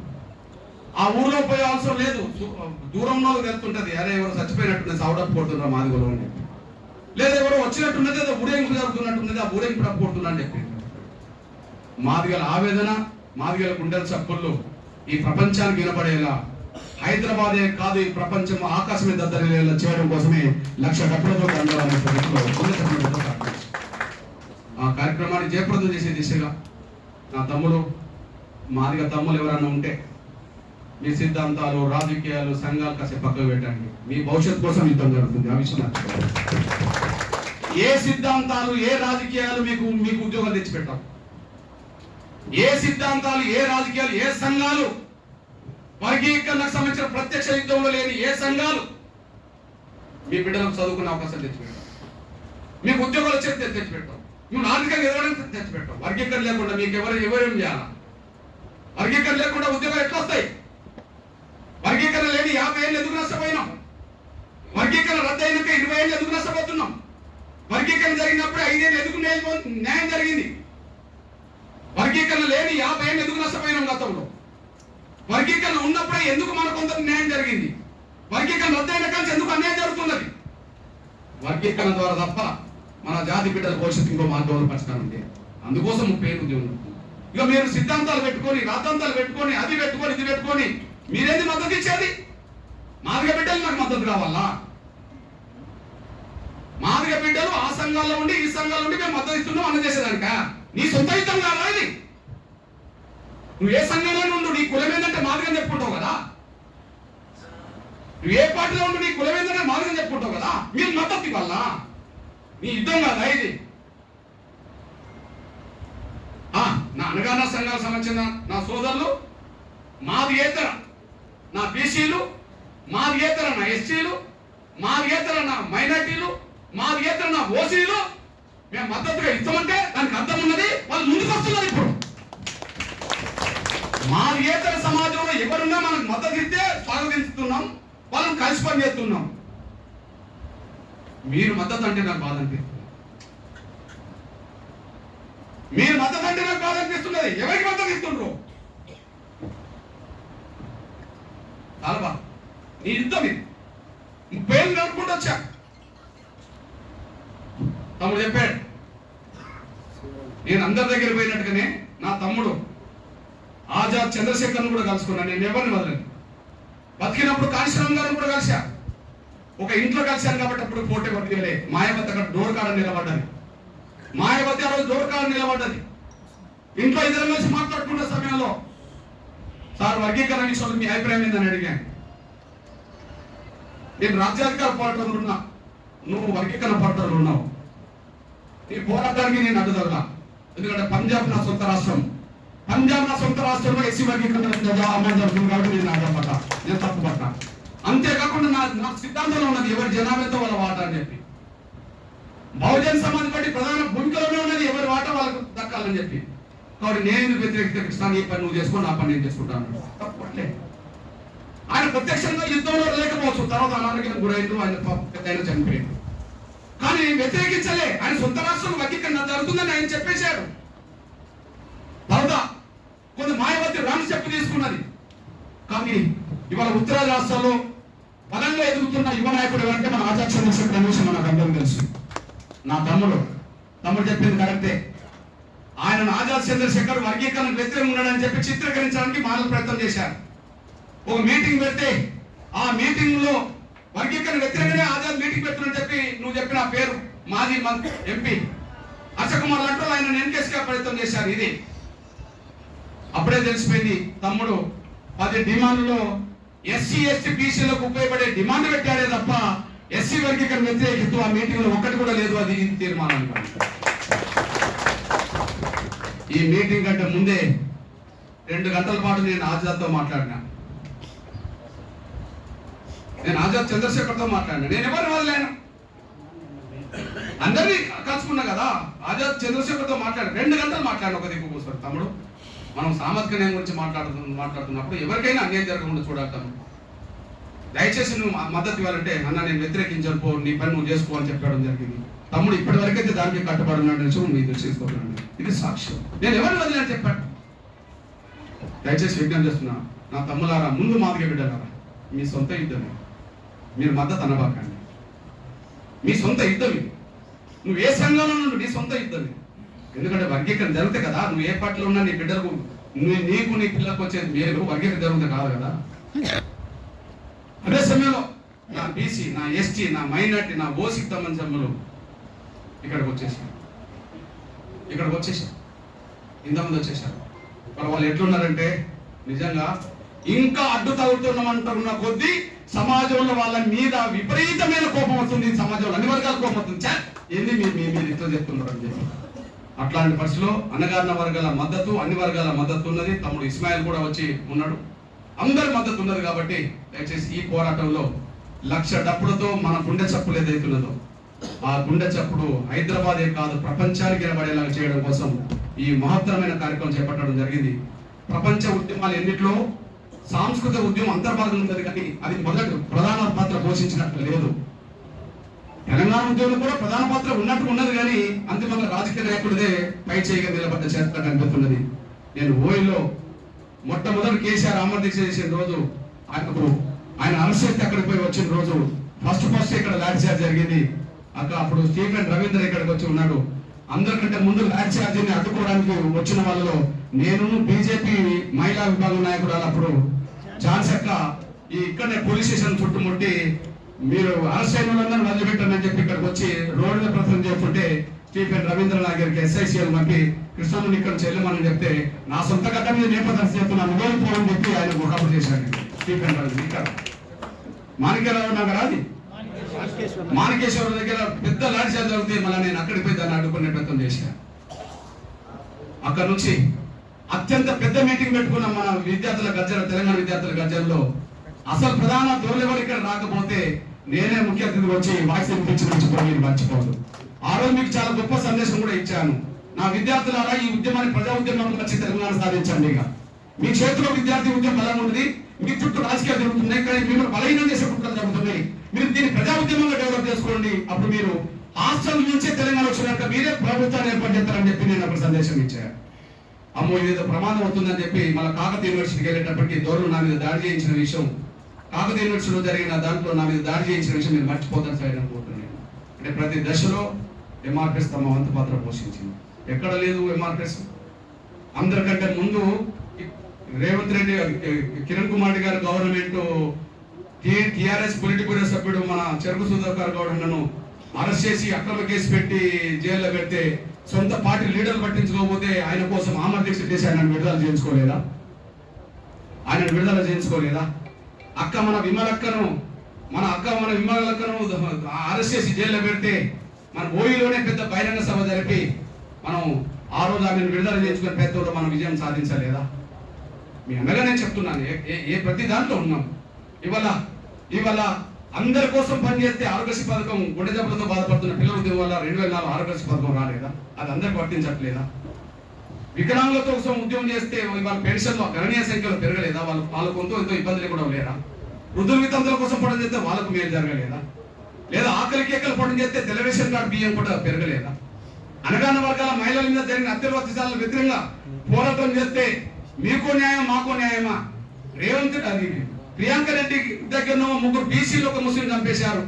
ఆ ఊర్లో పోయే అవసరం లేదు, దూరంలో తెలుస్తుంటది, అరే ఎవరు చచ్చిపోయినట్టు సావు డబ్బు కొడుతుండ్రా మాదిగోలు అని చెప్పి. లేదా ఎవరో వచ్చినట్టున్నది, ఏదో ఊరేగింపు జరుగుతున్నట్టున్నది, ఆ ఊరేగింపు కొడుతున్నా అని చెప్పి మాదిగల ఆవేదన, మాదిగల గుండెల చప్పుళ్ళు ఈ ప్రపంచానికి వినపడేలా, హైదరాబాదే కాదు ఈ ప్రపంచం ఆకాశమే దద్దరిల్లేలా చేయడం కోసమే 1,00,000 డబ్బులతో దండాలనే పద్ధతిలో ఆ కార్యక్రమాన్ని జయప్రదం చేసే దిశగా నా తమ్ముడు, మాదిగ తమ్ములు ఎవరన్నా ఉంటే మీ సిద్ధాంతాలు, రాజకీయాలు, సంఘాలు కాసేపు పక్కకు పెట్టండి. మీ భవిష్యత్తు కోసం యుద్ధం జరుగుతుంది. ఆ విషయం ఏ సిద్ధాంతాలు, ఏ రాజకీయాలు మీకు ఉద్యోగాలు తెచ్చిపెట్టాం? ఏ సిద్ధాంతాలు, ఏ రాజకీయాలు, ఏ సంఘాలు, వర్గీకరణకు సంబంధించిన ప్రత్యక్ష యుద్ధంలో లేని ఏ సంఘాలు మీ బిడ్డలకు చదువుకునే అవకాశం తెచ్చిపెట్టాం? మీకు ఉద్యోగాలు వచ్చేది తెచ్చిపెట్టాం. మేము ఆర్థికంగా ఎదగడానికి తెచ్చిపెట్టాం. వర్గీకరణ లేకుండా మీకు ఎవరేం చేయాలా? వర్గీకరణ లేకుండా ఉద్యోగాలు ఎట్లా వస్తాయి? వర్గీకరణ లేని 50 ఏళ్ళు ఎందుకు నష్టపోయినాం? వర్గీకరణ రద్దు అయినాక 20 ఏళ్ళు ఎందుకు నష్టపోతున్నాం? వర్గీకరణ జరిగినప్పుడు 5 ఏళ్ళు ఎందుకు న్యాయం జరిగింది? వర్గీకరణ లేని 50 ఏళ్ళు ఎందుకు నష్టపోయినాం గతంలో? వర్గీకరణ ఉన్నప్పుడే ఎందుకు మన కొంత న్యాయం జరిగింది? వర్గీకరణ రద్దు అయిన కానీ ఎందుకు అన్యాయం జరుగుతున్నది? వర్గీకరణ ద్వారా తప్ప మన జాతి బిడ్డల భవిష్యత్తు ఇంకో మార్గంలో పరిష్కారం ఉంది. అందుకోసం 30 ఏళ్ళు ఉద్యోగం. ఇక మీరు సిద్ధాంతాలు పెట్టుకొని, రాద్ధాంతాలు పెట్టుకొని, అది పెట్టుకొని, ఇది పెట్టుకొని మీరేంది మద్దతు ఇచ్చేది? మాదిగ బిడ్డలు నాకు మద్దతు కావాలా? మాదిగ బిడ్డలు ఆ సంఘాల్లో ఉండి ఈ సంఘాల్లో ఉండి మేము మద్దతు ఇస్తున్నాం అన్న చేసేదానిక? నీ సొంత యుద్ధం కాదా ఇది? నువ్వు ఏ సంఘంలో ఉండు, నీ కులం ఏంటంటే మాదిగని చెప్పుకుంటావు కదా. నువ్వు ఏ పార్టీలో ఉండు, నీ కులం ఏంటంటే మాదిగని చెప్పుకుంటావు కదా. మీరు మద్దతు ఇవ్వాలా? నీ యుద్ధం కాదా ఇది? నా అనగాన సంఘాలకు సంబంధించిన నా సోదరులు, మాదిగేతర నా బీసీలు, మాదిగేతర నా ఎస్సీలు, మాదిగేతర నా మైనార్టీలు, మాదిగేతర నా ఓసీలు మేము మద్దతుగా ఇస్తామంటే దానికి అర్థం ఉన్నది. వాళ్ళు ముందుకు వస్తున్నారు. ఇప్పుడు మాదిగేతర సమాజంలో ఎవరున్నా మనకు మద్దతు ఇస్తే స్వాగతిస్తున్నాం, వాళ్ళని కలిసి పని చేస్తున్నాం. మీరు మద్దతు అంటే నాకు బాధ అనిపిస్తుంది. మీరు మద్దతు అంటే నాకు బాధ అనిపిస్తున్నది. ఎవరికి మద్దతు ఇస్తుండ్రు? చాలా బాధ. నీ యుద్ధం ఇది. 30 ఏళ్ళు నడుపుకుంటూ వచ్చా. తమ్ముడు చెప్పాడు, నేను అందరి దగ్గర పోయినట్టుగానే నా తమ్ముడు ఆజాద్ చంద్రశేఖర్ను కూడా కలుసుకున్నాను. నేను ఎవరిని వదలను. బతికినప్పుడు కాళేశ్వరం గారిని కూడా కలిసా. ఒక ఇంట్లో కలిశాను కాబట్టి అప్పుడు పోటీ పట్టుకెళ్ళే మాయావతి అక్కడ డోర్ కాడ నిలబడ్డది. మాయావతి ఆ రోజు డోర్ కాడ నిలబడ్డది. ఇంట్లో ఇద్దరు కలిసి మాట్లాడుకున్న సమయంలో సార్ వర్గీకరణ విషయంలో మీ అభిప్రాయం ఏందని అడిగాను. నేను రాజ్యాధికార పోరాటంలో ఉన్నా, నువ్వు వర్గీకరణ పోరాటంలో ఉన్నావు. నీ పోరాటానికి నేను అడ్డుదగలా. ఎందుకంటే పంజాబ్ నా సొంత రాష్ట్రం. పంజాబ్ నా సొంత రాష్ట్రంలో ఎస్సీ వర్గీకరణ అమలు జరుగుతుంది కాబట్టి నేను అడ్డపడ్డా, నేను తప్పుపడ్డా. అంతేకాకుండా నా సిద్ధాంతంలో ఉన్నది ఎవరి జనాభాతో వాళ్ళ వాటా అని చెప్పి. బహుజన్ సమాజ్ పార్టీ ప్రధాన భూమికలోనే ఉన్నది ఎవరి వాటా వాళ్ళకు దక్కాలని చెప్పి. కాబట్టి నేను వ్యతిరేకిస్తాను. ఈ పని నువ్వు చేసుకొని నా పని నేను చేసుకుంటాను. తప్పట్లే. ఆయన ప్రత్యక్షంగా యుద్ధంలో లేకపోవచ్చు, తర్వాత అనారోగ్యం గురైండు, ఆయన పెద్ద చనిపోయాడు. కానీ వ్యతిరేకించలే. ఆయన సొంత రాష్ట్రంలో వర్గీకరణ జరుగుతుందని ఆయన చెప్పేశాడు. తర్వాత కొంత మాయావతి రాని చెప్పు తీసుకున్నది. కానీ ఇవాళ ఉత్తరాది రాష్ట్రాల్లో బలంగా ఎదుగుతున్న యువ నాయకుడు ఎవరంటే మన ఆజాద్ చంద్రశేఖర్ అనే విషయం మనకు అందరం తెలుసు. నా తమ్ముడు చెప్పింది కరెక్టే. ఆయన ఆజాద్ చంద్రశేఖర్ వర్గీకరణకు వ్యతిరేకంగా ఉన్నాడని చెప్పి చిత్రీకరించడానికి మానవ ప్రయత్నం చేశారు. ఒక మీటింగ్ పెడితే ఆ మీటింగ్ లో వర్గీకరణ వ్యతిరేకంగానే ఆజాద్ మీటింగ్ పెడుతున్నా చెప్పి నువ్వు చెప్పిన పేరు మాజీ ఎంపీ అశకుమార్ లాంటి ఆయన ఎన్కేస్గా ప్రయత్నం చేశారు. ఇది అప్పుడే తెలిసిపోయింది. తమ్ముడు 10 డిమాండ్లలో ఎస్సీ ఎస్టీ బీసీలకు ఉపయోగపడే డిమాండ్ పెట్టాడే తప్ప ఎస్సీ వర్గీకరణ వ్యతిరేకిస్తూ ఆ మీటింగ్ లో ఒక్కటి కూడా లేదు. అది తీర్మానం. ఈ మీటింగ్ కంటే ముందే 2 గంటల పాటు నేను ఆజాద్తో మాట్లాడినా. నేను ఆజాద్ చంద్రశేఖర్తో మాట్లాడినా. నేను ఎవరిని వదలేను, అందరినీ కలుసుకున్నా కదా. ఆజాద్ చంద్రశేఖర్తో మాట్లాడి 2 గంటలు మాట్లాడిన. ఒక దిక్కు కూర్చోడు. తమ్ముడు, మనం సామాజిక న్యాయం గురించి మాట్లాడుతున్నప్పుడు ఎవరికైనా అన్యాయం జరగకుండా చూడాలి. దయచేసి నువ్వు మద్దతు ఇవ్వాలంటే అన్న నేను వ్యతిరేకించాను, పో నీ పని నువ్వు చేసుకో అని చెప్పడం జరిగింది. తమ్ముడు ఇప్పటి వరకైతే దానికి కట్టుబడి ఉన్నాడు విషయం మీరు చేసుకోగలండి. ఇది సాక్ష్యం. నేను ఎవరిని వదిలేని చెప్పాను. దయచేసి విజ్ఞప్తి చేస్తున్నా, నా తమ్ములారా, ముందు మాదిగ బిడ్డలారా, మీ సొంత యుద్ధమే. మీరు మద్దతు అనబాకండి. మీ సొంత యుద్ధం ఇది. నువ్వు ఏ సంఘంలో నుండి నీ సొంత యుద్ధం ఇది. ఎందుకంటే వర్గీకరణ జరుగుతాయి కదా, నువ్వు ఏ పార్టీలో ఉన్నా నీ బిడ్డలకు నీకు నీ పిల్లలకు వచ్చేది మేలు, వర్గీకరణ జరుగుతుంది కాదు కదా. అదే సమయంలో నా బీసీ, నా ఎస్టీ, నా మైనార్టీ, నా ఓసీకి సంబంధించిన సభ్యులు ఇక్కడికి వచ్చేసారు. ఇంతమంది వచ్చేసారు. మరి వాళ్ళు ఎట్లున్నారంటే నిజంగా ఇంకా అడ్డు తగులుతున్నామంటున్న కొద్దీ సమాజంలో వాళ్ళ మీద విపరీతమైన కోపం వస్తుంది. సమాజంలో అన్ని వర్గాల కోపం వస్తుంది. ఏంది మీరు ఇట్లా చెప్తున్నారు అని చెప్పి అట్లాంటి పరిస్థితిలో అన్నగారిన వర్గాల మద్దతు, అన్ని వర్గాల మద్దతు ఉన్నది. తమ్ముడు ఇస్మాయిల్ కూడా వచ్చి ఉన్నాడు. అందరి మద్దతు ఉన్నది. కాబట్టి దయచేసి ఈ పోరాటంలో 1,00,000 డప్పులతో మన గుండె చప్పుడు ఏదైతున్నదో ఆ గుండె చప్పుడు హైదరాబాదే కాదు ప్రపంచానికి నిలబడేలాగా చేయడం కోసం ఈ మహత్తరమైన కార్యక్రమం చేపట్టడం జరిగింది. ప్రపంచ ఉద్యమాలు ఎన్నిట్లో సాంస్కృతిక ఉద్యమం అంతర్భాగం ఉంటుంది, కానీ అది మొదటి ప్రధాన పాత్ర పోషించినట్లు లేదు. తెలంగాణ ఉద్యమంలో కూడా ప్రధాన పాత్ర ఉన్నది, కానీ అంతిమంగా రాజకీయ నాయకుడిదే పై చేయగా నిలబడ్డ చరిత్ర కనిపిస్తున్నది. నేను ఓయిలో మొట్టమొదటి కేసీఆర్ ఆమోదీక్ష చేసిన రోజు, ఆయన అరెస్ట్ అక్కడికి పోయి వచ్చిన రోజు ఫస్ట్ ఇక్కడ లాఠీ చార్జ్ జరిగింది. అప్పుడు స్టీఫెన్ రవీందర్ ఇక్కడికి వచ్చి ఉన్నాడు. అందరికంటే ముందు లాఠీ చార్జీని అడ్డుకోవడానికి వచ్చిన వాళ్ళలో నేను బీజేపీ మహిళా విభాగం నాయకురాలు అప్పుడు ఝాన్సక్క ఇక్కడనే పోలీస్ స్టేషన్ చుట్టుముట్టి మీరు అరెస్ట్ అయిన వాళ్ళందరూ వదిలిపెట్టండి అని చెప్పి ఇక్కడికి వచ్చి రోడ్డు మీద ప్రశ్న చేస్తుంటే స్టీఫెన్ రవీంద్ర నాయకుడికి ఎస్ఐసిఎల్ పంపి కృష్ణముని ఇక్కడ చెల్లమని చెప్తే నా సొంత గడ్డ మీద నేపథ్యం చేస్తున్నాను ఓడిపోవని చెప్పి ఆయన ఒకప్పుడు చేశాడు స్టీఫెన్ రవీంద్ర. ఇక్కడ మాణిక్యరావు నగర్ అది మాణికేశ్వర దగ్గర పెద్ద లాఠీ చార్జ్ జరిగితే మళ్ళీ నేను అక్కడికి పోయి దాన్ని అడ్డుకునే ప్రయత్నం చేశాను. అక్కడ నుంచి అత్యంత పెద్ద మీటింగ్ పెట్టుకున్న మన విద్యార్థుల గర్జన, తెలంగాణ విద్యార్థుల గర్జనలో అసలు ప్రధాన దొరలెవరు ఇక్కడ రాకపోతే నేనే ముఖ్య అతిథి వచ్చి వాయిస్ వినిపించి మర్చిపోదు. ఆ రోజు మీకు చాలా గొప్ప సందేశం కూడా ఇచ్చాను. నా విద్యార్థులారా, ఈ ఉద్యమాన్ని ప్రజా ఉద్యమంలో వచ్చి తెలంగాణ సాధించండి. ఇక మీ చేతిలో విద్యార్థి ఉద్యమం బలం ఉంది, మీ చుట్టూ రాజకీయాలు జరుగుతున్నాయి, కానీ మిమ్మల్ని బలహీనం చేసే కుట్రలు జరుగుతున్నాయి. మీరు దీన్ని ప్రజా ఉద్యమంగా డెవలప్ చేసుకోండి. అప్పుడు మీరు హాస్టల్ నుంచే తెలంగాణ వచ్చినాక మీరే ప్రభుత్వాన్ని ఏర్పాటు చేస్తారని చెప్పి నేను అప్పుడు సందేశం ఇచ్చాను. అమ్మో ఇదేదో ప్రమాదం అవుతుందని చెప్పి మళ్ళీ కాకతీయ యూనివర్సిటీకి వెళ్ళేటప్పటికి దూరం నా మీద దాడి చేయించిన విషయం, కాకతీయ యూనివర్సిటీలో జరిగిన దాంట్లో నా మీద దాడి చేయించిన విషయం మీరు మర్చిపోతాను సార్ అనుకుంటున్నాను. అంటే ప్రతి దశలో ఎంఆర్పిఎస్ తమ వంతు పాత్ర పోషించింది. ఎక్కడ లేదు ఎంఆర్పిఎస్. అందరికంటే ముందు రేవంత్ రెడ్డి, కిరణ్ కుమార్ గారు గవర్నమెంట్ టిఆర్ఎస్ పొలిటిక్ బ్యూరో సభ్యుడు మన చెరుకు సుధాకర్ గౌడ్ నన్ను అరెస్ట్ చేసి అక్రమ కేసు పెట్టి జైల్లో పెడితే సొంత పార్టీ లీడర్లు పట్టించుకోకపోతే ఆయన కోసం ఆమరదీక్ష చేసి ఆయనను విడుదల చేయించుకోలేదా? అక్క మన విమలక్కను అరెస్ట్ చేసి జైల్లో పెడితే మన ఓయిలోనే పెద్ద బహిరంగ సభ జరిపి మనం ఆ రోజు ఆమెను విడుదల చేయించుకునే పెద్దలో మనం విజయం సాధించలేదా? మీ అన్నగా నేను చెప్తున్నాను, ఏ ప్రతి దాంట్లో ఉన్నాం. ఇవాళ అందరి కోసం పనిచేస్తే ఆరోగ్యశ్రీ పథకం, గుండె జబ్బులతో బాధపడుతున్న పిల్లల ఉద్యోగం వల్ల 2004 ఆరోగ్యశ్రీ పథకం రాలేదా? అది అందరికి వర్తించట్లేదా? వికలాంగుల కోసం ఉద్యోగం చేస్తే వాళ్ళ పెన్షన్లు గణనీయ సంఖ్యలో పెరగలేదా? వాళ్ళకు ఎంతో ఇబ్బందులు కూడా లేరా? వృద్ధుల వితంతుల కోసం పని చేస్తే వాళ్ళకు మేలు జరగలేదా? లేదా ఆకలి కేకలు పని చేస్తే టెలివిజన్ కార్డు బియ్యం కూడా పెరగలేదా? అనగాన వర్గాల మహిళల మీద జరిగిన అత్యాచారాలకు వ్యతిరేకంగా పోరాటం చేస్తే మీకో న్యాయం మాకో న్యాయమా? రేవంత్ ప్రియాంక రెడ్డి దగ్గర 3 బీసీలు ఒక ముస్లిం చంపేశారు.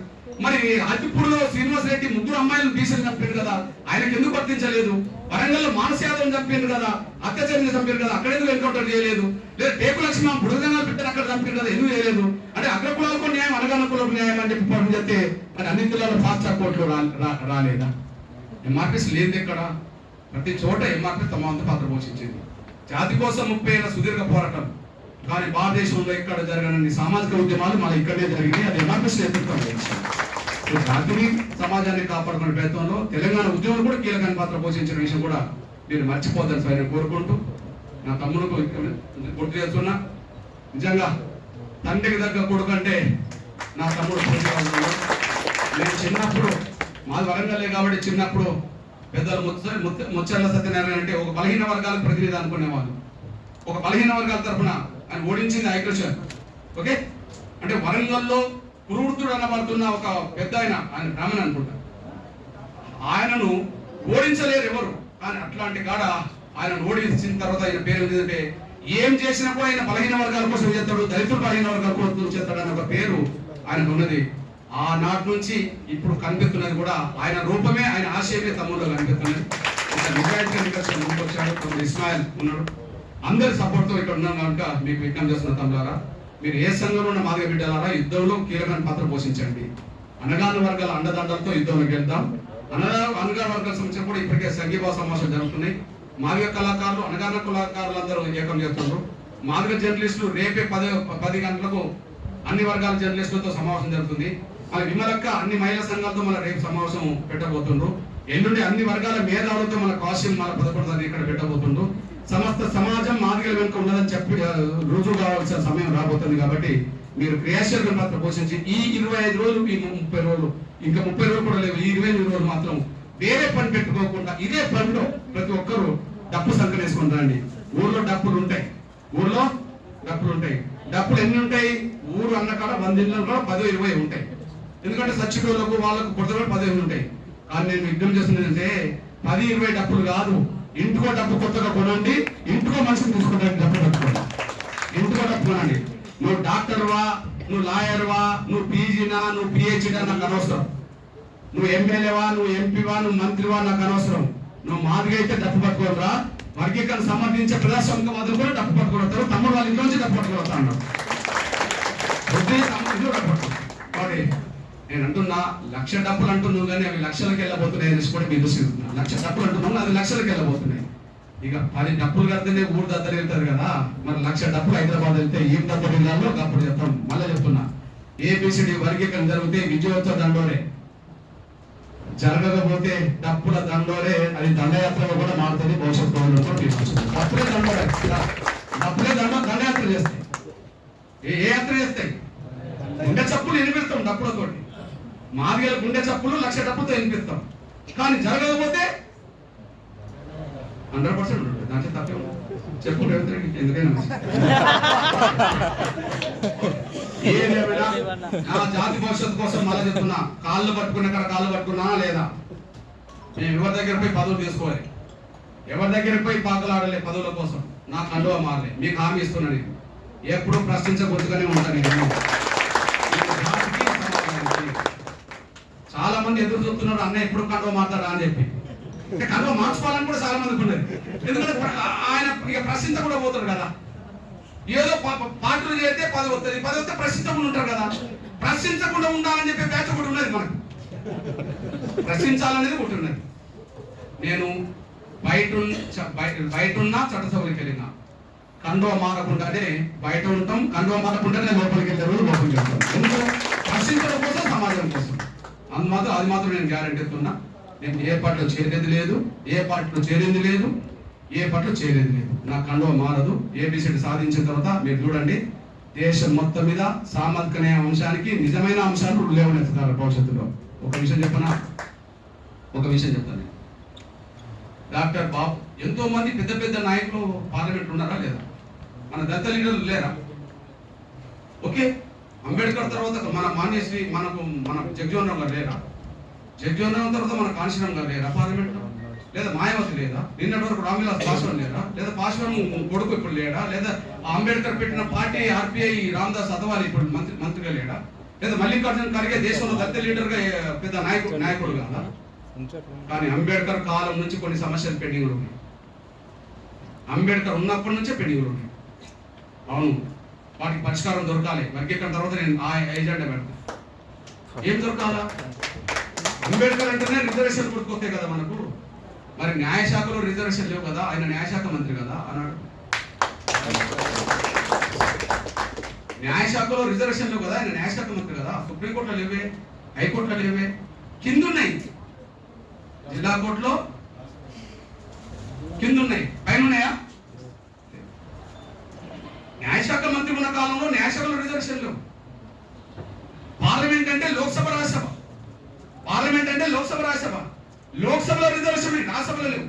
మరి అతిపూర్లో శ్రీనివాస్ రెడ్డి 3 అమ్మాయిలు బీసీలు చంపారు కదా, ఆయనకు ఎందుకు వర్తించలేదు? వరంగల్లో మానస యాదవ్ చంపారు కదా, అత్యాచారంగా చంపారు కదా, అక్కడ ఎందుకు ఎన్కౌంటర్ చేయలేదు? లేదా టేకు లక్ష్మి బుడగంగా పెట్టారు అక్కడ చంపారు కదా, ఎందుకు చేయలేదు? అంటే అగ్రకులాలకు న్యాయం, అనగాన కులకు న్యాయం అని చెప్పి పని చేస్తే మరి అన్ని జిల్లాలో ఫాస్ట్ ట్రాక్ కోర్టులో రాలేదా? ఎంఆర్పిఎస్ లేదు ఎక్కడ? ప్రతి చోట ఎంఆర్పిఎస్ తమ వంతు పాత్ర పోషించింది. జాతి కోసం 30 ఏళ్ల సుదీర్ఘ పోరాటం, కానీ భారతదేశంలో ఎక్కడ జరగని సామాజిక ఉద్యమాలు మన ఇక్కడే జరిగినాయి. అది ఎంఆర్పిఎస్ నేతృత్వం వహించింది. జాతిని, సమాజాన్ని కాపాడుకునే ప్రయత్నంలో తెలంగాణ ఉద్యమం కూడా కీలకమైన పాత్ర పోషించిన విషయం కూడా మీరు మర్చిపోద్దని సార్ నేను కోరుకుంటూ నా తమ్ముడుకు గుర్తు చేస్తున్నా. నిజంగా తండ్రికి దగ్గర కొడుకు అంటే నా తమ్ముడు. నేను చిన్నప్పుడు మాది వరంగల్లే కాబట్టి చిన్నప్పుడు పెద్దలు ముచ్చర్ల సత్యనారాయణ అంటే ఒక బలహీన వర్గాలకు ప్రతినిధి అనుకునేవాళ్ళు. ఒక బలహీన వర్గాల తరఫున ఆయన ఓడించింది ఐక్యషన్. ఓకే, అంటే వరంగల్లో కురువృత్తుడు అనబడుతున్న ఒక పెద్ద ఆయన బ్రాహ్మణ అనుకుంటా, ఆయనను ఓడించలేరు ఎవరు. కానీ అట్లాంటి కాడ ఆయనను ఓడించిన తర్వాత ఆయన పేరు ఏంటంటే ఏం చేసినప్పుడు ఆయన బలహీన వర్గాల కోసం చేస్తాడు, దళితులు బలహీన వర్గాల కోసం చేస్తాడు అనే ఒక పేరు ఆయనకు ఉన్నది. ఆ ఆనాటి నుంచి ఇప్పుడు కనిపిస్తున్నది కూడా ఆయన రూపమే, ఆయన ఆశయమే తమ్ముళ్ళు కనిపిస్తున్నది. ఇంకా నిజాయితీగా నికర్షణ ముందుకు వచ్చాడు. తమ్ముడు ఇస్మాయిల్ ఉన్నాడు. అందరి సపోర్ట్తో ఇక్కడ ఉన్నాం కనుక మీకు విజ్ఞప్తి చేస్తున్న తమ్ములారా, మీరు ఏ సంఘంలో ఉన్న మాదిగ బిడ్డలారా యుద్ధంలో కీలకమైన పాత్ర పోషించండి. అనగాన వర్గాల అండదండలతో యుద్ధంలోకి వెళ్తాం. అనగాన వర్గాల సంబంధించిన కూడా ఇప్పటికే సంఘీభావ సమావేశాలు జరుగుతున్నాయి. మాదిగ కళాకారులు, అనగాన కళాకారులు అందరూ ఏకం చేస్తున్నారు. మాదిగ జర్నలిస్టులు రేపే 10 గంటలకు అన్ని వర్గాల జర్నలిస్టులతో సమావేశం జరుగుతుంది. మన విమలక్క అన్ని మహిళా సంఘాలతో మన రేపు సమావేశం పెట్టబోతుండ్రు. ఎల్లుండి అన్ని వర్గాల మేధావులతో మన కాశ్యం మన 11 ఇక్కడ పెట్టబోతుండ్రు. సమస్త సమాజం మాదిగల వెనుక ఉన్నదని చెప్పి రుజువు కావాల్సిన సమయం రాబోతుంది. కాబట్టి మీరు క్రియాశీలక పాత్ర పోషించి ఈ 25 రోజులు, ఈ 30 రోజులు, ఇంకా 30 రోజులు కూడా లేవు, ఈ 25 రోజులు మాత్రం వేరే పని పెట్టుకోకుండా ఇదే పనిలో ప్రతి ఒక్కరు డప్పు సంకనేసుకుని రండి. ఊర్లో డప్పులు ఉంటాయి, ఊర్లో డప్పులు ఉంటాయి. డప్పులు ఎన్ని ఉంటాయి? ఊరు అన్న కాడ 100 ఇళ్ళలో కూడా 10-20 ఉంటాయి. ఎందుకంటే సచ్చిటోళ్ళకు వాళ్ళకు కొత్తగా 15 ఉంటాయి. కానీ నేను విజ్ఞప్తి చేస్తున్నది అంటే 10-20 డప్పులు కాదు, ఇంటికో డప్పు కొత్తగా కొనండి, ఇంటికో మనిషిని తీసుకుంటాను డప్పు పెట్టుకోండి. ఇంటికో డప్పు కొనండి. నువ్వు డాక్టర్వా, నువ్వు లాయర్వా, నువ్వు పీజీనా, నువ్వు పిహెచ్డీ నాకు అనవసరం. నువ్వు ఎమ్మెల్యేవా, నువ్వు ఎంపీవా, నువ్వు మంత్రివా నాకు అనవసరం. నువ్వు మాదిగా అయితే డప్పు పట్టుకోరా. వర్గీకరణ సమర్థించే ప్రజాస్వామికవాదులు కూడా డప్పు పట్టుకోవతారు. తమ్ముడు వాళ్ళ ఇంట్లోంచి డప్పు పట్టుకోవతా అన్నారు. కాబట్టి నేను అంటున్నా 1,00,000 డప్పులు అంటున్నావు కానీ అవి లక్షలకు వెళ్ళబోతున్నాయి అనేసి కూడా మీరు చూస్తున్నా. 1,00,000 డప్పులు అంటున్నావు, అది లక్షలకు వెళ్ళబోతున్నాయి. ఇక 10 డప్పులు కడితేనే ఊరు దద్దరు వెళ్తారు కదా. మరి 1,00,000 డప్పులు హైదరాబాద్ వెళ్తే ఏం దద్దరు వెళ్ళాలో అప్పుడు చెప్తాం. మళ్ళీ చెప్తున్నా, ఏబిసిడి వర్గీకరణ జరిగితే విజయోత్సవ దండోరే, జరగకపోతే డప్పుల దండోరే. అది దండయాత్రలో కూడా మారుతుంది భవిష్యత్ గవర్నమెంట్ తీసుకొస్తుంది. డప్పులే దండోరే, డప్పులే దండయాత్ర చేస్తాయి. ఏ యాత్ర చేస్తాయి? గుండె చప్పులు వినిపిస్తాం డప్పులతోటి. మాదిగల గుండె చప్పులు 1,00,000 డప్పులతో వినిపిస్తాం. కానీ జరగకపోతే 100% ఉంటుంది. దాంట్లో తప్పే చెప్పు రేవంత్ రెడ్డి, ఎందుకైనా ఏదేమైనా నా జాతి భవిష్యత్తు కోసం మళ్ళీ చెప్తున్నా, కాళ్ళు పట్టుకున్న కాళ్ళు పట్టుకున్నా లేదా, నేను ఎవరి దగ్గర పోయి పదవులు తీసుకోవాలి, ఎవరి దగ్గర పోయి పాకలాడలే పదవుల కోసం, నా కండువా మారలే. మీకు హామీ ఇస్తున్నాను, ఎప్పుడు ప్రశ్నించబోతుగానే ఉంటాను. చాలా మంది ఎదురు చూస్తున్నారు, అన్న ఎప్పుడు కండువా మాట్లాడా అని చెప్పి. కండువా మార్చుకోవాలని కూడా చాలా మందికి ఉన్నది. ఎందుకంటే ఆయన ఇక ప్రశ్నించ కూడా పోతాడు కదా. ఏదో పార్టీలు చేస్తే 10 వస్తుంది, 10 వస్తే ప్రశ్నించకుండా ఉంటారు కదా. ప్రశ్నించకుండా ఉండాలని చెప్పే బ్యాచ్ కూడా ఉన్నది మనకు. ప్రశ్నించాలనేది ఒకటి ఉన్నది. నేను బయట ఉన్నా చట్టసభలకు వెళ్ళినా కండువా మారకుండానే బయట ఉంటాం, కండువా మారకుండానే లోపలికి వెళ్తాం. ఎందుకు? ప్రశ్నించడం కోసం, సమాజం కోసం. అది మాత్రం నేను గ్యారెంటీ ఇస్తున్నా. నేను ఏ పార్టీలో చేరేది లేదు, ఏ పార్టీలో చేరేది లేదు, ఏ పార్టీలో చేరేది లేదు. నా కండువా మారదు. ఏబిసిడి సాధించిన తర్వాత మీరు చూడండి, దేశం మొత్తం మీద సామాజిక అంశానికి నిజమైన అంశాలు లేవనెత్తుతారు భవిష్యత్తులో. ఒక విషయం చెప్తాను. డాక్టర్ బాబు, ఎంతో మంది పెద్ద పెద్ద నాయకులు పార్లమెంట్ ఉన్నారా లేదా? మన దళిత లీడర్లు లేరా? ఓకే, అంబేద్కర్ తర్వాత మన మాన్యశ్రీ మన జగజీవన్ రావు గారు లేరా? జగజీవన్ రావు తర్వాత మన కాంశీరామ్ గారు లేరా పార్లమెంట్? లేదా మాయావతి లేదా? నిన్నటి వరకు రామ్విలాస్ పాస్వాన్ లేరా? లేదా పాస్వాన్ కొడుకు ఇప్పుడు లేడా? లేదా అంబేద్కర్ పెట్టిన పార్టీ ఆర్పిఐ రామదాస్ అథవాలీ ఇప్పుడు మంత్రిగా లేడా? లేదా మల్లికార్జున ఖర్గే దేశంలో దళిత లీడర్ గా పెద్ద నాయకుడు కాదా? కానీ అంబేద్కర్ కాలం నుంచి కొన్ని సమస్యలు పెండింగ్ ఉన్నాయి. అంబేద్కర్ ఉన్నప్పటి నుంచే పెండింగ్ ఉన్నాయి. అవును, వాటికి పరిష్కారం దొరకాలి. వర్గీకరణ తర్వాత నేను ఆ ఎజెండా పెడతాను. ఏం దొరకాలా? అంబేద్కర్ అంటేనే రిజర్వేషన్ గుర్తుకొస్తాయి కదా మనకు. మరి న్యాయశాఖలో రిజర్వేషన్ లేవు కదా, ఆయన న్యాయశాఖ మంత్రి కదా అన్నాడు. న్యాయశాఖలో రిజర్వేషన్ లేవు కదా, ఆయన న్యాయశాఖ మంత్రి కదా. సుప్రీంకోర్టులో లేవే, హైకోర్టులో లేవే, కింద ఉన్నాయి. జిల్లా కోర్టులో కింద ఉన్నాయి, పైన ఉన్నాయా? న్యాయశాఖ మంత్రి ఉన్న కాలంలో న్యాయశాఖలో రిజర్వేషన్ లేవు. పార్లమెంట్ అంటే లోక్సభ రాజ్యసభ, పార్లమెంట్ అంటే లోక్సభ రాజ్యసభ. లోక్సభలో రిజర్వేషన్, రాజ్యసభలో లేవు.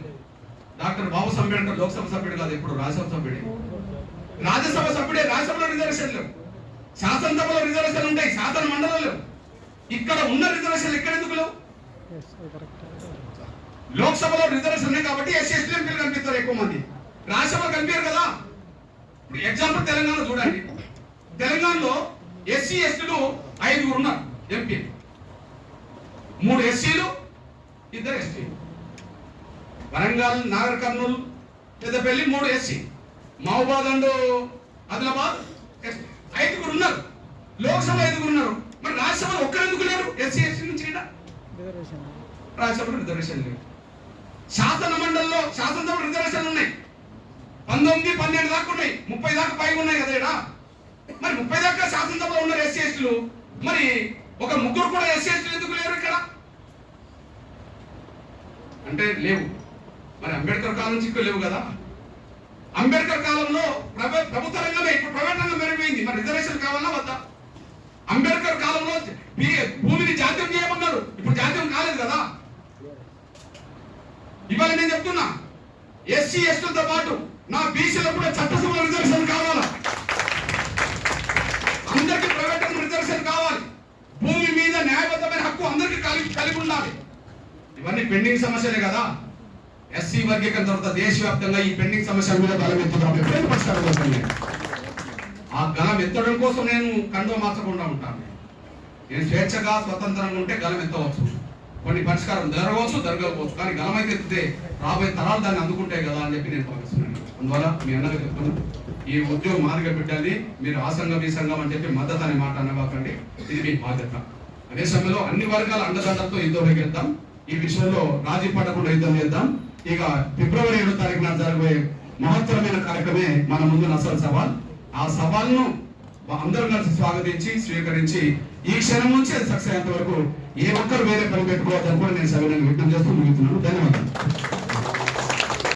డాక్టర్ బాబాసాహెబ్ అంబేద్కర్ లోక్సభ సభ్యుడు కాదు, ఇప్పుడు రాజ్యసభ సభ్యుడే. రాజ్యసభ సభ్యుడే, రాజ్యసభలో రిజర్వేషన్ లేవు. శాసనసభలో రిజర్వేషన్ ఉంటాయి, శాసన మండలిలో లేవు. ఇక్కడ ఉన్న రిజర్వేషన్ ఎక్కడ ఎందుకు లేవు? లోక్సభలో రిజర్వేషన్ ఉన్నాయి కాబట్టి ఎస్సీ ఎంపీలు కనిపిస్తారు ఎక్కువ మంది, రాజ్యసభలో కనిపించారు కదా. ఇప్పుడు ఎగ్జాంపుల్ తెలంగాణ చూడండి. తెలంగాణలో ఎస్సీ ఎస్టీలు 5 ఉన్నారు ఎంపీ. 3 ఎస్సీలు 2 ఎస్టీలు. వరంగల్, నాగర్ కర్నూలు, పెద్దపల్లి 3 ఎస్సీ. మహబూబాద్ అండ్ ఆదిలాబాద్ 5 ఉన్నారు. లోక్సభ 5 ఉన్నారు. మరి రాజ్యసభలో ఒక్కరెందుకు లేరు? ఎస్సీ ఎస్టీ నుంచి రాజ్యసభలో రిజర్వేషన్ లేవు. శాసన మండలిలో శాసనసభలో రిజర్వేషన్లు ఉన్నాయి. 19, 12 దాకా ఉన్నాయి. 30 దాకా పైగా ఉన్నాయి కదా ఇక్కడ. మరి 30 దాకా శాసనసభలో ఉన్నారు ఎస్సీ ఎస్టీలు. మరి ఒక 3 కూడా ఎస్సీ ఎస్టీలు ఎందుకు లేరు ఇక్కడ? అంటే లేవు. మరి అంబేద్కర్ కాలం నుంచి లేవు కదా. అంబేద్కర్ కాలంలో ప్రభుత్వ రంగమే, ఇప్పుడు ప్రైవేట్ రంగం మెరుగైంది. మరి రిజర్వేషన్ కావాలా వద్దా? అంబేద్కర్ కాలంలో భూమిని జాతీయం చేయమన్నారు. ఇప్పుడు జాతీయం కాలేదు కదా. ఇవాళ నేను చెప్తున్నా, ఎస్సీ ఎస్టీలతో పాటు నా బీసీలో కూడా చట్టసభలో రిజర్వేషన్ కావాలా? అందరికీ ప్రైవేట్ రంగం రిజర్వేషన్ కావాలి. భూమి మీద న్యాయబద్ధమైన హక్కు అందరికీ కలిగి ఉండాలి. ఇవన్నీ పెండింగ్ సమస్యలే కదా. ఎస్సీ వర్గీకరణ తర్వాత దేశవ్యాప్తంగా ఈ పెండింగ్ సమస్యల మీద గలం ఎత్తుతాం. ఎప్పుడైనా పరిష్కారం అవుతుంది. ఆ గలం ఎత్తడం కోసం నేను కండువ మార్చకుండా ఉంటాను. నేను స్వేచ్ఛగా స్వతంత్రంగా ఉంటే గలం ఎత్తవచ్చు. కొన్ని పరిష్కారం జరగకపోవచ్చు. కానీ గలం అయితే ఎత్తితే రాబోయే తరాలు దాన్ని అందుకుంటాయి కదా అని చెప్పి నేను భావిస్తున్నాను. అందువల్ల మీ అన్నగా చెప్తున్నాను, ఈ ఉద్యోగం మాదిరిగా పెట్టాలి. మీరు ఆ సంఘం ఈ సంఘం అని చెప్పి మద్దతు అనే మాట అనబాకండి. ఇది మీ బాధ్యత. అదే సమయంలో అన్ని వర్గాల అండదండలతో యుద్ధం చేద్దాం. ఈ విషయంలో రాజీ పడకుండా యుద్ధం చేద్దాం. ఇక ఫిబ్రవరి 7వ తారీఖున జరగబోయే మహత్తరమైన కార్యక్రమే మన ముందు అసలు సవాల్. ఆ సవాల్ను అందరూ కలిసి స్వాగతించి స్వీకరించి ఈ క్షణం నుంచి అది సక్సెస్ అయ్యేంత వరకు ఏ ఒక్కరు వేరే పని పెట్టుకోవద్దని కూడా నేను సవినయంగా విజ్ఞప్తి చేస్తూ ముగిస్తున్నాను. ధన్యవాదాలు.